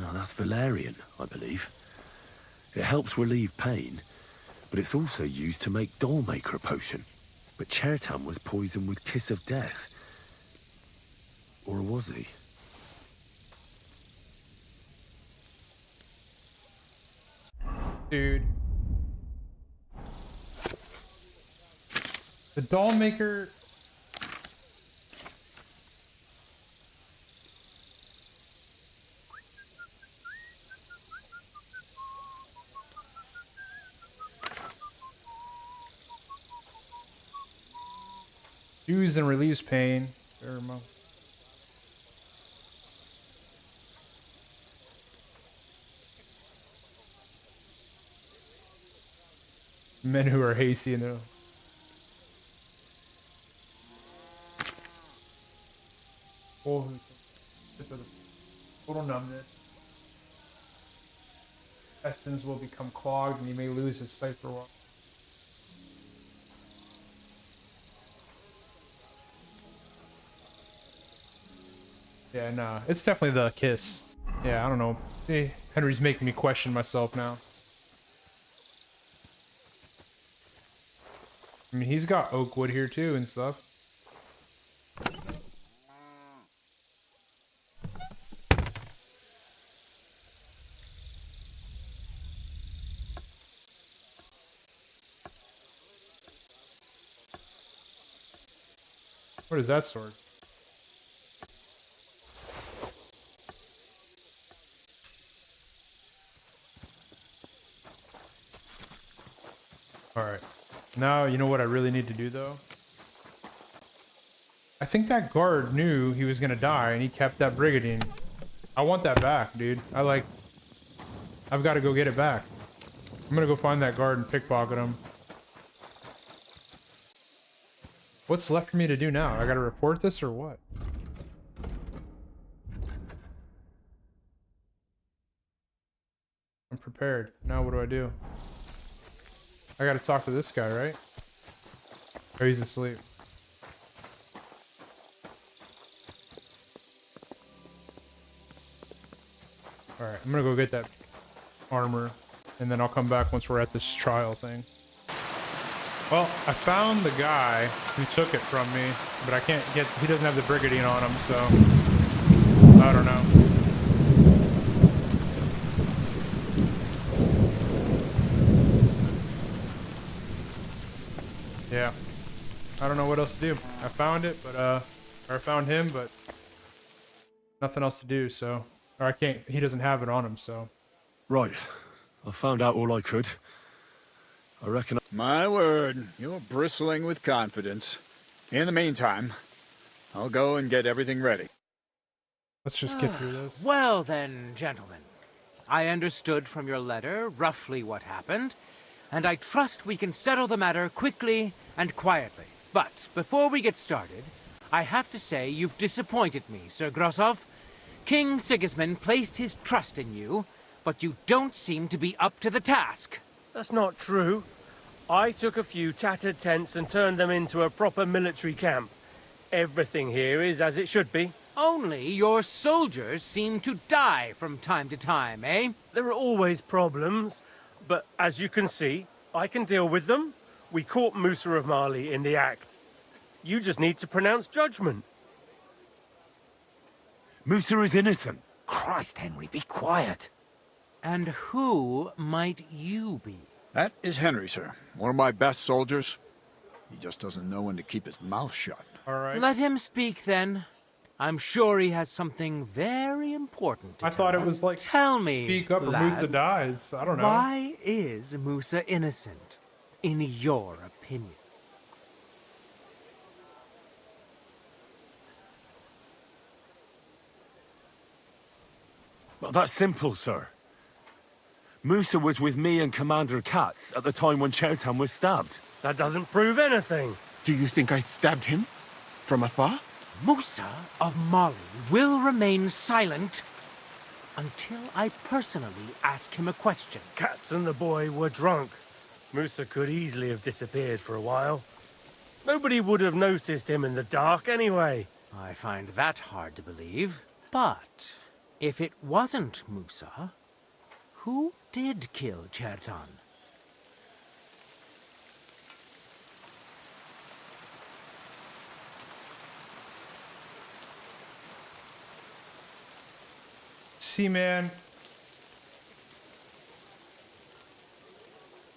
Oh, that's valerian, I believe. It helps relieve pain, but it's also used to make Dollmaker potion. But Chertan was poisoned with Kiss of Death. Or was he? Dude. The Dollmaker... Soothes and relieves pain. Men who are hasty in their... Total numbness. Intestines will become clogged and he may lose his sight for a while. Yeah, nah, it's definitely the kiss. Yeah, I don't know. See, Henry's making me question myself now. I mean, he's got oak wood here too and stuff. What is that sword? Alright. Now, you know what I really need to do, though? I think that guard knew he was gonna die, and he kept that brigandine. I want that back, dude. I've got to go get it back. I'm gonna go find that guard and pickpocket him. What's left for me to do now? I gotta report this or what? I'm prepared. Now what do? I gotta talk to this guy, right? Or he's asleep. Alright, I'm gonna go get that armor, and then I'll come back once we're at this trial thing. Well, I found the guy who took it from me, but I can't get... He doesn't have the brigandine on him, so... I don't know. Yeah. I don't know what else to do. I found it, but, or I found him, but... nothing else to do, so... Or I can't... He doesn't have it on him, so... Right. I found out all I could. I reckon... My word, you're bristling with confidence. In the meantime, I'll go and get everything ready. Let's just get through this. Well then, gentlemen. I understood from your letter roughly what happened, and I trust we can settle the matter quickly and quietly. But before we get started, I have to say you've disappointed me, Sir Grosov. King Sigismund placed his trust in you, but you don't seem to be up to the task. That's not true. I took a few tattered tents and turned them into a proper military camp. Everything here is as it should be. Only your soldiers seem to die from time to time, eh? There are always problems, but as you can see, I can deal with them. We caught Musa of Mali in the act. You just need to pronounce judgment. Musa is innocent. Christ, Henry, be quiet. And who might you be? That is Henry, sir. One of my best soldiers. He just doesn't know when to keep his mouth shut. All right. Let him speak, then. I'm sure he has something very important to I tell thought it us. was like... Tell me, Speak up or lad, Musa dies. I don't know. why is Musa innocent, in your opinion? Well, that's simple, sir. Musa was with me and Commander Katz at the time when Chertan was stabbed. That doesn't prove anything. Do you think I stabbed him? From afar? Musa of Mali will remain silent until I personally ask him a question. Katz and the boy were drunk. Musa could easily have disappeared for a while. Nobody would have noticed him in the dark anyway. I find that hard to believe. But if it wasn't Musa, who did kill Chertan? See, man.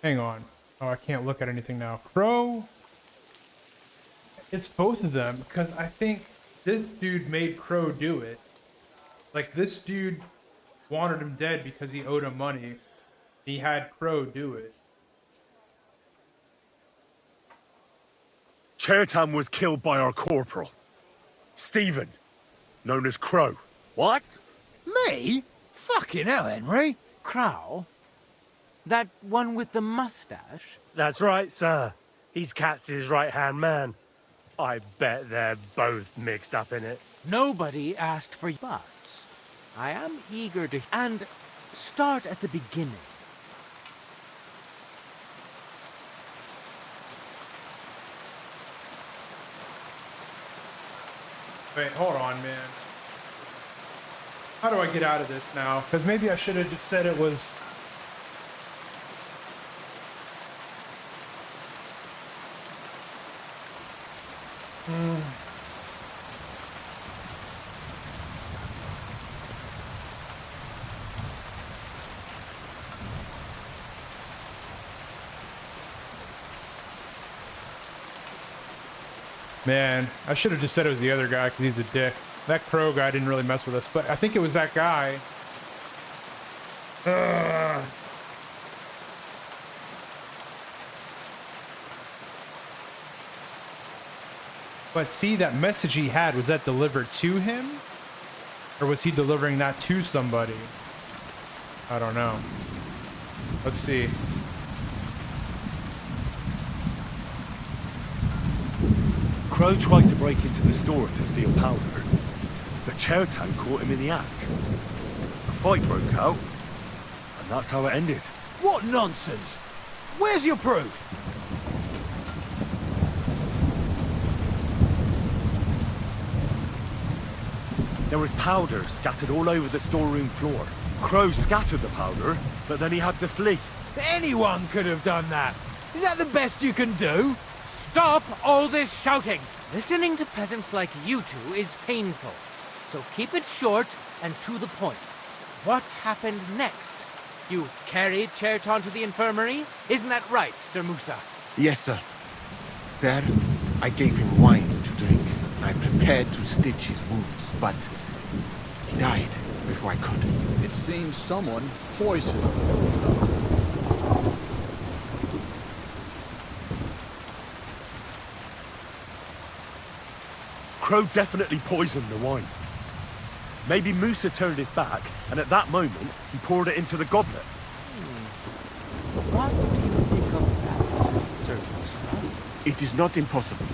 Hang on. Oh, I can't look at anything now. Crow. It's both of them, because I think this dude made Crow do it. Like, this dude wanted him dead because he owed him money. He had Crow do it. Chertan was killed by our corporal, Stephen, known as Crow. What? Me? Fucking hell, Henry. Crow? That one with the mustache? That's right, sir. He's Katz's right-hand man. I bet they're both mixed up in it. Nobody asked for you, but I am eager to... And start at the beginning. Wait, hold on, man. How do I get out of this now? Because maybe I should have just said it was... Man, I should have just said it was the other guy because he's a dick. That Crow guy didn't really mess with us, but I think it was that guy. Ugh. But see, that message he had, was that delivered to him? Or was he delivering that to somebody? I don't know. Let's see. Crow tried to break into the store to steal powder, but Chertan caught him in the act. A fight broke out, and that's how it ended. What nonsense! Where's your proof? There was powder scattered all over the storeroom floor. Crow scattered the powder, but then he had to flee. Anyone could have done that. Is that the best you can do? Stop all this shouting! Listening to peasants like you two is painful. So keep it short and to the point. What happened next? You carried Cherton to the infirmary? Isn't that right, Sir Musa? Yes, sir. There, I gave him wine to drink. I prepared to stitch his wounds, but he died before I could. It seems someone poisoned the old fellow. Crow definitely poisoned the wine. Maybe Musa turned his back, and at that moment, he poured it into the goblet. What do you think of that, Sir Musa? It is not impossible.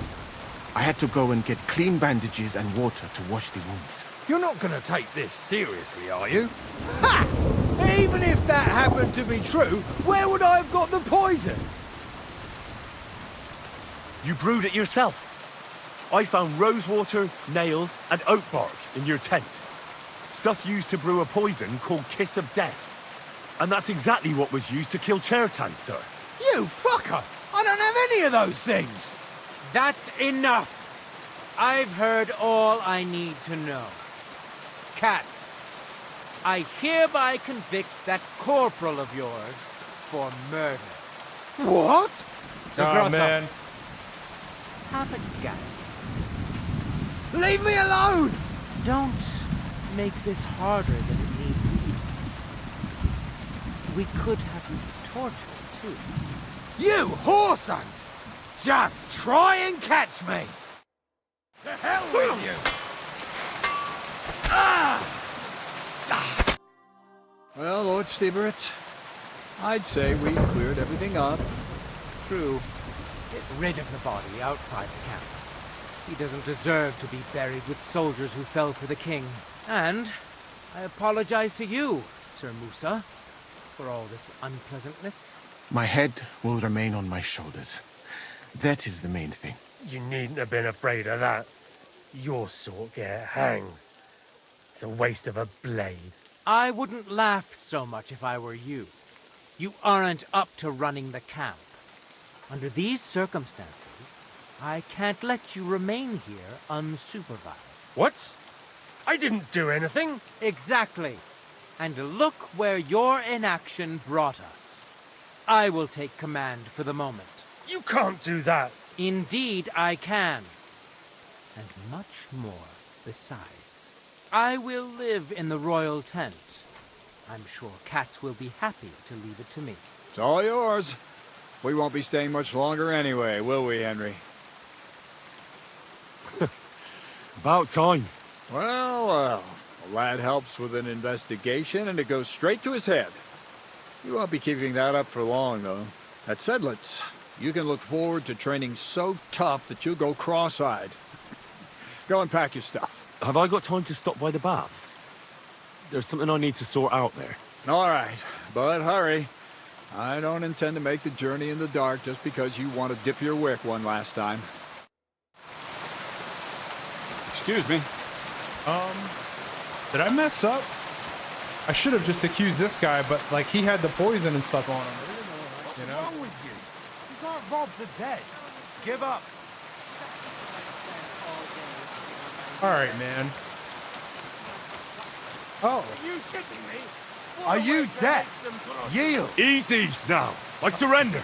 I had to go and get clean bandages and water to wash the wounds. You're not going to take this seriously, are you? Ha! Even if that happened to be true, where would I have got the poison? You brewed it yourself. I found rosewater, nails, and oak bark in your tent. Stuff used to brew a poison called Kiss of Death. And that's exactly what was used to kill Chertan, sir. You fucker! I don't have any of those things! That's enough! I've heard all I need to know. Cats, I hereby convict that corporal of yours for murder. What? Oh, man. Have a gun. Leave me alone! Don't make this harder than it need be. We could have you tortured, too. You whoresons! Just try and catch me! To hell with you! Well, Lord Stieberitz, I'd say we've cleared everything up. True. Get rid of the body outside the camp. He doesn't deserve to be buried with soldiers who fell for the king. And I apologize to you, Sir Musa, for all this unpleasantness. My head will remain on my shoulders. That is the main thing. You needn't have been afraid of that. Your sort get hanged. It's a waste of a blade. I wouldn't laugh so much if I were you. You aren't up to running the camp. Under these circumstances, I can't let you remain here unsupervised. What? I didn't do anything. Exactly. And look where your inaction brought us. I will take command for the moment. You can't do that. Indeed, I can. And much more besides. I will live in the royal tent. I'm sure cats will be happy to leave it to me. It's all yours. We won't be staying much longer anyway, will we, Henry? About time. Well, a lad helps with an investigation and it goes straight to his head. You won't be keeping that up for long, though. At Sedlitz, you can look forward to training so tough that you'll go cross-eyed. Go and pack your stuff. Have I got time to stop by the baths? There's something I need to sort out there. All right, but hurry. I don't intend to make the journey in the dark just because you want to dip your wick one last time. Excuse me. Did I mess up? I should have just accused this guy, but like he had the poison and stuff on him. What's wrong with you? You can't rob the dead. Give up. All right, man. Oh. Are you shitting me? Are you deaf? Yield. Easy now. I surrender.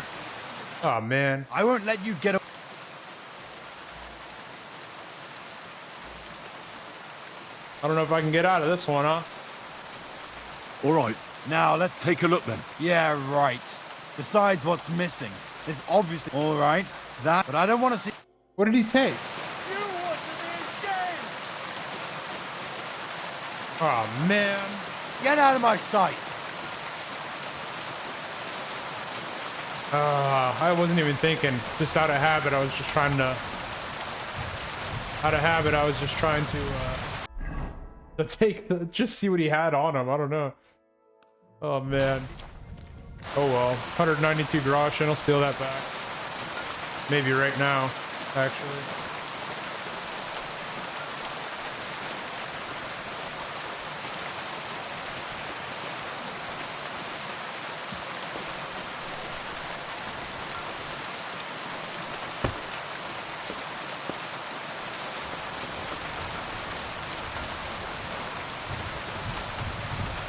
Oh, man. I won't let you get away. I don't know if I can get out of this one, huh? All right. Now, let's take a look then. Yeah, right. Besides what's missing. There's obviously... All right. That... But I don't want to see... What did he take? Oh, man. Get out of my sight. I wasn't even thinking. Just out of habit, I was just trying to... Out of habit, I was just trying to take the... Just see what he had on him. I don't know. Oh, man. Oh, well. 192 groschen. I'll steal that back. Maybe right now, actually.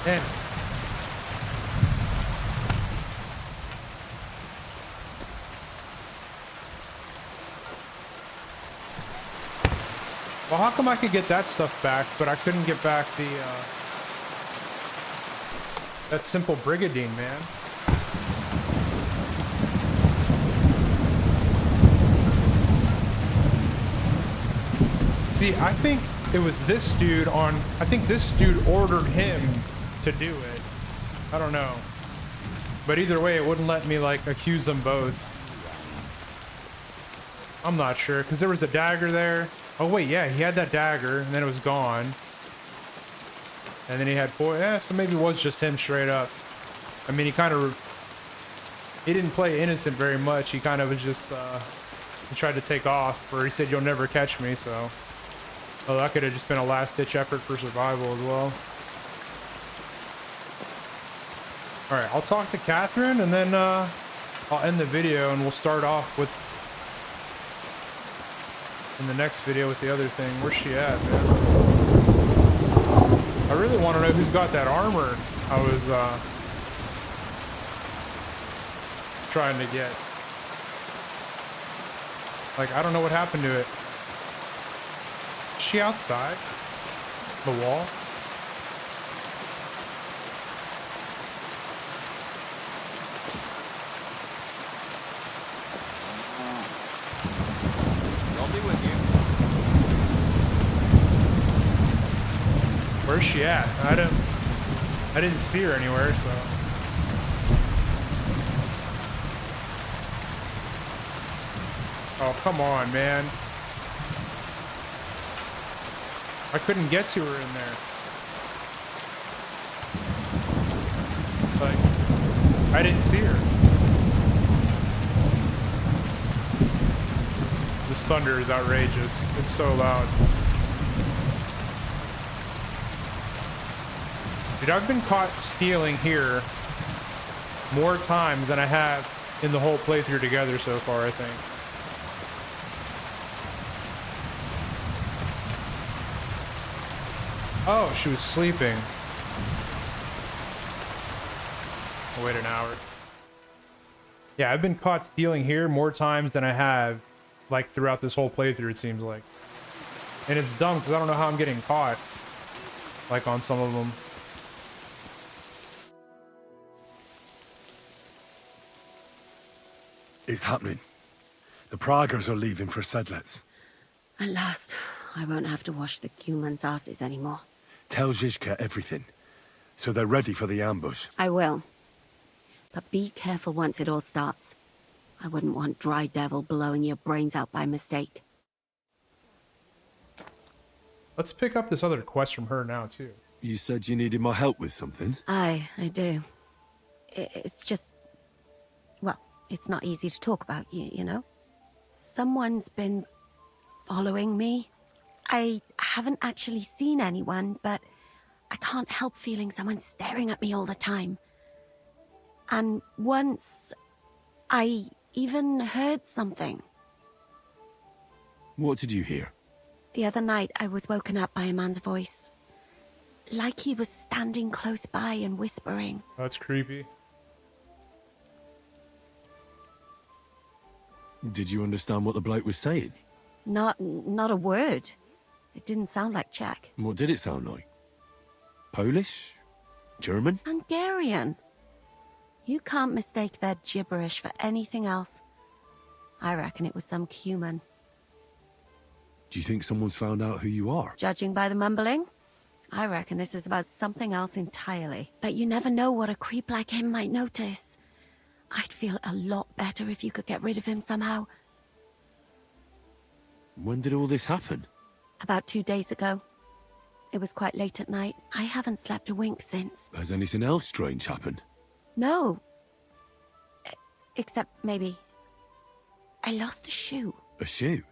And well, how come I could get that stuff back, but I couldn't get back the, that simple Brigadine, man? See, I think it was this dude on... I think this dude ordered him to do it. I don't know. But either way, it wouldn't let me, like, accuse them both. I'm not sure, because there was a dagger there. Oh, wait, yeah, he had that dagger, and then it was gone. And then he had four... Yeah, so maybe it was just him straight up. I mean, he kind of... He didn't play innocent very much. He kind of was just... he tried to take off, or he said, "You'll never catch me," so... Oh, that could have just been a last-ditch effort for survival as well. Alright, I'll talk to Catherine, and then I'll end the video, and we'll start off with... in the next video with the other thing. Where's she at, man? I really want to know who's got that armor I was trying to get. Like, I don't know what happened to it. Is she outside the wall? I'll be with you. Where's she at? I didn't see her anywhere, so. Oh, come on, man. I couldn't get to her in there. Like, I didn't see her. This thunder is outrageous. It's so loud. Dude, I've been caught stealing here more times than I have in the whole playthrough together so far, I think. Oh, she was sleeping. I'll wait an hour. Yeah, I've been caught stealing here more times than I have, like, throughout this whole playthrough, it seems like. And it's dumb, because I don't know how I'm getting caught. Like, on some of them. It's happening. The Praggers are leaving for Sedlets. At last, I won't have to wash the Cuman's asses anymore. Tell Zizka everything, so they're ready for the ambush. I will. But be careful once it all starts. I wouldn't want Dry Devil blowing your brains out by mistake. Let's pick up this other quest from her now, too. You said you needed my help with something? I do. It's just... Well, it's not easy to talk about, you know? Someone's been following me. I haven't actually seen anyone, but I can't help feeling someone staring at me all the time. And once, I even heard something. What did you hear? The other night, I was woken up by a man's voice. Like he was standing close by and whispering. That's creepy. Did you understand what the bloke was saying? Not a word. It didn't sound like Czech. What did it sound like? Polish? German? Hungarian. You can't mistake their gibberish for anything else. I reckon it was some Cuman. Do you think someone's found out who you are? Judging by the mumbling, I reckon this is about something else entirely. But you never know what a creep like him might notice. I'd feel a lot better if you could get rid of him somehow. When did all this happen? About 2 days ago. It was quite late at night. I haven't slept a wink since. Has anything else strange happened? No. Except maybe... I lost a shoe. A shoe?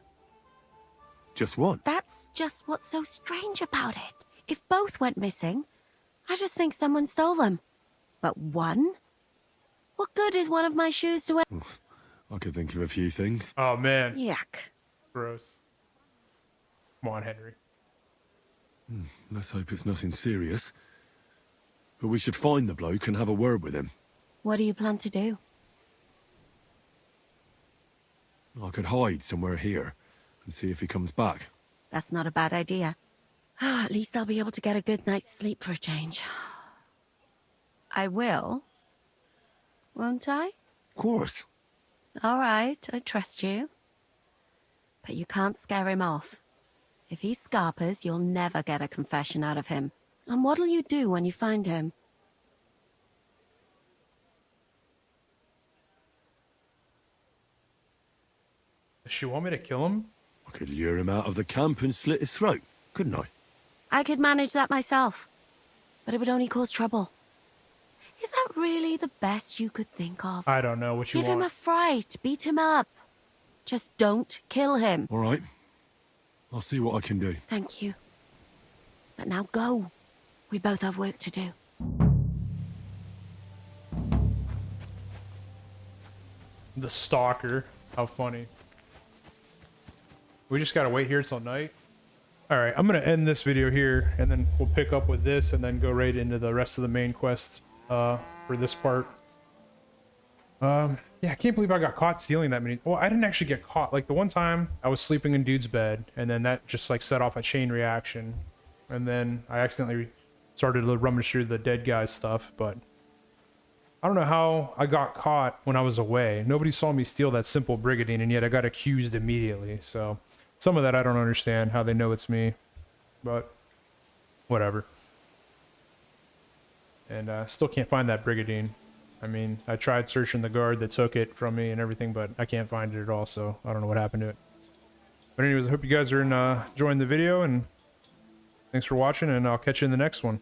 Just one? That's just what's so strange about it. If both went missing, I just think someone stole them. But one? What good is one of my shoes to... I could think of a few things. Oh, man. Yuck. Gross. Come on, Henry. Let's hope it's nothing serious. But we should find the bloke and have a word with him. What do you plan to do? I could hide somewhere here and see if he comes back. That's not a bad idea. At least I'll be able to get a good night's sleep for a change. I will. Won't I? Of course. All right, I trust you. But you can't scare him off. If he scarpers, you'll never get a confession out of him. And what'll you do when you find him? Does she want me to kill him? I could lure him out of the camp and slit his throat, couldn't I? I could manage that myself. But it would only cause trouble. Is that really the best you could think of? I don't know what you Give want. him a fright. Beat him up. Just don't kill him. All right. I'll see what I can do. Thank you. But now go. We both have work to do. The stalker. How funny. We just gotta wait here till night. Alright, I'm gonna end this video here, and then we'll pick up with this, and then go right into the rest of the main quest for this part. Yeah, I can't believe I got caught stealing that many. Well, I didn't actually get caught. Like, the one time I was sleeping in dude's bed, and then that just, like, set off a chain reaction. And then I accidentally started to rummage through the dead guy's stuff, but I don't know how I got caught when I was away. Nobody saw me steal that simple brigadine, and yet I got accused immediately. So some of that I don't understand, how they know it's me, but whatever. And still can't find that brigadine. I mean, I tried searching the guard that took it from me and everything, but I can't find it at all, so I don't know what happened to it. But anyways, I hope you guys are enjoying the video, and thanks for watching, and I'll catch you in the next one.